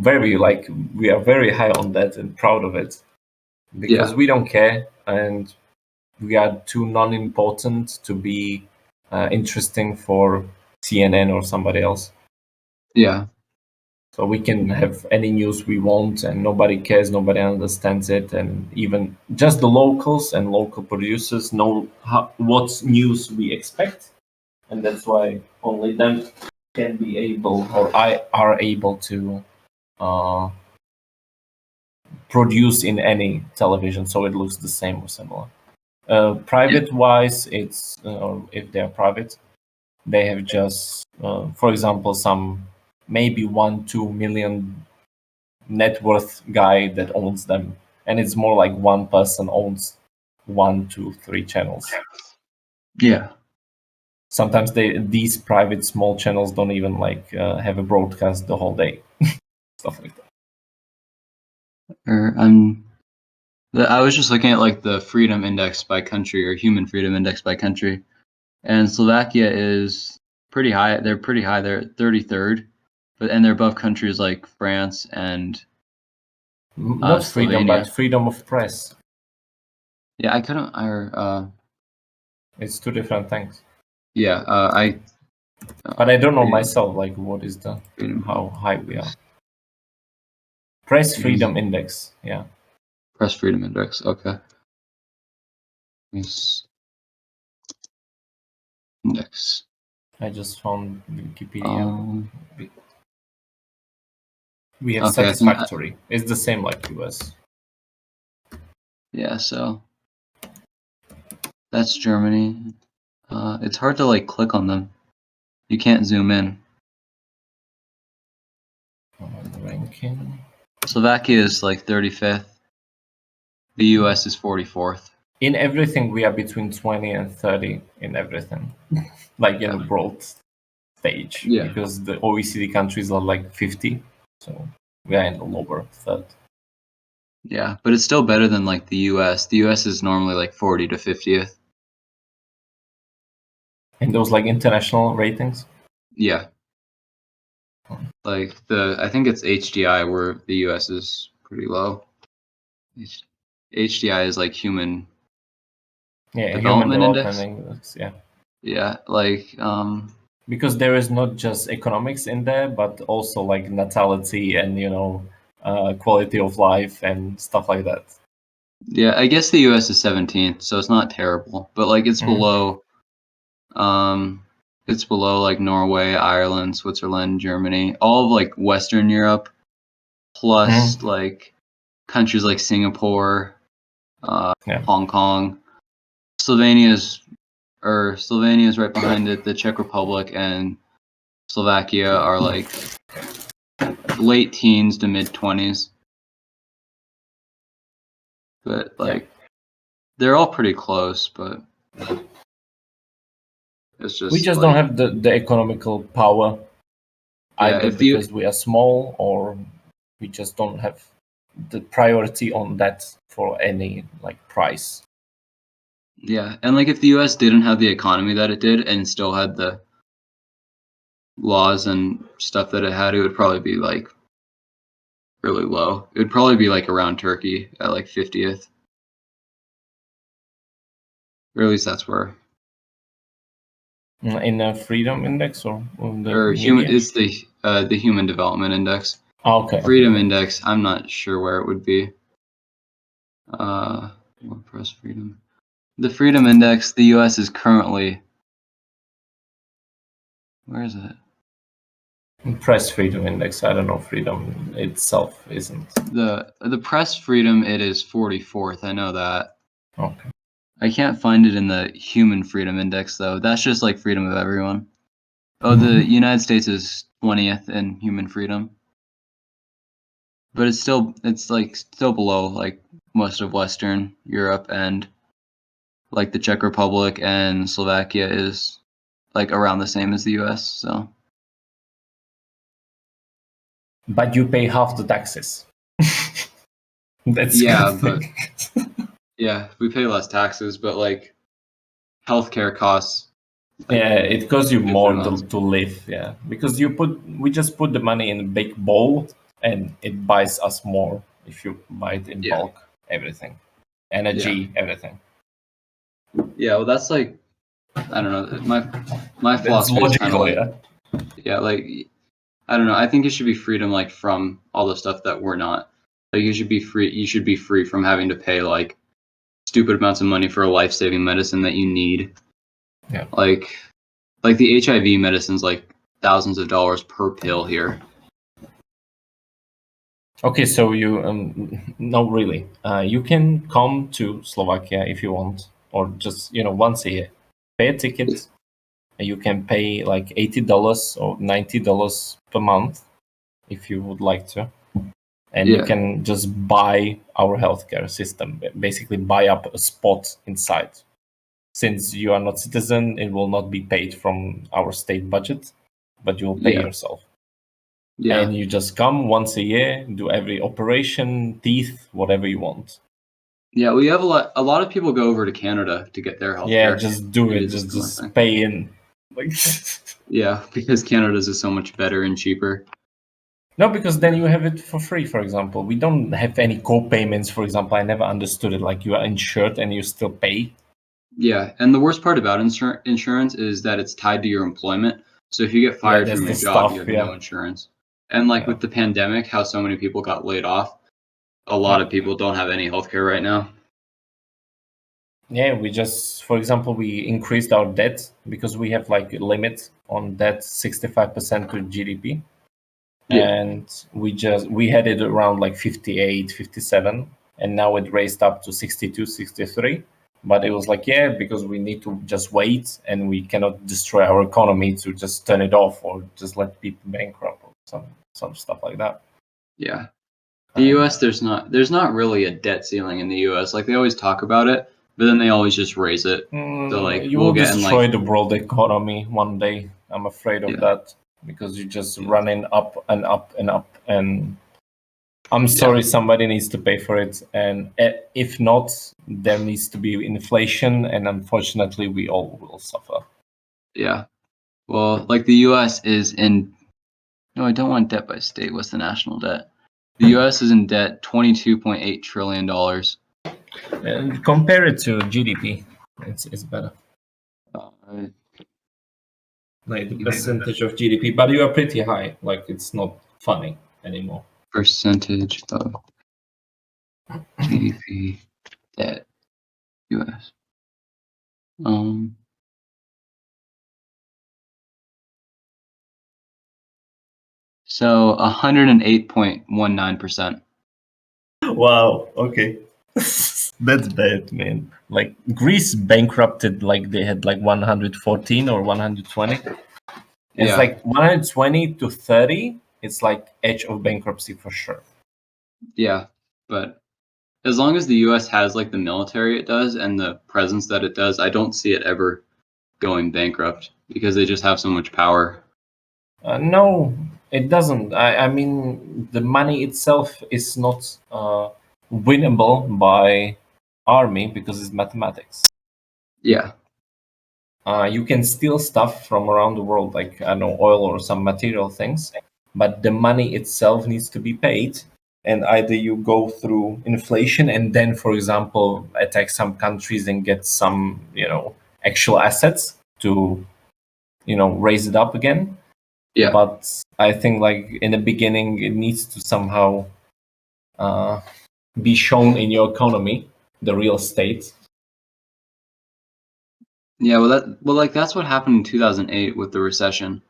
[SPEAKER 3] we are very high on that and proud of it because
[SPEAKER 2] yeah,
[SPEAKER 3] we don't care and we are too non-important to be interesting for CNN or somebody else.
[SPEAKER 2] yeah,
[SPEAKER 3] So we can have any news we want and nobody cares, nobody understands it. And even just the locals and local producers know what news we expect. And that's why only them can be able or I are able to uh, produce in any television so it looks the same or similar. Private wise, it's if they're private, they have just, for example, some maybe 1-2 million net worth guy that owns them, and it's more like one person owns 1, 2, 3 channels.
[SPEAKER 2] yeah.
[SPEAKER 3] Sometimes these private small channels don't even have a broadcast the whole day, stuff like that.
[SPEAKER 2] I was just looking at like the freedom index by country or human freedom index by country, and Slovakia is pretty high. They're pretty high. They're 33rd, and they're above countries like France and
[SPEAKER 3] Not freedom,
[SPEAKER 2] Slovenia.
[SPEAKER 3] but freedom of press.
[SPEAKER 2] Yeah, I couldn't.
[SPEAKER 3] It's two different things.
[SPEAKER 2] Yeah,
[SPEAKER 3] But I don't know
[SPEAKER 2] freedom,
[SPEAKER 3] myself, like what is
[SPEAKER 2] freedom,
[SPEAKER 3] how high we are. Press freedom index, yeah.
[SPEAKER 2] press freedom index. Okay. Yes. Index.
[SPEAKER 3] I just found Wikipedia. We have
[SPEAKER 2] Okay, I think
[SPEAKER 3] satisfactory. It's the same like US.
[SPEAKER 2] yeah. So that's Germany. It's hard to like click on them. You can't zoom in.
[SPEAKER 3] Ranking.
[SPEAKER 2] Slovakia is like 35th. The US is 44th.
[SPEAKER 3] In everything, we are between 20 and 30 in everything, like in a broad stage,
[SPEAKER 2] Yeah.
[SPEAKER 3] because the OECD countries are like 50, so we are in the lower third.
[SPEAKER 2] Yeah, but it's still better than like the US. The US is normally like 40 to 50th.
[SPEAKER 3] And those like international ratings?
[SPEAKER 2] Yeah. Like I think it's HDI where the US is pretty low. HDI is like human
[SPEAKER 3] Human
[SPEAKER 2] development
[SPEAKER 3] development
[SPEAKER 2] index.
[SPEAKER 3] index, yeah.
[SPEAKER 2] Yeah, like
[SPEAKER 3] Because there is not just economics in there, but also like natality and quality of life and stuff like that.
[SPEAKER 2] yeah, I guess the US is 17th, so it's not terrible, but like it's below like Norway, Ireland, Switzerland, Germany, all of like Western Europe, plus like countries like Singapore, Hong Kong. Slovenia's right behind it. The Czech Republic and Slovakia are like late teens to mid 20s. But like they're all pretty close, but it's just
[SPEAKER 3] we just
[SPEAKER 2] like,
[SPEAKER 3] don't have the economical power either because we are small, or we just don't have the priority on that for any like price.
[SPEAKER 2] Yeah, and like if the US didn't have the economy that it did and still had the laws and stuff that it had, it would probably be like really low. It would probably be like around Turkey at like 50th. Or at least that's where.
[SPEAKER 3] In a freedom index or
[SPEAKER 2] Human, it's the Human Development Index.
[SPEAKER 3] Okay.
[SPEAKER 2] Freedom Index, I'm not sure where it would be. Press freedom. The Freedom Index, the US is currently, where is it?
[SPEAKER 3] Press freedom index. I don't know. Freedom itself isn't.
[SPEAKER 2] The press freedom, it is 44th. I know that.
[SPEAKER 3] Okay.
[SPEAKER 2] I can't find it in the human freedom index though. That's just like freedom of everyone. Oh, the United States is 20th in human freedom. But it's still below like most of Western Europe, and like the Czech Republic and Slovakia is like around the same as the US, so
[SPEAKER 3] But you pay half the taxes. That's
[SPEAKER 2] yeah,
[SPEAKER 3] good
[SPEAKER 2] but
[SPEAKER 3] thing.
[SPEAKER 2] yeah, we pay less taxes, but like healthcare costs. Like,
[SPEAKER 3] yeah, it costs you
[SPEAKER 2] different
[SPEAKER 3] more
[SPEAKER 2] amounts.
[SPEAKER 3] to live. Yeah, because we just put the money in a big bowl, and it buys us more if you buy it in
[SPEAKER 2] Yeah.
[SPEAKER 3] bulk. Everything, energy, everything.
[SPEAKER 2] Yeah, well, that's like, I don't know. My
[SPEAKER 3] That's
[SPEAKER 2] philosophy is kind of
[SPEAKER 3] logical,
[SPEAKER 2] like, yeah, like I don't know. I think it should be freedom, like from all the stuff that we're not. Like you should be free. You should be free from having to pay like stupid amounts of money for a life-saving medicine that you need.
[SPEAKER 3] Yeah.
[SPEAKER 2] Like the HIV medicine's like thousands of dollars per pill here.
[SPEAKER 3] Okay, so you no really. You can come to Slovakia if you want, or just once a year, pay a ticket. You can pay like $80 or $90 per month if you would like to, and you can just buy our healthcare system. Basically, buy up a spot inside. Since you are not citizen, it will not be paid from our state budget, but you will pay yourself.
[SPEAKER 2] Yeah.
[SPEAKER 3] And you just come once a year, do every operation, teeth, whatever you want.
[SPEAKER 2] Yeah, we have a lot of people go over to Canada to get their healthcare.
[SPEAKER 3] Yeah, just do it. Just pay in. Like
[SPEAKER 2] yeah, because Canada's is so much better and cheaper.
[SPEAKER 3] No, because then you have it for free, for example. We don't have any co-payments, for example. I never understood it. Like you are insured and you still pay.
[SPEAKER 2] Yeah, and the worst part about insurance is that it's tied to your employment. So if you get fired from your job, you have no insurance. And like with the pandemic, how so many people got laid off, a lot of people don't have any healthcare right now.
[SPEAKER 3] Yeah, we just, for example, we increased our debt because we have like a limit on debt 65% to GDP.
[SPEAKER 2] Yeah.
[SPEAKER 3] And we had it around like 58, 57, and now it raised up to 62, 63. But it was like, yeah, because we need to just wait and we cannot destroy our economy to just turn it off or just let people bankrupt or some stuff like that.
[SPEAKER 2] Yeah. The US, there's not really a debt ceiling in the US. Like they always talk about it, but then they always just raise it. So like
[SPEAKER 3] you will destroy the world economy one day. I'm afraid of that because you're just running up and up and up, and I'm sorry, somebody needs to pay for it, and if not, there needs to be inflation, and unfortunately, we all will suffer.
[SPEAKER 2] Yeah. Well, like the US is in. No, I don't want debt by state. What's the national debt? The U.S. is in debt $22.8 trillion.
[SPEAKER 3] And compare it to GDP, it's better. Like the percentage of GDP, but you are pretty high. Like it's not funny anymore.
[SPEAKER 2] Percentage of GDP debt U.S. So 108.19%.
[SPEAKER 3] Wow. Okay. That's bad, man. Like Greece bankrupted, like they had like 114 or 120. It's like 120 to 30. It's like edge of bankruptcy for sure.
[SPEAKER 2] Yeah, but as long as the U.S. has like the military it does and the presence that it does, I don't see it ever going bankrupt because they just have so much power.
[SPEAKER 3] No, it doesn't. I mean, the money itself is not winnable by army because it's mathematics.
[SPEAKER 2] Yeah.
[SPEAKER 3] You can steal stuff from around the world, like I don't know, oil or some material things, but the money itself needs to be paid. And either you go through inflation and then, for example, attack some countries and get some, actual assets to, raise it up again.
[SPEAKER 2] Yeah.
[SPEAKER 3] But I think like in the beginning, it needs to somehow be shown in your economy, the real state.
[SPEAKER 2] Yeah, well, that's what happened in 2008 with the recession.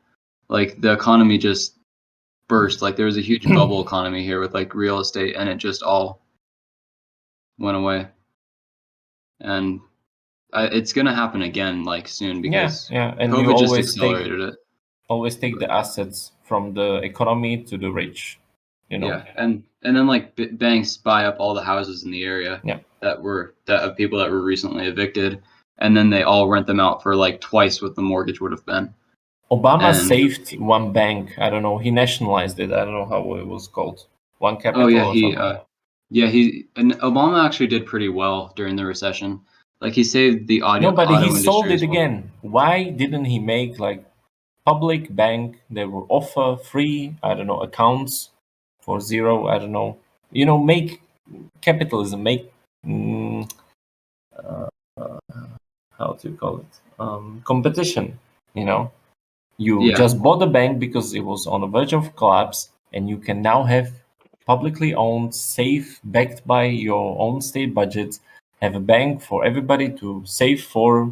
[SPEAKER 2] Like the economy just burst. Like there was a huge bubble economy here with like real estate, and it just all went away. And it's gonna happen again like soon because
[SPEAKER 3] and
[SPEAKER 2] COVID
[SPEAKER 3] you
[SPEAKER 2] just
[SPEAKER 3] always
[SPEAKER 2] accelerated it.
[SPEAKER 3] always take the assets from the economy to the rich, you know.
[SPEAKER 2] Yeah, and then like banks buy up all the houses in the area that of people that were recently evicted, and then they all rent them out for like twice what the mortgage would have been.
[SPEAKER 3] Obama
[SPEAKER 2] And-
[SPEAKER 3] saved one bank. I don't know. He nationalized it. I don't know how it was called. One Capital.
[SPEAKER 2] Oh yeah,
[SPEAKER 3] or something.
[SPEAKER 2] and Obama actually did pretty well during the recession. Like he saved the
[SPEAKER 3] No, but
[SPEAKER 2] auto
[SPEAKER 3] he
[SPEAKER 2] industry
[SPEAKER 3] sold it
[SPEAKER 2] as well.
[SPEAKER 3] again. Why didn't he make like public bank? They will offer free, I don't know, accounts for zero. I don't know. You know, make capitalism, make how to call it, competition. You know, you just bought the bank because it was on the verge of collapse, and you can now have publicly owned, safe, backed by your own state budget, have a bank for everybody to save for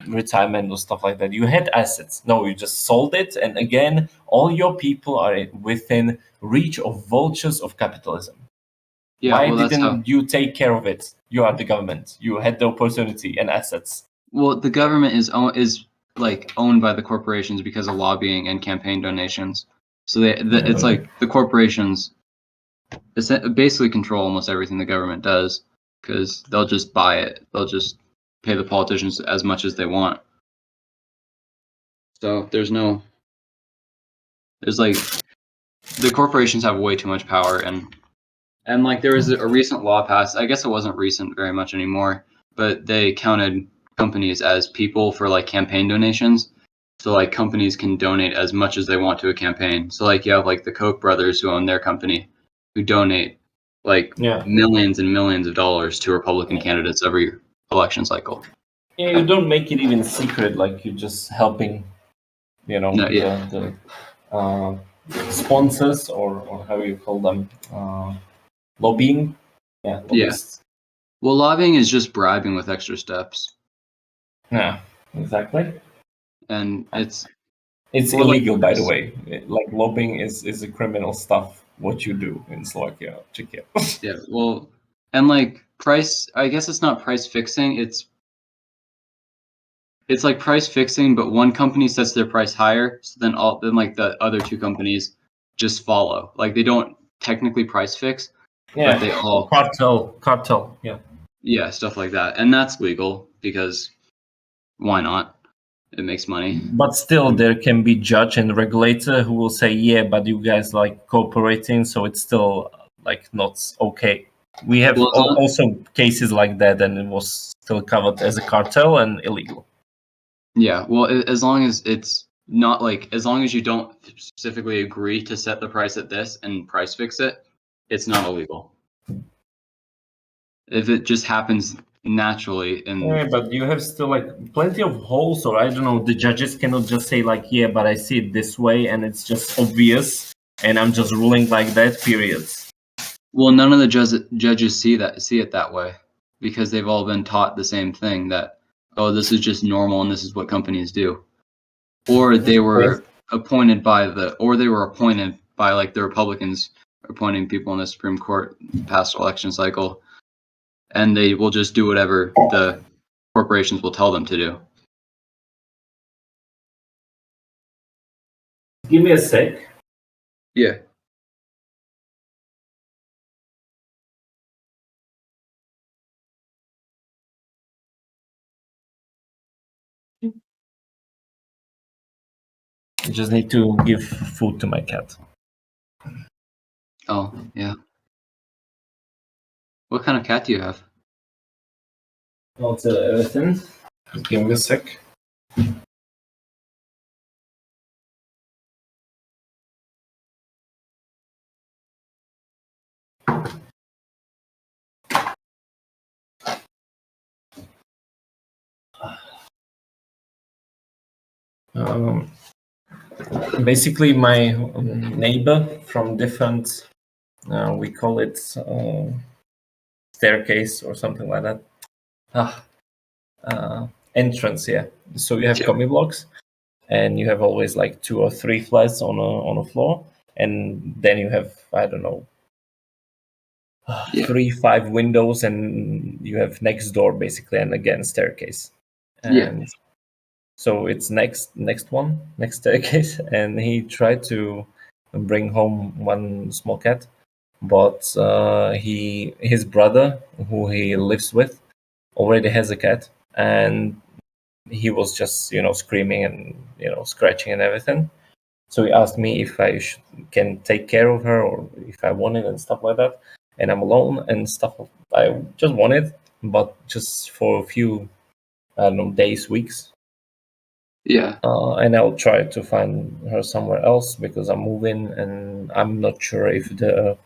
[SPEAKER 3] retirement or stuff like that. You had assets. No, you just sold it, and again, all your people are within reach of vultures of capitalism.
[SPEAKER 2] Yeah,
[SPEAKER 3] Why
[SPEAKER 2] well, that's
[SPEAKER 3] didn't you take care of it? You are the government. You had the opportunity and assets.
[SPEAKER 2] Well, the government is like owned by the corporations because of lobbying and campaign donations. So it's like the corporations basically control almost everything the government does because they'll just buy it. They'll just pay the politicians as much as they want. So there's like the corporations have way too much power, and like there was a recent law passed. I guess it wasn't recent very much anymore, but they counted companies as people for like campaign donations. So like companies can donate as much as they want to a campaign. So like you have like the Koch brothers who own their company who donate like millions and millions of dollars to Republican candidates every election cycle.
[SPEAKER 3] Yeah, you don't make it even secret, like you're just helping, you know, the sponsors or how you call them, lobbying. Yeah, lobbyists.
[SPEAKER 2] Well, lobbying is just bribing with extra steps.
[SPEAKER 3] Yeah, exactly.
[SPEAKER 2] And it's
[SPEAKER 3] illegal, by the way. Like lobbying is a criminal stuff. What you do in Slovakia, Czechia.
[SPEAKER 2] Yeah, well, and like price. I guess it's not price fixing. It's like price fixing, but one company sets their price higher, so then like the other two companies just follow. Like they don't technically price fix, but they all
[SPEAKER 3] cartel.
[SPEAKER 2] Yeah, stuff like that, and that's legal because why not? It makes money.
[SPEAKER 3] But still, there can be judge and regulator who will say, yeah, but you guys like cooperating, so it's still like not okay. We have also cases like that, and it was still covered as a cartel and illegal.
[SPEAKER 2] Yeah, well, as long as it's not like, as long as you don't specifically agree to set the price at this and price fix it, it's not illegal. If it just happens naturally
[SPEAKER 3] yeah, but you have still like plenty of holes, or I don't know, the judges cannot just say like, yeah, but I see it this way and it's just obvious and I'm just ruling like that, period.
[SPEAKER 2] Well, none of the judges see it that way because they've all been taught the same thing, that this is just normal and this is what companies do. Or they were appointed by like the Republicans appointing people in the Supreme Court past election cycle, and they will just do whatever the corporations will tell them to do.
[SPEAKER 3] Give me a sec.
[SPEAKER 2] Yeah.
[SPEAKER 3] I just need to give food to my cat.
[SPEAKER 2] Oh, yeah. What kind of cat do you have?
[SPEAKER 3] I'll tell everything. Just give me a sec. Basically, my neighbor from different, we call it staircase or something like that. Entrance, yeah. So you have commie blocks, and you have always like 2 or 3 flats on a floor. and then you have, I don't know,
[SPEAKER 2] Yeah.
[SPEAKER 3] 3-5 windows, and you have next door basically, and again staircase.
[SPEAKER 2] Yeah.
[SPEAKER 3] And so it's next staircase, and he tried to bring home one small cat, but his brother, who he lives with, already has a cat, and he was just screaming and scratching and everything. So he asked me if I can take care of her, or if I want it and stuff like that. And I'm alone and stuff. I just want it, but just for a few, I don't know, days, weeks.
[SPEAKER 2] Yeah.
[SPEAKER 3] And I'll try to find her somewhere else because I'm moving, and I'm not sure if the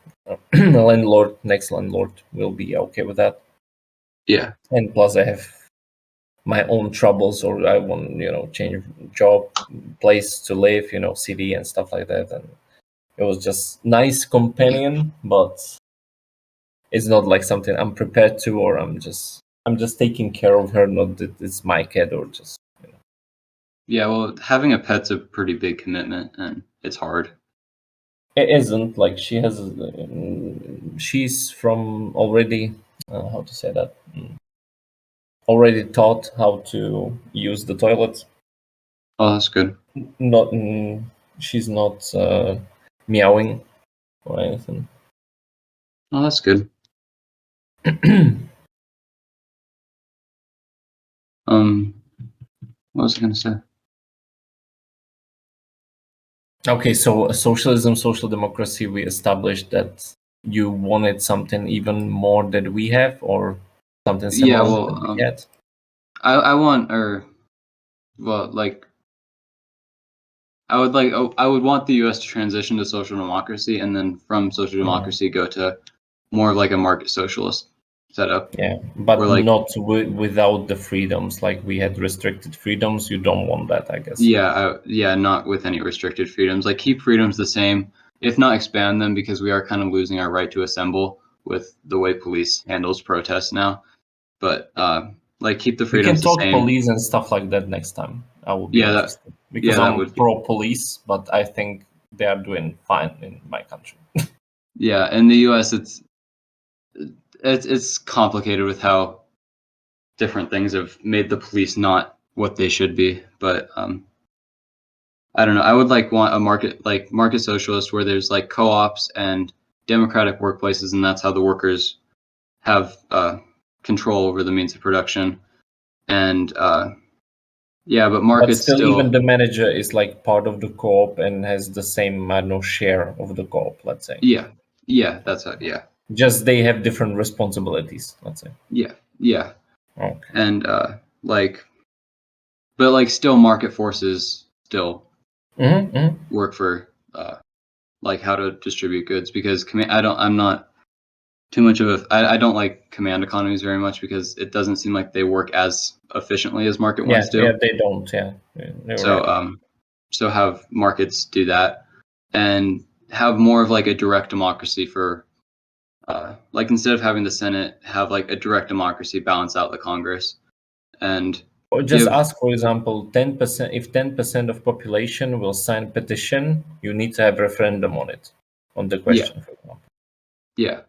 [SPEAKER 3] next landlord will be okay with that.
[SPEAKER 2] Yeah.
[SPEAKER 3] And plus, I have my own troubles, or I want change job, place to live, city and stuff like that. And it was just nice companion, but it's not like something I'm prepared to, or I'm just taking care of her, not that it's my cat, or just
[SPEAKER 2] Yeah. Well, having a pet's a pretty big commitment, and it's hard.
[SPEAKER 3] it isn't like she has she's from already how to say that, already taught how to use the toilet.
[SPEAKER 2] Oh, that's good.
[SPEAKER 3] Not she's not meowing or anything.
[SPEAKER 2] Oh, that's good. What was I gonna say?
[SPEAKER 3] Okay, so socialism, social democracy, we established that you wanted something even more that we have, or something
[SPEAKER 2] Yeah.
[SPEAKER 3] similar
[SPEAKER 2] Well,
[SPEAKER 3] that we had.
[SPEAKER 2] I want, or well, like I would like, I would want the U.S. to transition to social democracy, and then from social democracy go to more of like a market socialist setup,
[SPEAKER 3] Yeah,
[SPEAKER 2] where
[SPEAKER 3] but
[SPEAKER 2] like
[SPEAKER 3] not without the freedoms. Like we had restricted freedoms. You don't want that, I guess.
[SPEAKER 2] yeah, not with any restricted freedoms. Like keep freedoms the same, if not expand them, because we are kind of losing our right to assemble with the way police handles protests now. But like keep the
[SPEAKER 3] We can
[SPEAKER 2] freedoms the
[SPEAKER 3] talk
[SPEAKER 2] same.
[SPEAKER 3] police and stuff like that next time. I will be
[SPEAKER 2] Yeah, that
[SPEAKER 3] interested because
[SPEAKER 2] yeah, that
[SPEAKER 3] I'm
[SPEAKER 2] would
[SPEAKER 3] pro police, but I think they are doing fine in my country.
[SPEAKER 2] yeah. In the U.S., it's complicated with how different things have made the police not what they should be. But I don't know. I would like want a market socialist where there's like co-ops and democratic workplaces, and that's how the workers have control over the means of production. And yeah, but
[SPEAKER 3] But
[SPEAKER 2] markets
[SPEAKER 3] still, even
[SPEAKER 2] still.
[SPEAKER 3] the manager is like part of the co-op and has the same, I don't know, share of the co-op, let's say.
[SPEAKER 2] Yeah, that's how. Yeah,
[SPEAKER 3] Just they have different responsibilities, let's say.
[SPEAKER 2] yeah,
[SPEAKER 3] Okay.
[SPEAKER 2] and like, but like still market forces still work for like how to distribute goods, because I'm not too much of I don't like command economies very much because it doesn't seem like they work as efficiently as market
[SPEAKER 3] Yeah,
[SPEAKER 2] ones do.
[SPEAKER 3] they don't. Yeah, you're
[SPEAKER 2] So
[SPEAKER 3] right.
[SPEAKER 2] so have markets do that, and have more of like a direct democracy for like instead of having the Senate, have like a direct democracy balance out the Congress, and
[SPEAKER 3] Or just
[SPEAKER 2] give
[SPEAKER 3] ask, for example, 10%. If 10% of population will sign petition, you need to have referendum on it, on the
[SPEAKER 2] yeah
[SPEAKER 3] question, for example.
[SPEAKER 2] yeah,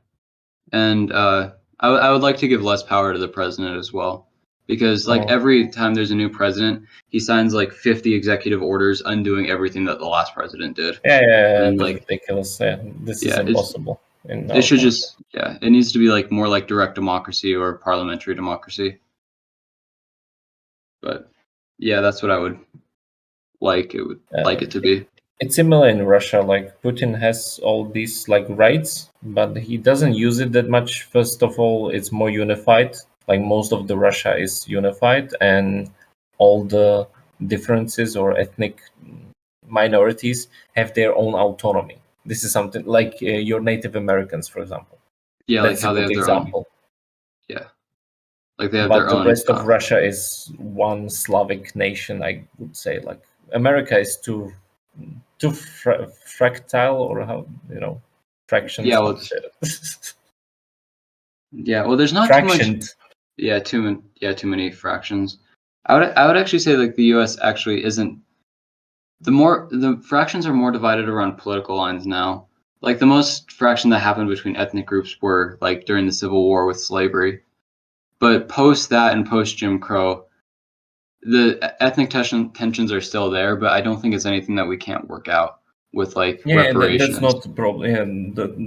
[SPEAKER 2] and I would like to give less power to the president as well, because like
[SPEAKER 3] Oh.
[SPEAKER 2] every time there's a new president, he signs like 50 executive orders undoing everything that the last president did.
[SPEAKER 3] Yeah,
[SPEAKER 2] And
[SPEAKER 3] that's
[SPEAKER 2] like
[SPEAKER 3] ridiculous. Yeah, this is
[SPEAKER 2] yeah,
[SPEAKER 3] impossible in
[SPEAKER 2] it
[SPEAKER 3] our
[SPEAKER 2] should
[SPEAKER 3] country.
[SPEAKER 2] just it needs to be like more like direct democracy or parliamentary democracy. But yeah, that's what I would like it to be.
[SPEAKER 3] It's similar in Russia. Like Putin has all these like rights, but he doesn't use it that much. First of all, it's more unified. Like most of the Russia is unified, and all the differences or ethnic minorities have their own autonomy. This is something like your Native Americans, for example.
[SPEAKER 2] Yeah, like
[SPEAKER 3] That's a
[SPEAKER 2] how they
[SPEAKER 3] good
[SPEAKER 2] have their own.
[SPEAKER 3] example.
[SPEAKER 2] Yeah, like they have
[SPEAKER 3] But
[SPEAKER 2] their
[SPEAKER 3] the
[SPEAKER 2] own.
[SPEAKER 3] rest of Russia is one Slavic nation, I would say. Like America is too fractile, or how fractions.
[SPEAKER 2] Yeah,
[SPEAKER 3] How
[SPEAKER 2] well,
[SPEAKER 3] to say that?
[SPEAKER 2] yeah, well, there's not too much.
[SPEAKER 3] Fractioned.
[SPEAKER 2] Yeah, too many fractions. I would actually say like the U.S. actually isn't the fractions are more divided around political lines now. Like the most fraction that happened between ethnic groups were like during the Civil War with slavery. But post that and post Jim Crow, the ethnic tensions are still there, but I don't think it's anything that we can't work out with like reparations.
[SPEAKER 3] That's not the problem. Yeah,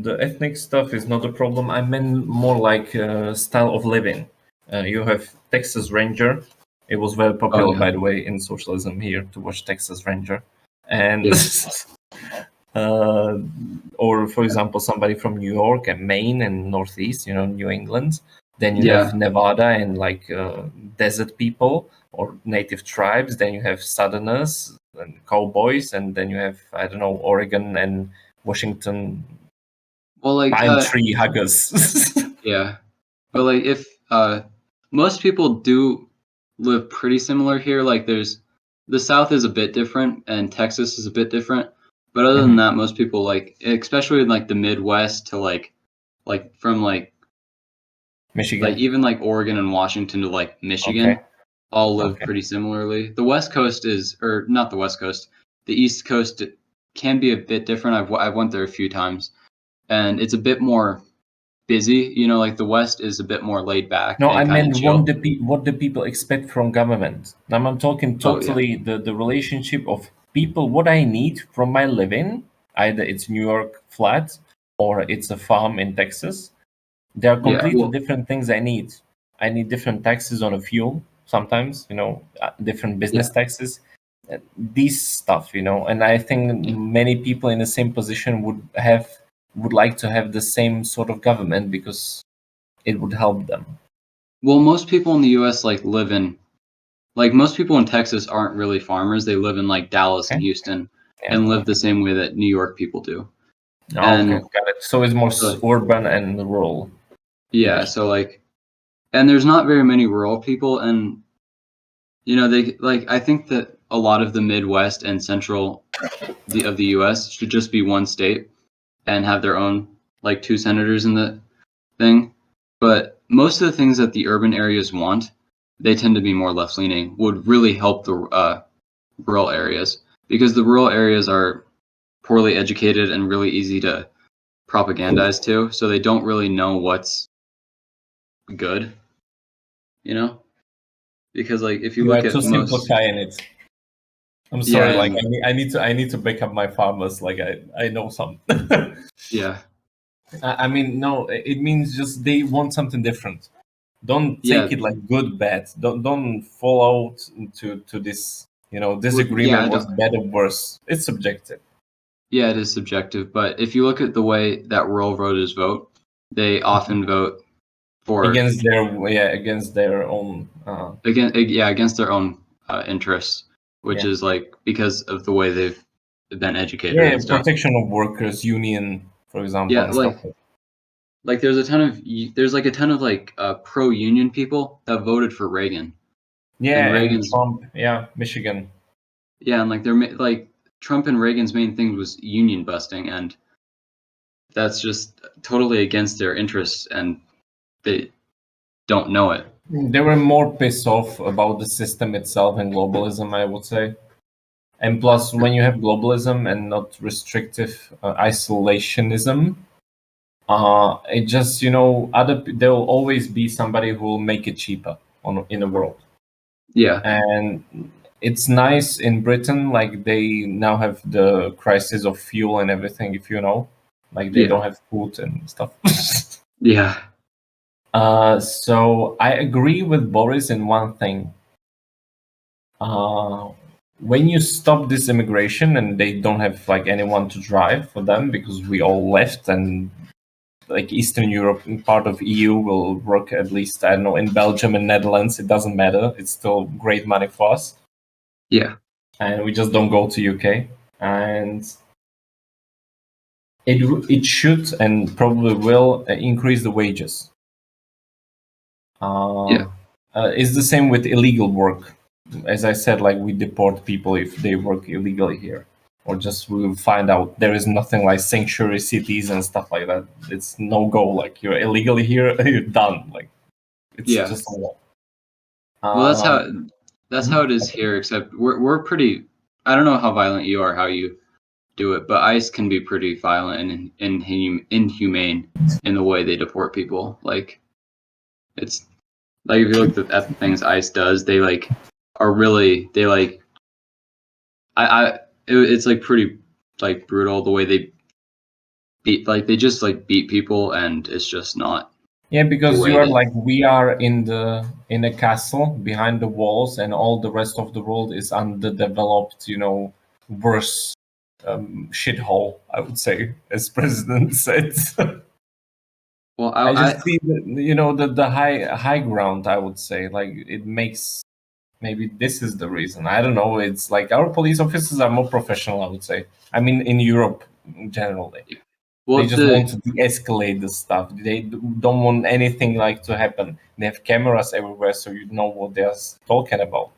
[SPEAKER 3] the ethnic stuff is not a problem. I meant more like style of living. You have Texas Ranger. It was very popular, by the way, in socialism here to watch Texas Ranger, and or for example, somebody from New York and Maine and Northeast, New England. Then you have Nevada and like desert people or native tribes. Then you have Southerners and cowboys, and then you have, I don't know, Oregon and Washington.
[SPEAKER 2] Well, like
[SPEAKER 3] pine tree huggers.
[SPEAKER 2] Yeah, but like if most people do live pretty similar here. Like the South is a bit different and Texas is a bit different. But other than that, most people like, especially in like the Midwest to like from like
[SPEAKER 3] Michigan,
[SPEAKER 2] like even like Oregon and Washington to like Michigan, all live pretty similarly. The West Coast or not the West Coast, the East Coast can be a bit different. I've went there a few times, and it's a bit more busy. Like the West is a bit more laid back.
[SPEAKER 3] No,
[SPEAKER 2] and
[SPEAKER 3] I meant
[SPEAKER 2] chill.
[SPEAKER 3] what the people expect from government. Now I'm talking totally the relationship of people. What I need from my living, either it's New York flat or it's a farm in Texas. There are completely different things I need. I need different taxes on a fuel sometimes, different business taxes, these stuff, and I think many people in the same position would like to have the same sort of government because it would help them.
[SPEAKER 2] Well, most people in the US most people in Texas aren't really farmers. They live in like Dallas and Houston and live the same way that New York people do.
[SPEAKER 3] Got it. So it's more urban and rural.
[SPEAKER 2] Yeah, so like, and there's not very many rural people, and they like, I think that a lot of the Midwest and central of the US should just be one state and have their own like 2 senators in the thing. But most of the things that the urban areas want, they tend to be more left leaning, would really help the rural areas, because the rural areas are poorly educated and really easy to propagandize to, so they don't really know what's good, because like if you look at
[SPEAKER 3] too simplifying it. I'm sorry, like I need to back up my farmers. Like I know some.
[SPEAKER 2] Yeah.
[SPEAKER 3] I mean, no, it means just they want something different. Don't take it like good, bad. Don't fall out to this. Disagreement was bad or worse. It's subjective.
[SPEAKER 2] Yeah, it is subjective. But if you look at the way that rural voters vote, they often vote for
[SPEAKER 3] against their own
[SPEAKER 2] against their own interests, which is like because of the way they've been educated.
[SPEAKER 3] Yeah, protection of workers, union, for example.
[SPEAKER 2] Yeah, like there's a ton of like pro-union people that voted for Reagan.
[SPEAKER 3] Yeah, and Trump. Yeah, Michigan.
[SPEAKER 2] Yeah, and like they're like Trump and Reagan's main thing was union busting, and that's just totally against their interests, and they don't know it.
[SPEAKER 3] They were more pissed off about the system itself and globalism, I would say. And plus, when you have globalism and not restrictive isolationism, it just there will always be somebody who will make it cheaper in the world.
[SPEAKER 2] Yeah,
[SPEAKER 3] and it's nice in Britain. Like they now have the crisis of fuel and everything. If like they don't have food and stuff.
[SPEAKER 2] Yeah.
[SPEAKER 3] So I agree with Boris in one thing. When you stop this immigration and they don't have like anyone to drive for them because we all left, and like Eastern Europe and part of EU will work, at least, I don't know, in Belgium and Netherlands, it doesn't matter. It's still great money for us.
[SPEAKER 2] Yeah.
[SPEAKER 3] And we just don't go to UK. And it should and probably will increase the wages. It's the same with illegal work. As I said, like we deport people if they work illegally here, or just we will find out there is nothing like sanctuary cities and stuff like that. It's no go. Like you're illegally here, you're done. Like it's just a law.
[SPEAKER 2] Well, that's how it is here. Except we're pretty I don't know how violent you are, how you do it, but ICE can be pretty violent and inhumane in the way they deport people. Like, it's like if you look at the things ICE does, they like are really they like it's like pretty like brutal the way they beat, like they just like beat people, and it's just not.
[SPEAKER 3] Yeah, because
[SPEAKER 2] way
[SPEAKER 3] you are
[SPEAKER 2] that-
[SPEAKER 3] like, we are in a castle behind the walls, and all the rest of the world is underdeveloped, worse shithole, I would say, as president said.
[SPEAKER 2] Well,
[SPEAKER 3] I just see the high ground, I would say. Like, it makes, maybe this is the reason. I don't know. It's like our police officers are more professional, I would say. I mean, in Europe generally.
[SPEAKER 2] well
[SPEAKER 3] They just want to de-escalate the stuff. They don't want anything like to happen. They have cameras everywhere, so you know what they're talking about.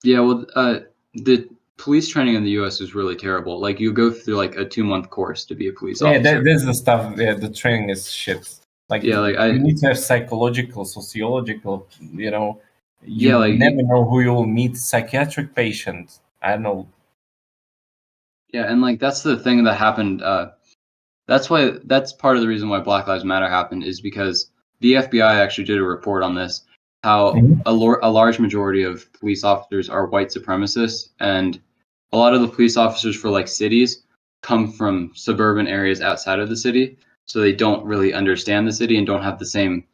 [SPEAKER 2] Yeah, well, the police training in the U.S. is really terrible. Like you go through like a 2-month course to be a police
[SPEAKER 3] Yeah,
[SPEAKER 2] officer.
[SPEAKER 3] there's the stuff. Yeah, the training is shit. Like,
[SPEAKER 2] Yeah, like
[SPEAKER 3] you need to have psychological, sociological. You
[SPEAKER 2] Yeah, like
[SPEAKER 3] never know who you will meet. Psychiatric patient. I don't know.
[SPEAKER 2] Yeah, and like that's the thing that happened. That's part of the reason why Black Lives Matter happened, is because the FBI actually did a report on this. How a large majority of police officers are white supremacists, and a lot of the police officers for like cities come from suburban areas outside of the city, so they don't really understand the city and don't have the same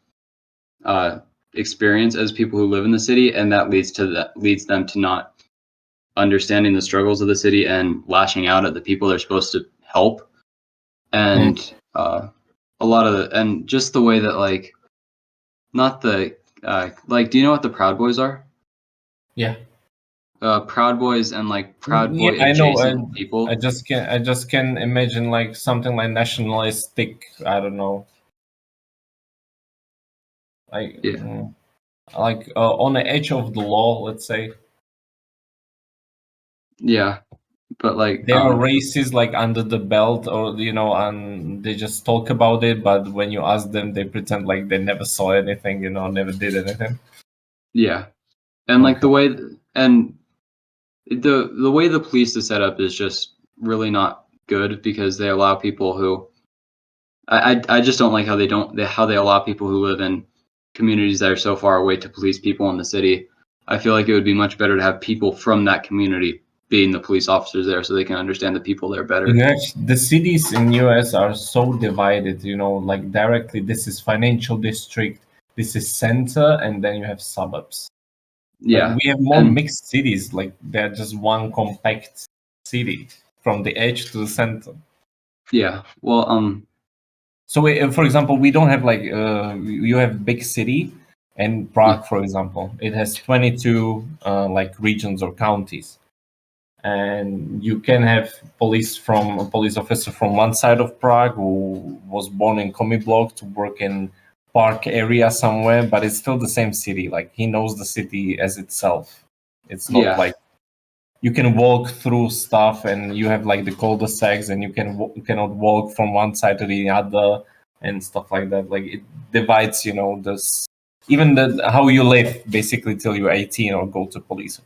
[SPEAKER 2] experience as people who live in the city, and that leads them to not understanding the struggles of the city and lashing out at the people they're supposed to help. And a lot of and just the way that like, not the like, do you know what the Proud Boys are?
[SPEAKER 3] Yeah.
[SPEAKER 2] Proud Boys and like Proud Boy
[SPEAKER 3] I know.
[SPEAKER 2] adjacent people.
[SPEAKER 3] I just can imagine like something like nationalistic. I don't know. Like,
[SPEAKER 2] Yeah.
[SPEAKER 3] like on the edge of the law, let's say.
[SPEAKER 2] Yeah, but like
[SPEAKER 3] They are racist, like under the belt, or and they just talk about it. But when you ask them, they pretend like they never saw anything, never did anything.
[SPEAKER 2] Yeah, and like the way and the way the police is set up is just really not good, because they allow people who I just don't like how they allow people who live in communities that are so far away to police people in the city. I feel like it would be much better to have people from that community being the police officers there, so they can understand the people there better.
[SPEAKER 3] The cities in US are so divided, like directly, this is financial district, this is center, and then you have suburbs.
[SPEAKER 2] Yeah,
[SPEAKER 3] like, we have more mixed cities, like they're just one compact city from the edge to the center.
[SPEAKER 2] Yeah, well,
[SPEAKER 3] so for example, we don't have like you have big city, and Prague, for example, it has 22 like regions or counties, and you can have a police officer from one side of Prague who was born in Komi block to work in park area somewhere, but it's still the same city. Like, he knows the city as itself. It's not like you can walk through stuff, and you have like the cul-de-sacs, and you cannot walk from one side to the other and stuff like that. Like, it divides, this, even how you live basically till you're 18 or go to police.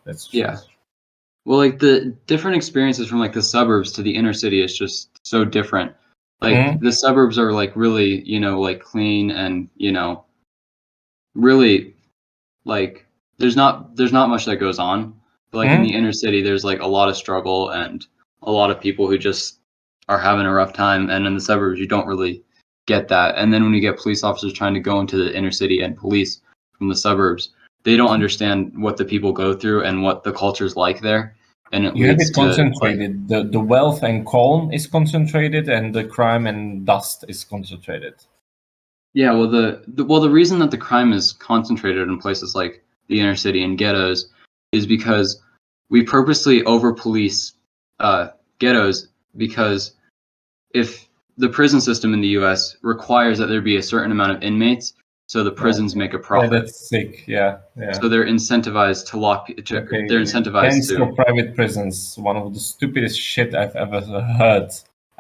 [SPEAKER 3] That's true.
[SPEAKER 2] Yeah. Well, like the different experiences from like the suburbs to the inner city is just so different. Like the suburbs are like really, like clean, and really like there's not much that goes on. But like in the inner city, there's like a lot of struggle and a lot of people who just are having a rough time. And in the suburbs, you don't really get that. And then when you get police officers trying to go into the inner city and police from the suburbs, they don't understand what the people go through and what the culture's like there. And it leads to
[SPEAKER 3] concentrated. The wealth and calm is concentrated, and the crime and dust is concentrated.
[SPEAKER 2] Yeah, well, the reason that the crime is concentrated in places like the inner city and ghettos is because we purposely over police ghettos, because if the prison system in the U.S. requires that there be a certain amount of inmates, so the prisons make a profit.
[SPEAKER 3] Yeah, that's sick. Yeah.
[SPEAKER 2] So they're incentivized to lock. They're incentivized to
[SPEAKER 3] private prisons. One of the stupidest shit I've ever heard.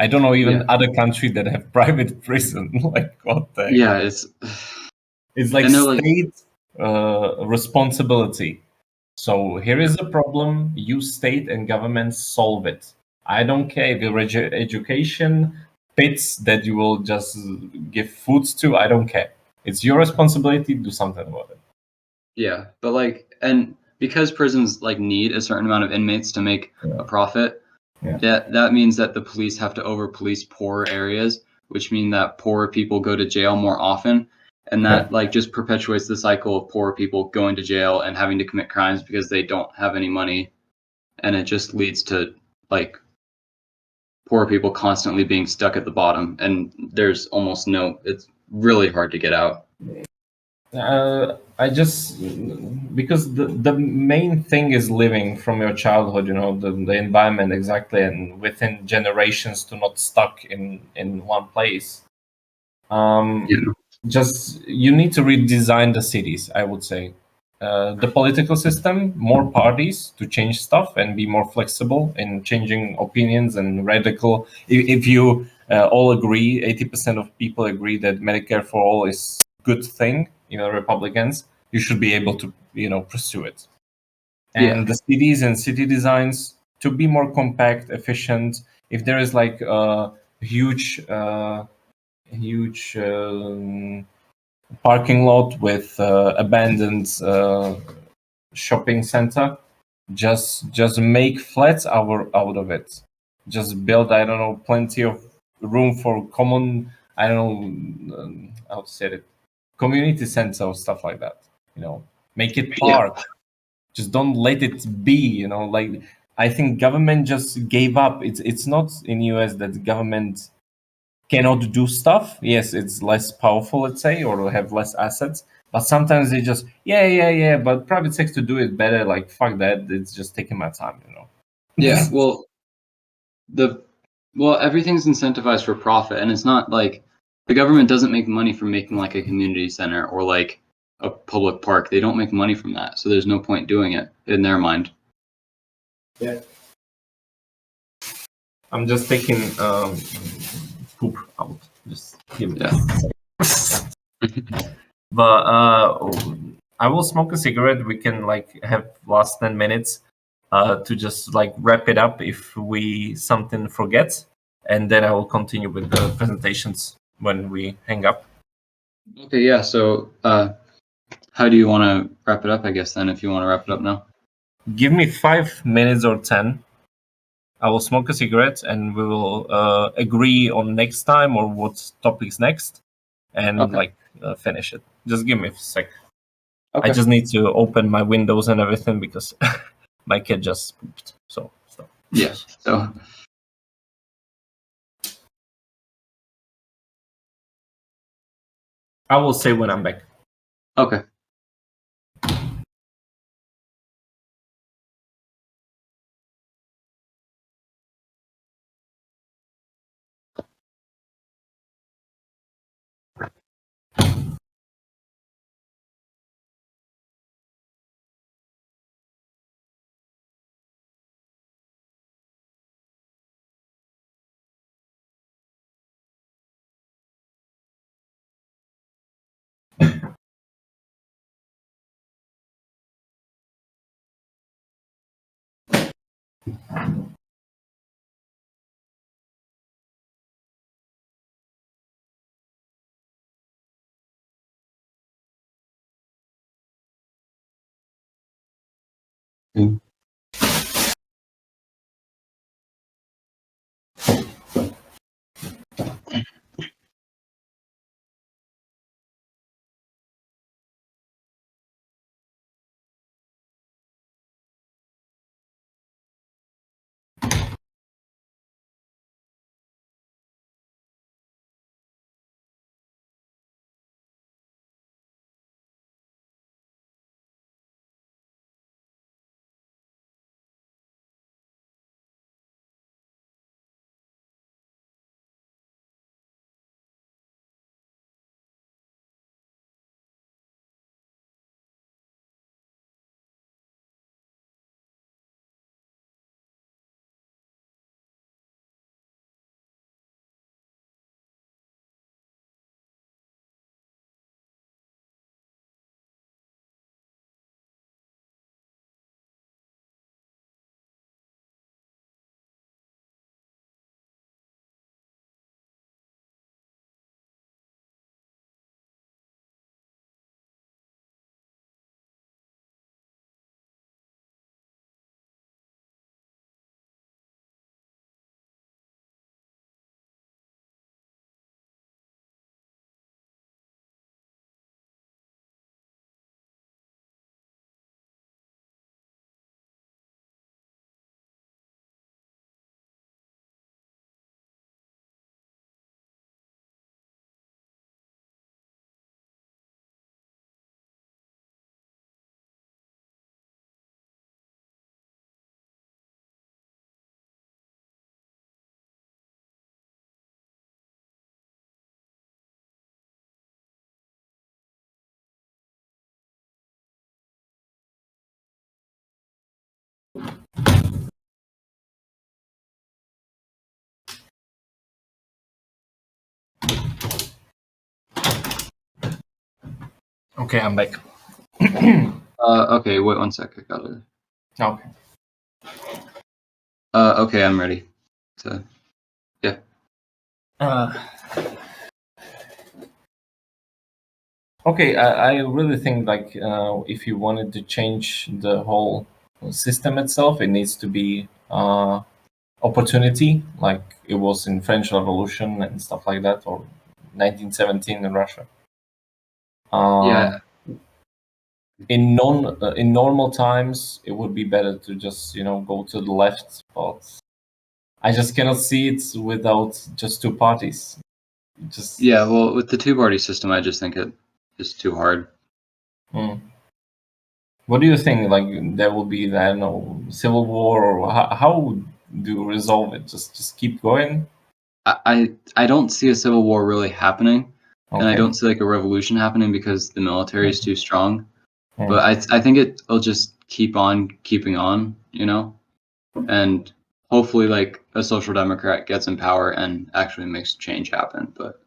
[SPEAKER 3] I don't know even other countries that have private prison. Like, what the heck?
[SPEAKER 2] Yeah,
[SPEAKER 3] it's like state responsibility. So here is the problem. You state and government solve it. I don't care if your education pits that you will just give foods to. I don't care. It's your responsibility to do something about it.
[SPEAKER 2] Yeah, but like, and because prisons like need a certain amount of inmates to make a profit, that means that the police have to over police poor areas, which mean that poor people go to jail more often, and that like just perpetuates the cycle of poor people going to jail and having to commit crimes because they don't have any money, and it just leads to like poor people constantly being stuck at the bottom, and there's almost no. It's really hard to get out.
[SPEAKER 3] I just because the main thing is living from your childhood, the environment exactly, and within generations to not stuck in one place. Just you need to redesign the cities, I would say. The political system, more parties to change stuff and be more flexible in changing opinions and radical. If you all agree, 80% of people agree that Medicare for all is a good thing, Republicans, you should be able to, pursue it. And the cities and city designs to be more compact, efficient. If there is like a huge parking lot with abandoned shopping center, just make flats out of it. Just build, I don't know, plenty of room for common, I don't know how to say it, community center or stuff like that. Make it park. Just don't let it be. Like I think government just gave up. It's not in US that the government cannot do stuff. Yes, it's less powerful, let's say, or have less assets. But sometimes they just, yeah. But private sector do it better. Like fuck that. It's just taking my time.
[SPEAKER 2] Yeah. Well, everything's incentivized for profit, and it's not like the government doesn't make money from making like a community center or like a public park. They don't make money from that, so there's no point doing it in their mind.
[SPEAKER 3] Yeah. I'm just taking poop out. Just give me But I will smoke a cigarette. We can like have last 10 minutes to just like wrap it up if we something forget, and then I will continue with the presentations when we hang up.
[SPEAKER 2] Okay, yeah. So how do you want to wrap it up? I guess then, if you want to wrap it up now.
[SPEAKER 3] Give me 5 minutes or 10. I will smoke a cigarette, and we will agree on next time or what topics next, and finish it. Just give me a sec. Okay. I just need to open my windows and everything because my kid just pooped. So.
[SPEAKER 2] Yeah. So.
[SPEAKER 3] I will say when I'm back.
[SPEAKER 2] Okay.
[SPEAKER 3] Okay, I'm back.
[SPEAKER 2] Okay, wait 1 sec. I got it.
[SPEAKER 3] Okay.
[SPEAKER 2] Okay, I'm ready. So, yeah.
[SPEAKER 3] Okay, I really think like if you wanted to change the whole system itself, it needs to be opportunity, like it was in French Revolution and stuff like that, or 1917 in Russia.
[SPEAKER 2] Yeah.
[SPEAKER 3] In normal times, it would be better to just go to the left, but I just cannot see it without just two parties. Just
[SPEAKER 2] Yeah, well, with the two-party system, I just think it is too hard.
[SPEAKER 3] What do you think? Like there will be, I don't know, civil war, or how do you resolve it? Just keep going.
[SPEAKER 2] I don't see a civil war really happening, and I
[SPEAKER 3] Okay.
[SPEAKER 2] don't see like a revolution happening because the military is too strong.
[SPEAKER 3] Mm.
[SPEAKER 2] But I think it'll just keep on keeping on, and hopefully like a social democrat gets in power and actually makes change happen. But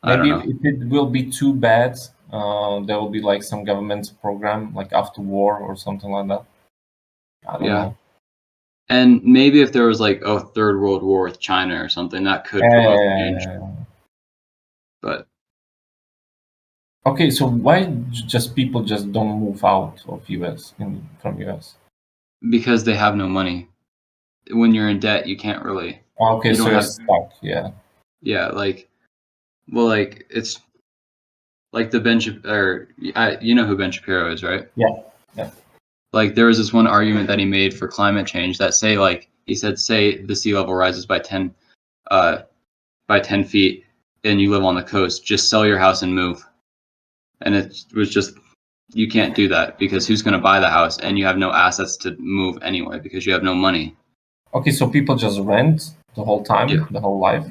[SPEAKER 2] I don't
[SPEAKER 3] Maybe
[SPEAKER 2] know.
[SPEAKER 3] if it will be too bad, there will be like some government program, like after war or something like that. I don't
[SPEAKER 2] Yeah.
[SPEAKER 3] know.
[SPEAKER 2] And maybe if there was like a third world war with China or something, that could provoke change. But
[SPEAKER 3] Okay, so why just people just don't move out of US from US?
[SPEAKER 2] because they have no money. When you're in debt, you can't really.
[SPEAKER 3] Okay,
[SPEAKER 2] You
[SPEAKER 3] so
[SPEAKER 2] don't
[SPEAKER 3] you're
[SPEAKER 2] have.
[SPEAKER 3] stuck. Yeah.
[SPEAKER 2] Yeah, like, well, like it's like the Ben or you know who Ben Shapiro is, right?
[SPEAKER 3] Yeah. Yeah.
[SPEAKER 2] Like there was this one argument that he made for climate change that he said say the sea level rises by 10 feet and you live on the coast, just sell your house and move. And it was just you can't do that because who's going to buy the house and you have no assets to move anyway because you have no money.
[SPEAKER 3] Okay, so people just rent the whole time,
[SPEAKER 2] Yeah.
[SPEAKER 3] the whole life.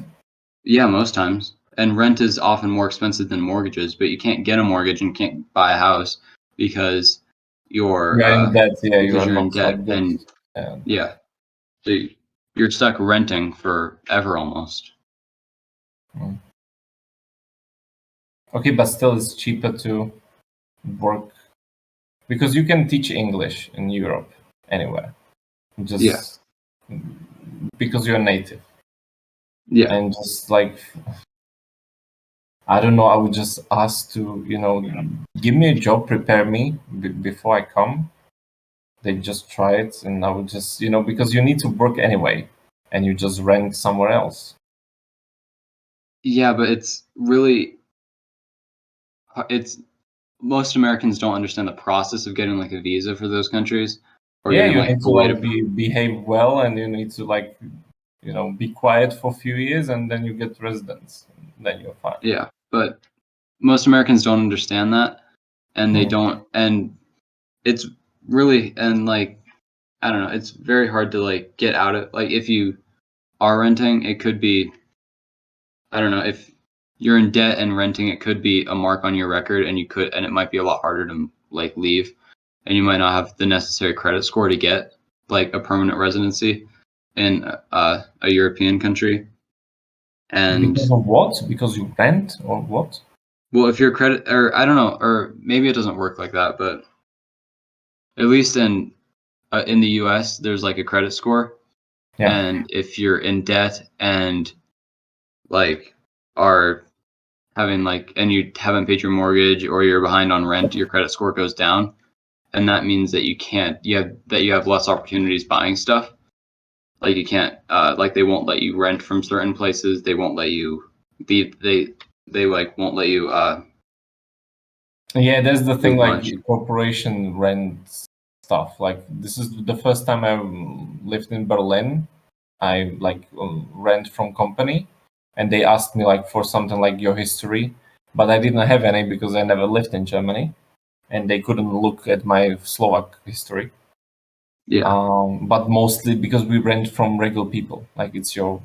[SPEAKER 2] Yeah, most times. And rent is often more expensive than mortgages, but you can't get a mortgage and can't buy a house because you're
[SPEAKER 3] in debt. Yeah, you
[SPEAKER 2] because
[SPEAKER 3] are
[SPEAKER 2] you're in
[SPEAKER 3] not
[SPEAKER 2] debt
[SPEAKER 3] like
[SPEAKER 2] and
[SPEAKER 3] this. Yeah.
[SPEAKER 2] yeah. So you're stuck renting forever almost.
[SPEAKER 3] Mm. Okay, but still it's cheaper to work because you can teach English in Europe anywhere. Just because you're native.
[SPEAKER 2] Yeah.
[SPEAKER 3] And just like I don't know, I would just ask to, give me a job, prepare me before I come. They just try it, and I would just, because you need to work anyway, and you just rent somewhere else.
[SPEAKER 2] Yeah, but it's most Americans don't understand the process of getting like a visa for those countries or
[SPEAKER 3] Yeah,
[SPEAKER 2] getting
[SPEAKER 3] you
[SPEAKER 2] like
[SPEAKER 3] need
[SPEAKER 2] a
[SPEAKER 3] to
[SPEAKER 2] way
[SPEAKER 3] like behave well, and you need to like, be quiet for a few years, and then you get residence. Then you're fine.
[SPEAKER 2] Yeah, but most Americans don't understand that, and they
[SPEAKER 3] Mhm.
[SPEAKER 2] don't, and it's really, and like, I don't know, it's very hard to like get out of, like, if you are renting, it could be, I don't know, if you're in debt and renting, it could be a mark on your record, and it might be a lot harder to like leave, and you might not have the necessary credit score to get like a permanent residency in a European country. And
[SPEAKER 3] Because of what? Because you rent or what?
[SPEAKER 2] well, if your credit, or I don't know, or maybe it doesn't work like that, but at least in the U.S., there's like a credit score,
[SPEAKER 3] Yeah.
[SPEAKER 2] and if you're in debt and like are having like and you haven't paid your mortgage or you're behind on rent, your credit score goes down, and that means that you have less opportunities buying stuff. Like you can't like they won't let you rent from certain places. They won't let you they like won't let you
[SPEAKER 3] Yeah, that's the thing.
[SPEAKER 2] do
[SPEAKER 3] Like
[SPEAKER 2] much.
[SPEAKER 3] corporation rent stuff. Like this is the first time I lived in Berlin. I like rent from company, and they asked me like for something like your history, but I didn't have any because I never lived in Germany, and they couldn't look at my Slovak history.
[SPEAKER 2] Yeah.
[SPEAKER 3] But mostly because we rent from regular people. Like it's your,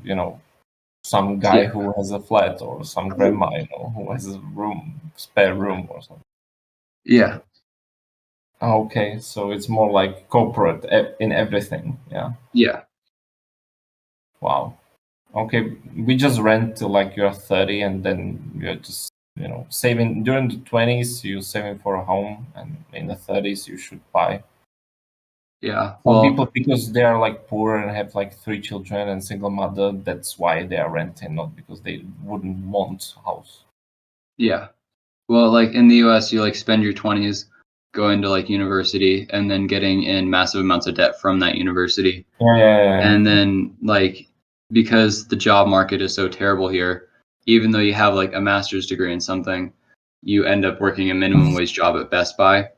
[SPEAKER 3] some guy
[SPEAKER 2] Yeah.
[SPEAKER 3] who has a flat or some grandma, who has a spare room or something.
[SPEAKER 2] Yeah.
[SPEAKER 3] Okay, so it's more like corporate in everything. Yeah.
[SPEAKER 2] Yeah.
[SPEAKER 3] Wow. Okay, we just rent till like you're 30 and then you're just saving during the 20s, you're saving for a home, and in the 30s you should buy.
[SPEAKER 2] Yeah,
[SPEAKER 3] Some people, because they are like poor and have like 3 children and single mother, that's why they are renting, not because they wouldn't want a house.
[SPEAKER 2] Yeah. Well, like in the US, you like spend your 20s going to like university and then getting in massive amounts of debt from that university.
[SPEAKER 3] Yeah.
[SPEAKER 2] And then like because the job market is so terrible here, even though you have like a master's degree in something, you end up working a minimum wage job at Best Buy.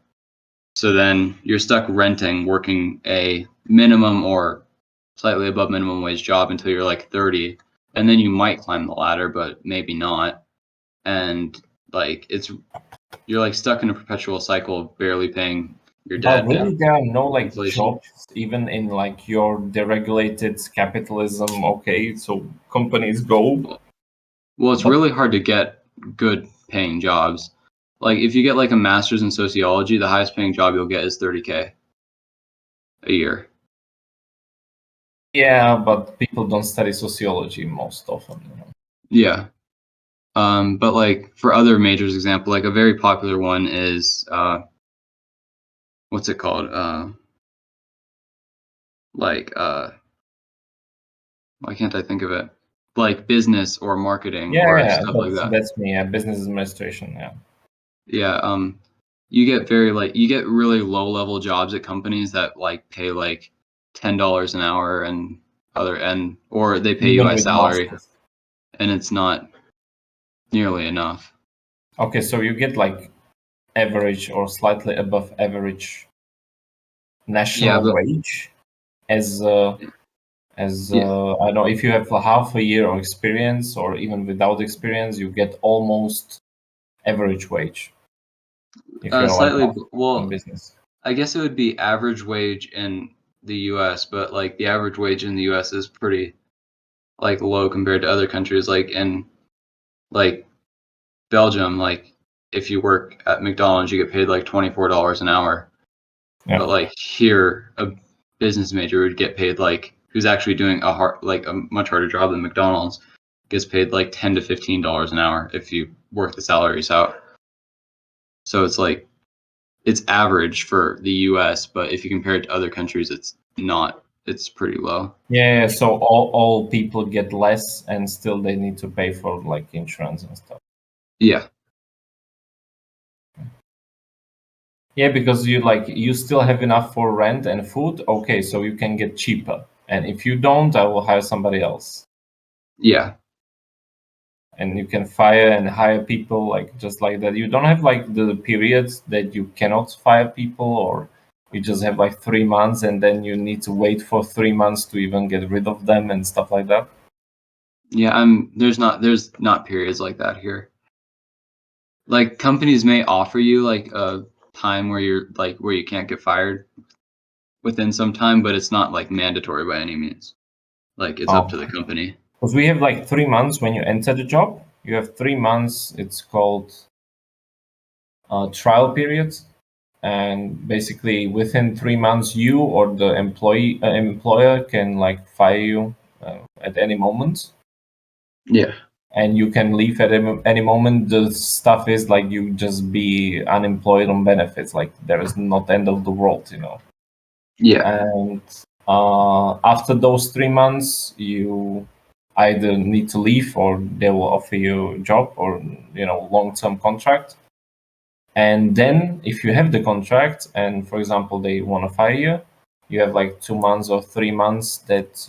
[SPEAKER 2] So then you're stuck renting, working a minimum or slightly above minimum wage job until you're like 30, and then you might climb the ladder, but maybe not. And like you're like stuck in a perpetual cycle of barely paying your debt.
[SPEAKER 3] But really, there are no like
[SPEAKER 2] Inflation.
[SPEAKER 3] jobs even in like your deregulated capitalism. Okay, so companies go.
[SPEAKER 2] Well, it's really hard to get good paying jobs. Like if you get like a master's in sociology, the highest paying job you'll get is 30K a year.
[SPEAKER 3] Yeah, but people don't study sociology most often.
[SPEAKER 2] Yeah. But like for other majors, example, like a very popular one is what's it called? Why can't I think of it? Like business or marketing or stuff like that.
[SPEAKER 3] That's me. Yeah, business administration. Yeah.
[SPEAKER 2] Yeah. You get really low level jobs at companies that like pay like $10 an hour or they pay you
[SPEAKER 3] Even
[SPEAKER 2] by
[SPEAKER 3] with
[SPEAKER 2] salary,
[SPEAKER 3] masters.
[SPEAKER 2] and it's not nearly enough.
[SPEAKER 3] Okay, so you get like average or slightly above average national wage as I don't know, if you have half a year of experience or even without experience, you get almost average wage. If you're
[SPEAKER 2] Slightly
[SPEAKER 3] in business.
[SPEAKER 2] I guess it would be average wage in the US, but like the average wage in the US is pretty like low compared to other countries. Like in like Belgium, like if you work at McDonald's, you get paid like $24 an hour.
[SPEAKER 3] Yeah.
[SPEAKER 2] But like here, a business major would get paid like who's actually doing a much harder job than McDonald's gets paid like $10 to $15 an hour if you work the salaries out. So it's like it's average for the US, but if you compare it to other countries, it's not. It's pretty low.
[SPEAKER 3] Yeah, so all people get less and still they need to pay for like insurance and stuff.
[SPEAKER 2] Yeah.
[SPEAKER 3] Yeah, because you still have enough for rent and food. Okay, so you can get cheaper. And if you don't, I will hire somebody else.
[SPEAKER 2] Yeah.
[SPEAKER 3] And you can fire and hire people like just like that. You don't have like the periods that you cannot fire people, or you just have like 3 months and then you need to wait for 3 months to even get rid of them and stuff like that.
[SPEAKER 2] Yeah, there's not periods like that here. Like companies may offer you like a time where you can't get fired within some time, but it's not like mandatory by any means. Like it's up to the company.
[SPEAKER 3] Because we have like 3 months when you enter the job. You have 3 months. It's called trial periods, and basically within 3 months, you or the employer can like fire you at any moment.
[SPEAKER 2] Yeah.
[SPEAKER 3] And you can leave at any moment. The stuff is like you just be unemployed on benefits. Like there is not end of the world,
[SPEAKER 2] Yeah.
[SPEAKER 3] And after those 3 months, you either need to leave or they will offer you a job or long-term contract. And then if you have the contract and for example they want to fire you, you have like 2 months or 3 months that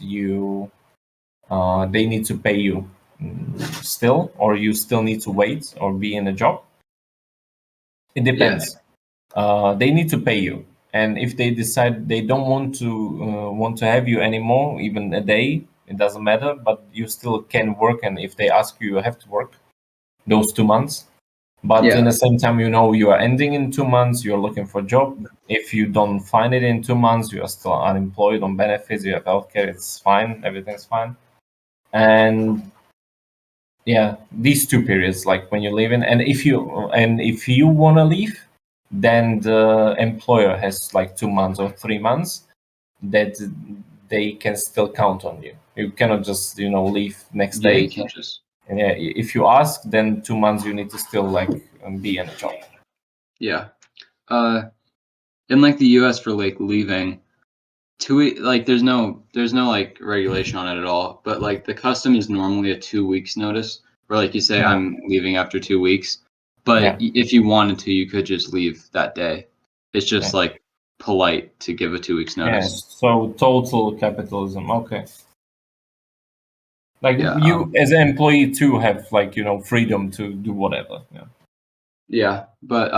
[SPEAKER 3] they need to pay you still, or you still need to wait or be in a job. It depends. They need to pay you, and if they decide they don't want to have you anymore, even a day, it doesn't matter, but you still can work, and if they ask you, you have to work those 2 months. But in the same time, you are ending in 2 months, you're looking for a job. If you don't find it in 2 months, you are still unemployed on benefits, you have healthcare, it's fine, everything's fine. And yeah, these 2 periods, like when you leave in, and if you want to leave, then the employer has like 2 months or 3 months that they can still count on you. You cannot just leave next day.
[SPEAKER 2] You can't just
[SPEAKER 3] And yeah, if you ask, then 2 months you need to still like be in a job.
[SPEAKER 2] Yeah. In like the U.S. for like leaving, like there's no like regulation on it at all. But like the custom is normally a 2 weeks notice, where like you say
[SPEAKER 3] Yeah.
[SPEAKER 2] I'm leaving after 2 weeks. But
[SPEAKER 3] Yeah.
[SPEAKER 2] if you wanted to, you could just leave that day. It's just
[SPEAKER 3] Yeah.
[SPEAKER 2] like polite to give a 2 weeks notice.
[SPEAKER 3] Yes. So total capitalism. Okay. Like
[SPEAKER 2] Yeah.
[SPEAKER 3] you as an employee too have like, freedom to do whatever. Yeah.
[SPEAKER 2] Yeah, but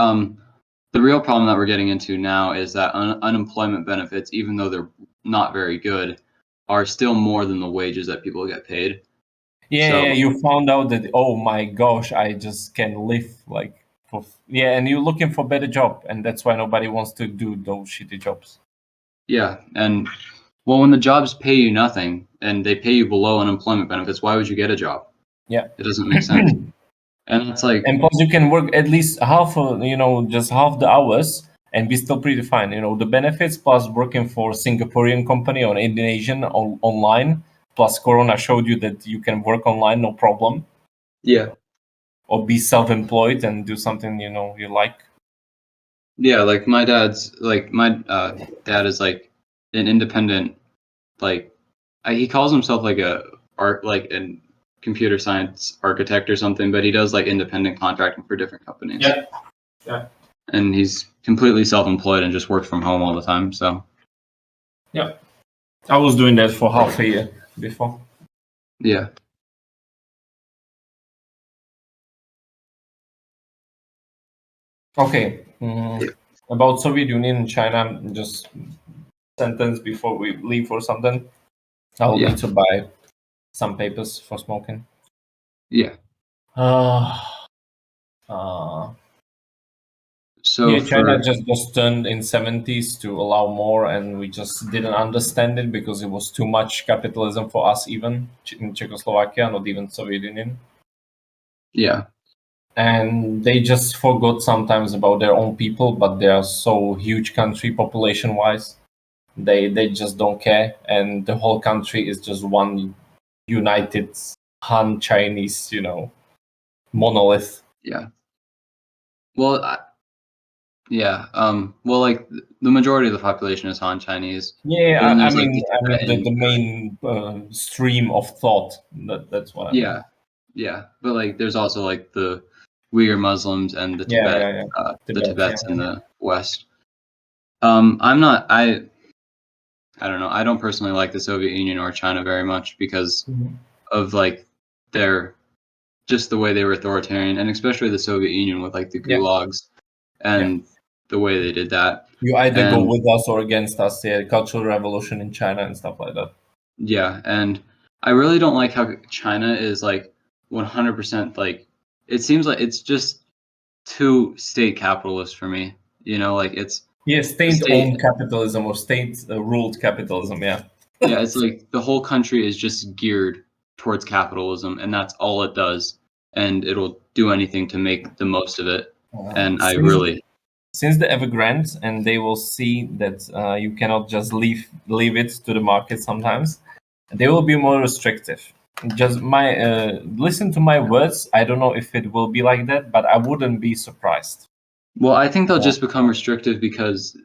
[SPEAKER 2] the real problem that we're getting into now is that unemployment benefits, even though they're not very good, are still more than the wages that people get paid.
[SPEAKER 3] Yeah, you found out that, oh my gosh, I just can live like and you're looking for better job, and that's why nobody wants to do those shitty jobs.
[SPEAKER 2] Yeah, and well, when the jobs pay you nothing and they pay you below unemployment benefits, why would you get a job?
[SPEAKER 3] Yeah.
[SPEAKER 2] It doesn't make sense. And it's like,
[SPEAKER 3] And plus you can work at least just half the hours and be still pretty fine. The benefits plus working for Singaporean company or Indonesian online, plus Corona showed you that you can work online, no problem.
[SPEAKER 2] yeah.
[SPEAKER 3] Or be self-employed and do something, you like.
[SPEAKER 2] Yeah, like my dad is like an independent, like he calls himself like an computer science architect or something, but he does like independent contracting for different companies.
[SPEAKER 3] Yeah. Yeah.
[SPEAKER 2] And he's completely self-employed and just works from home all the time. So
[SPEAKER 3] Yeah. I was doing that for half a year before.
[SPEAKER 2] yeah.
[SPEAKER 3] Okay. About Soviet Union and China, just sentence before we leave or something. I'll need to buy some papers for smoking.
[SPEAKER 2] Yeah.
[SPEAKER 3] So China just turned in 70s to allow more, and we just didn't understand it because it was too much capitalism for us, even in Czechoslovakia, not even Soviet Union.
[SPEAKER 2] Yeah.
[SPEAKER 3] And they just forgot sometimes about their own people, but they are so huge country population wise. They just don't care, and the whole country is just one united Han Chinese, monolith.
[SPEAKER 2] Yeah. Well, well, like the majority of the population is Han Chinese.
[SPEAKER 3] Yeah,
[SPEAKER 2] But then
[SPEAKER 3] I
[SPEAKER 2] there's
[SPEAKER 3] mean,
[SPEAKER 2] like
[SPEAKER 3] the main stream of thought. That's what I mean.
[SPEAKER 2] Yeah. But like, there's also like the Uyghur Muslims and the
[SPEAKER 3] The
[SPEAKER 2] Tibets in the West. I don't know. I don't personally like the Soviet Union or China very much because of like just the way they were authoritarian, and especially the Soviet Union with like the gulags and the way they did that.
[SPEAKER 3] You either go with us or against us. Yeah, Cultural Revolution in China and stuff like that.
[SPEAKER 2] Yeah, and I really don't like how China is like 100% like, it seems like it's just too state capitalist for me. Like it's
[SPEAKER 3] state-owned capitalism or state-ruled capitalism. Yeah.
[SPEAKER 2] Yeah, it's like the whole country is just geared towards capitalism, and that's all it does, and it'll do anything to make the most of it. And
[SPEAKER 3] since the Evergrande, and they will see that you cannot just leave it to the market sometimes, they will be more restrictive. Just listen to my words. I don't know if it will be like that, but I wouldn't be surprised.
[SPEAKER 2] Well, I think they'll just become restrictive because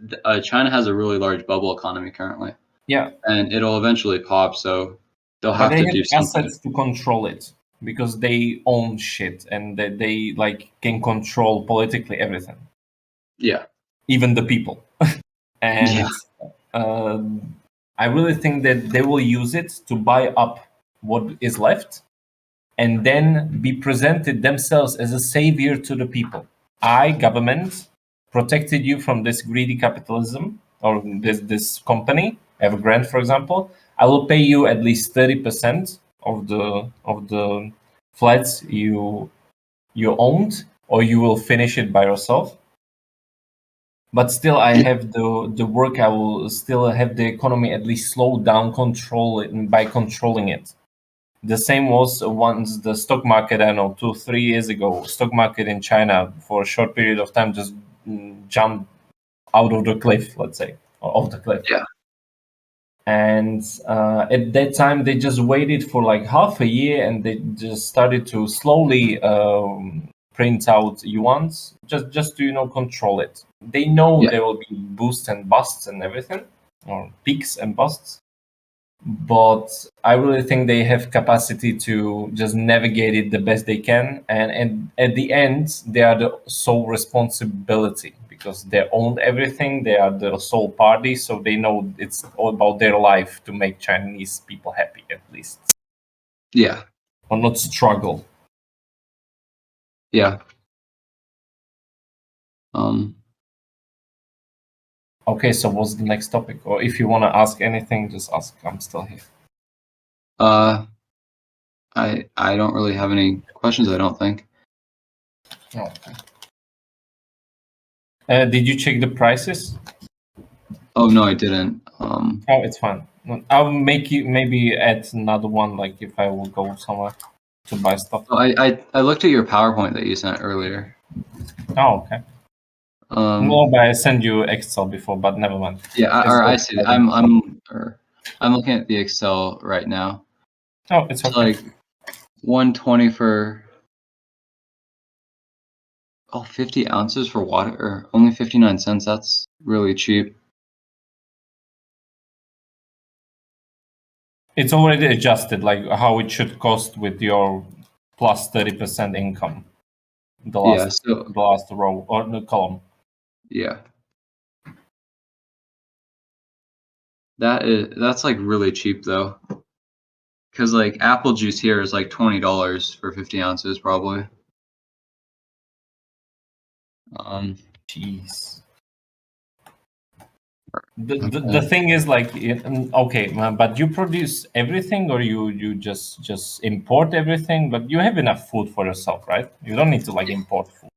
[SPEAKER 2] China has a really large bubble economy currently.
[SPEAKER 3] Yeah.
[SPEAKER 2] And it'll eventually pop, so they'll have to do something.
[SPEAKER 3] Assets to control it because they own shit and they like can control politically everything.
[SPEAKER 2] Yeah.
[SPEAKER 3] Even the people. And I really think that they will use it to buy up what is left and then be presented themselves as a savior to the people. Government, protected you from this greedy capitalism or this company, Evergrande, for example. I will pay you at least 30% of the flats you owned, or you will finish it by yourself. But still, I have the work. I will still have the economy at least slow down, control it by controlling it. The same was once the stock market, I don't know, 2-3 years ago, stock market in China for a short period of time just jumped out of the cliff, let's say, or off the cliff.
[SPEAKER 2] Yeah.
[SPEAKER 3] And at that time, they just waited for like half a year, and they just started to slowly print out yuans, just to control it. They know
[SPEAKER 2] Yeah.
[SPEAKER 3] there will be boosts and busts and everything, or peaks and busts. But I really think they have capacity to just navigate it the best they can, and at the end, they are the sole responsibility because they own everything. They are the sole party, so they know it's all about their life to make Chinese people happy, at least,
[SPEAKER 2] Yeah.
[SPEAKER 3] or not struggle.
[SPEAKER 2] Yeah.
[SPEAKER 3] Okay, so what's the next topic? Or if you want to ask anything, just ask. I'm still here.
[SPEAKER 2] I don't really have any questions, I don't think.
[SPEAKER 3] Oh, okay. Did you check the prices?
[SPEAKER 2] Oh no, I didn't.
[SPEAKER 3] Oh, it's fine. I'll make you maybe add another one, like if I will go somewhere to buy stuff.
[SPEAKER 2] Oh, I looked at your PowerPoint that you sent earlier.
[SPEAKER 3] Oh, okay. No, but I sent you Excel before, but never mind.
[SPEAKER 2] Yeah, I see. I'm looking at the Excel right now.
[SPEAKER 3] Oh, it's okay.
[SPEAKER 2] Like 120 for 50 ounces for water, or only 59 cents. That's really cheap.
[SPEAKER 3] It's already adjusted, like how it should cost with your plus 30% income. The last row or the column.
[SPEAKER 2] Yeah. That's like really cheap though. Because like apple juice here is like $20 for 50 ounces probably.
[SPEAKER 3] Jeez. The thing is like, okay, but you produce everything, or you just import everything, but you have enough food for yourself, right? You don't need to like import food.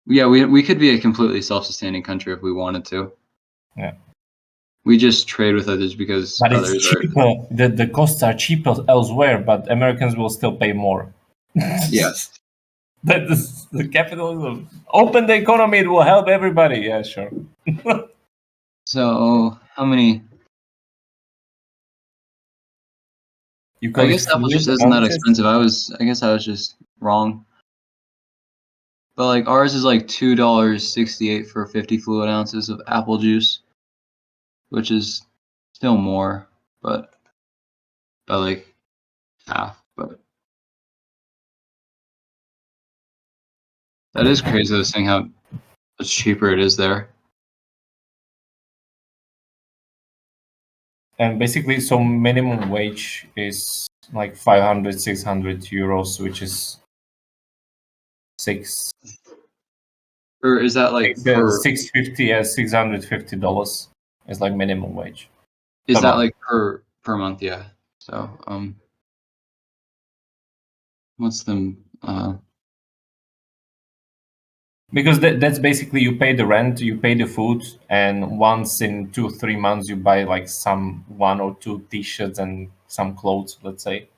[SPEAKER 2] Yeah, we could be a completely self-sustaining country if we wanted to.
[SPEAKER 3] Yeah.
[SPEAKER 2] We just trade with others because
[SPEAKER 3] But
[SPEAKER 2] others
[SPEAKER 3] it's cheaper. The costs are cheaper elsewhere, but Americans will still pay more.
[SPEAKER 2] Yes.
[SPEAKER 3] That is the capitalism. Open the economy, it will help everybody. Yeah, sure.
[SPEAKER 2] So how many? I guess apple juice isn't that expensive. I guess I was just wrong. But like ours is like $2.68 for 50 fluid ounces of apple juice, which is still more, but by like half. But that is crazy. This thing how much cheaper it is there.
[SPEAKER 3] And basically, so minimum wage is like 500, 600 euros, which is six.
[SPEAKER 2] Or is that like per?
[SPEAKER 3] $650 as $650 is like minimum wage.
[SPEAKER 2] Is that like per month? Yeah. So what's the
[SPEAKER 3] Because that's basically you pay the rent, you pay the food, and once in 2-3 months you buy like some 1 or 2 t-shirts and some clothes, let's say.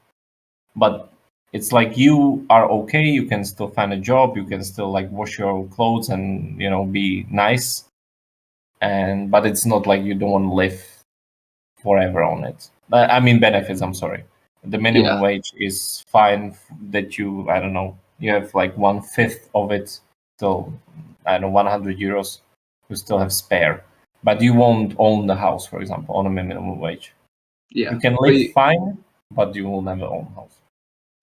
[SPEAKER 3] But it's like you are okay, you can still find a job, you can still like wash your clothes and be nice, but it's not like you don't want to live forever on it. I mean benefits, I'm sorry. The minimum wage is fine that you, I don't know, you have like 1/5 of it, so I don't know, 100 euros, you still have spare. But you won't own the house, for example, on a minimum wage.
[SPEAKER 2] Yeah.
[SPEAKER 3] You can live fine, but you will never own a house.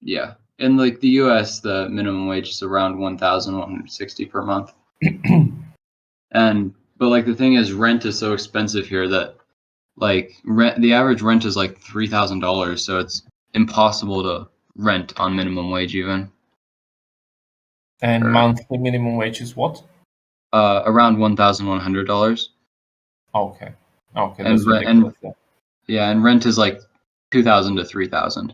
[SPEAKER 2] Yeah. In like the US, the minimum wage is around 1,160 per month. But like the thing is, rent is so expensive here that like the average rent is like $3,000, so it's impossible to rent on minimum wage even.
[SPEAKER 3] And monthly minimum wage is what?
[SPEAKER 2] Around $1,100.
[SPEAKER 3] Okay. Okay,
[SPEAKER 2] And
[SPEAKER 3] that's ridiculous.
[SPEAKER 2] And rent is like 2,000 to 3,000.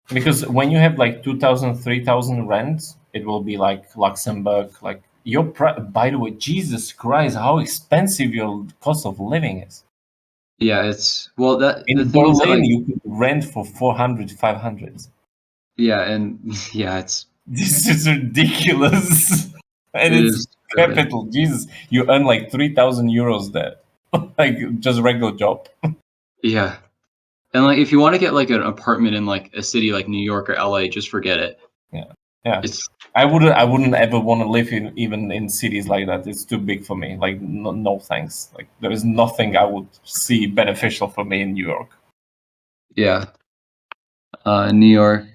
[SPEAKER 3] Because when you have like 2,000, 3,000 rent, it will be like Luxembourg, like by the way, Jesus Christ, how expensive your cost of living is.
[SPEAKER 2] Yeah, it's that
[SPEAKER 3] in Berlin you could rent for 400, 500.
[SPEAKER 2] Yeah, and yeah,
[SPEAKER 3] this is ridiculous. And it's capital. Jesus, you earn like 3,000 euros there, like just regular job.
[SPEAKER 2] Yeah. And like if you want to get like an apartment in like a city like New York or LA, just forget it.
[SPEAKER 3] Yeah.
[SPEAKER 2] It's
[SPEAKER 3] I wouldn't ever want to live even in cities like that. It's too big for me. Like no thanks. Like there is nothing I would see beneficial for me in New York.
[SPEAKER 2] yeah. New York.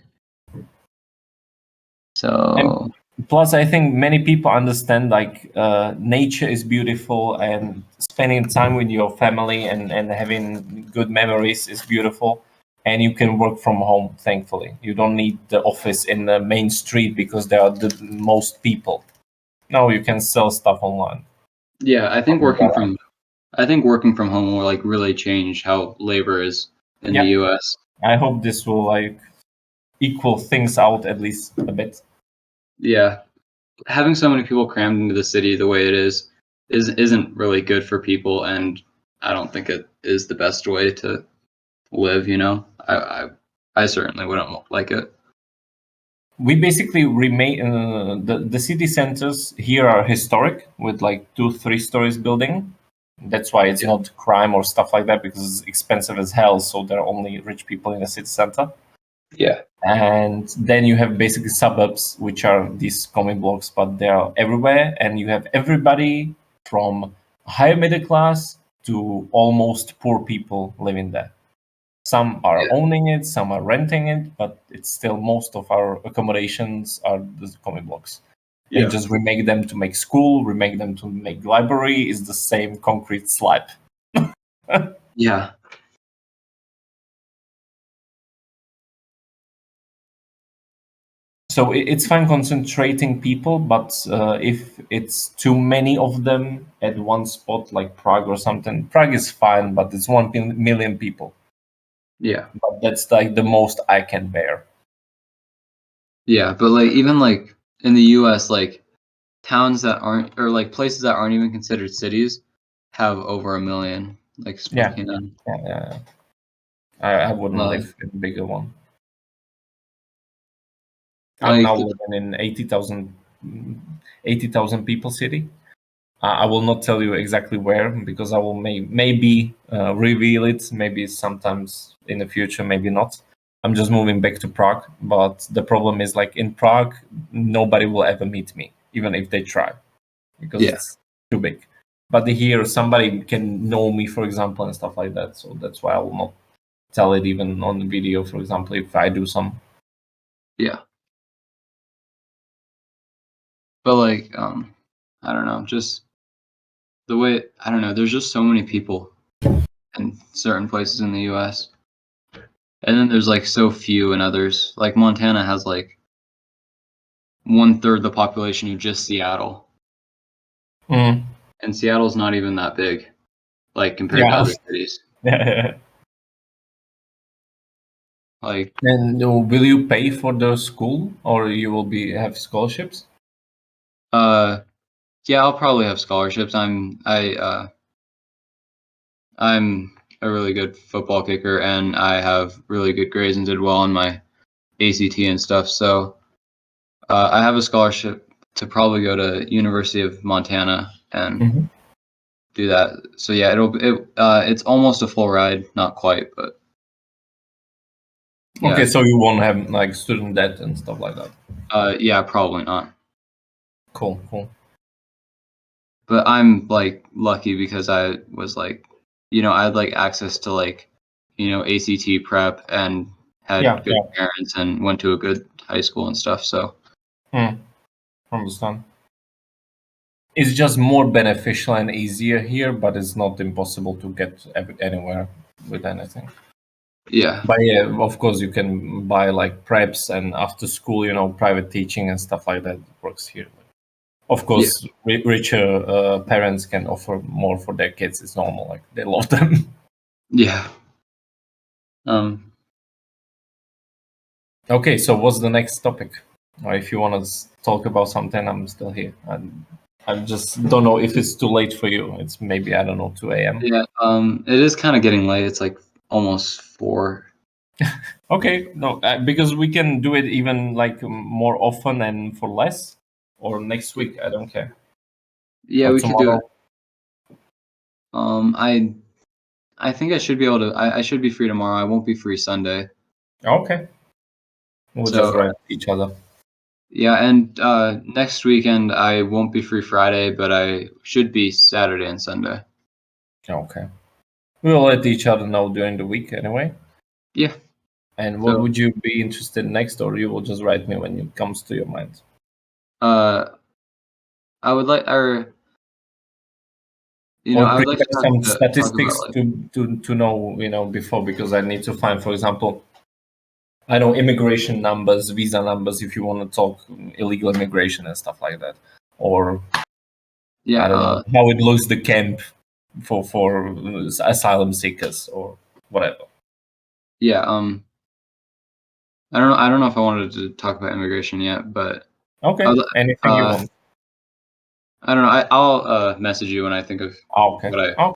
[SPEAKER 2] So
[SPEAKER 3] And plus, I think many people understand like nature is beautiful, and spending time with your family and having good memories is beautiful. And you can work from home, thankfully. You don't need the office in the main street because there are the most people. No, you can sell stuff online.
[SPEAKER 2] yeah, I think working from home will like really change how labor is in the
[SPEAKER 3] Yeah,
[SPEAKER 2] US.
[SPEAKER 3] I hope this will like equal things out at least a bit.
[SPEAKER 2] Yeah. Having so many people crammed into the city the way it isn't really good for people, and I don't think it is the best way to live, you know. I certainly wouldn't like it.
[SPEAKER 3] We basically remain the city centers here are historic with like 2-3 stories building. That's why it's
[SPEAKER 2] Yeah.
[SPEAKER 3] not crime or stuff like that, because it's expensive as hell, so there are only rich people in the city center.
[SPEAKER 2] Yeah.
[SPEAKER 3] And then you have basically suburbs, which are these common blocks, but they are everywhere, and you have everybody from higher middle class to almost poor people living there. Some are
[SPEAKER 2] Yeah.
[SPEAKER 3] owning it, some are renting it, but it's still most of our accommodations are the common blocks.
[SPEAKER 2] Yeah.
[SPEAKER 3] And just remake them to make school, remake them to make library is the same concrete slab.
[SPEAKER 2] Yeah.
[SPEAKER 3] So it's fine concentrating people, but if it's too many of them at one spot, like Prague or something, Prague is fine, but it's 1 million people.
[SPEAKER 2] Yeah.
[SPEAKER 3] But that's like the most I can bear.
[SPEAKER 2] Yeah, but like even like in the US, like towns that aren't or like places that aren't even considered cities have over 1 million. Like
[SPEAKER 3] Yeah,
[SPEAKER 2] Spokane.
[SPEAKER 3] yeah. I wouldn't
[SPEAKER 2] Uh,
[SPEAKER 3] live in a bigger one. I'm
[SPEAKER 2] like
[SPEAKER 3] now living in 80,000 people city. I will not tell you exactly where because I will maybe reveal it, maybe sometimes in the future, maybe not. I'm just moving back to Prague, but the problem is like in Prague, nobody will ever meet me, even if they try, because
[SPEAKER 2] yeah.
[SPEAKER 3] it's too big. But here, somebody can know me, for example, and stuff like that. So that's why I will not tell it even on the video, for example, if I do some.
[SPEAKER 2] Yeah. But like I don't know, just the way I don't know, there's just so many people in certain places in the US. And then there's like so few in others. Like Montana has like 1/3 the population of just Seattle.
[SPEAKER 3] Mm.
[SPEAKER 2] And Seattle's not even that big, like compared to
[SPEAKER 3] Yeah.
[SPEAKER 2] other cities. Like
[SPEAKER 3] And will you pay for the school, or you will have scholarships?
[SPEAKER 2] yeah, I'll probably have scholarships. I'm a really good football kicker and I have really good grades and did well on my ACT and stuff. So I have a scholarship to probably go to University of Montana and do that. So yeah, it's almost a full ride, not quite, but yeah.
[SPEAKER 3] Okay, so you won't have like student debt and stuff like that.
[SPEAKER 2] Yeah, probably not.
[SPEAKER 3] Cool.
[SPEAKER 2] But I'm like lucky because I was like, I had like access to like, ACT prep and had good parents and went to a good high school and stuff. So
[SPEAKER 3] Understand. It's just more beneficial and easier here, but it's not impossible to get anywhere with anything.
[SPEAKER 2] yeah.
[SPEAKER 3] But yeah, of course, you can buy like preps and after school, private teaching and stuff like that works here. Of course, richer parents can offer more for their kids. It's normal, like they love them.
[SPEAKER 2] Yeah.
[SPEAKER 3] Okay, so what's the next topic? Or if you want to talk about something, I'm still here. I just don't know if it's too late for you. It's maybe, I don't know, 2 a.m.
[SPEAKER 2] Yeah. It is kind of getting late. It's like almost 4.
[SPEAKER 3] Okay, no, because we can do it even like more often and for less, or next week. I don't care.
[SPEAKER 2] Yeah,
[SPEAKER 3] Or
[SPEAKER 2] we could do it.
[SPEAKER 3] tomorrow.
[SPEAKER 2] I think I should be able to. I should be free tomorrow. I won't be free Sunday.
[SPEAKER 3] Okay. We'll
[SPEAKER 2] So,
[SPEAKER 3] just write each other.
[SPEAKER 2] Yeah, and next weekend I won't be free Friday, but I should be Saturday and Sunday.
[SPEAKER 3] Okay. We'll let each other know during the week anyway.
[SPEAKER 2] Yeah.
[SPEAKER 3] And what would you be interested in next, or you will just write me when it comes to your mind?
[SPEAKER 2] I would like, or I would like to
[SPEAKER 3] some
[SPEAKER 2] talk
[SPEAKER 3] statistics
[SPEAKER 2] about,
[SPEAKER 3] to know, before, because I need to find, for example, I know immigration numbers, visa numbers, if you want to talk illegal immigration and stuff like that, or I don't know how it looks the camp for asylum seekers or whatever.
[SPEAKER 2] Yeah. I don't know if I wanted to talk about immigration yet, but
[SPEAKER 3] okay, anything you want.
[SPEAKER 2] I don't know. I'll message you when I think of
[SPEAKER 3] Okay.
[SPEAKER 2] what I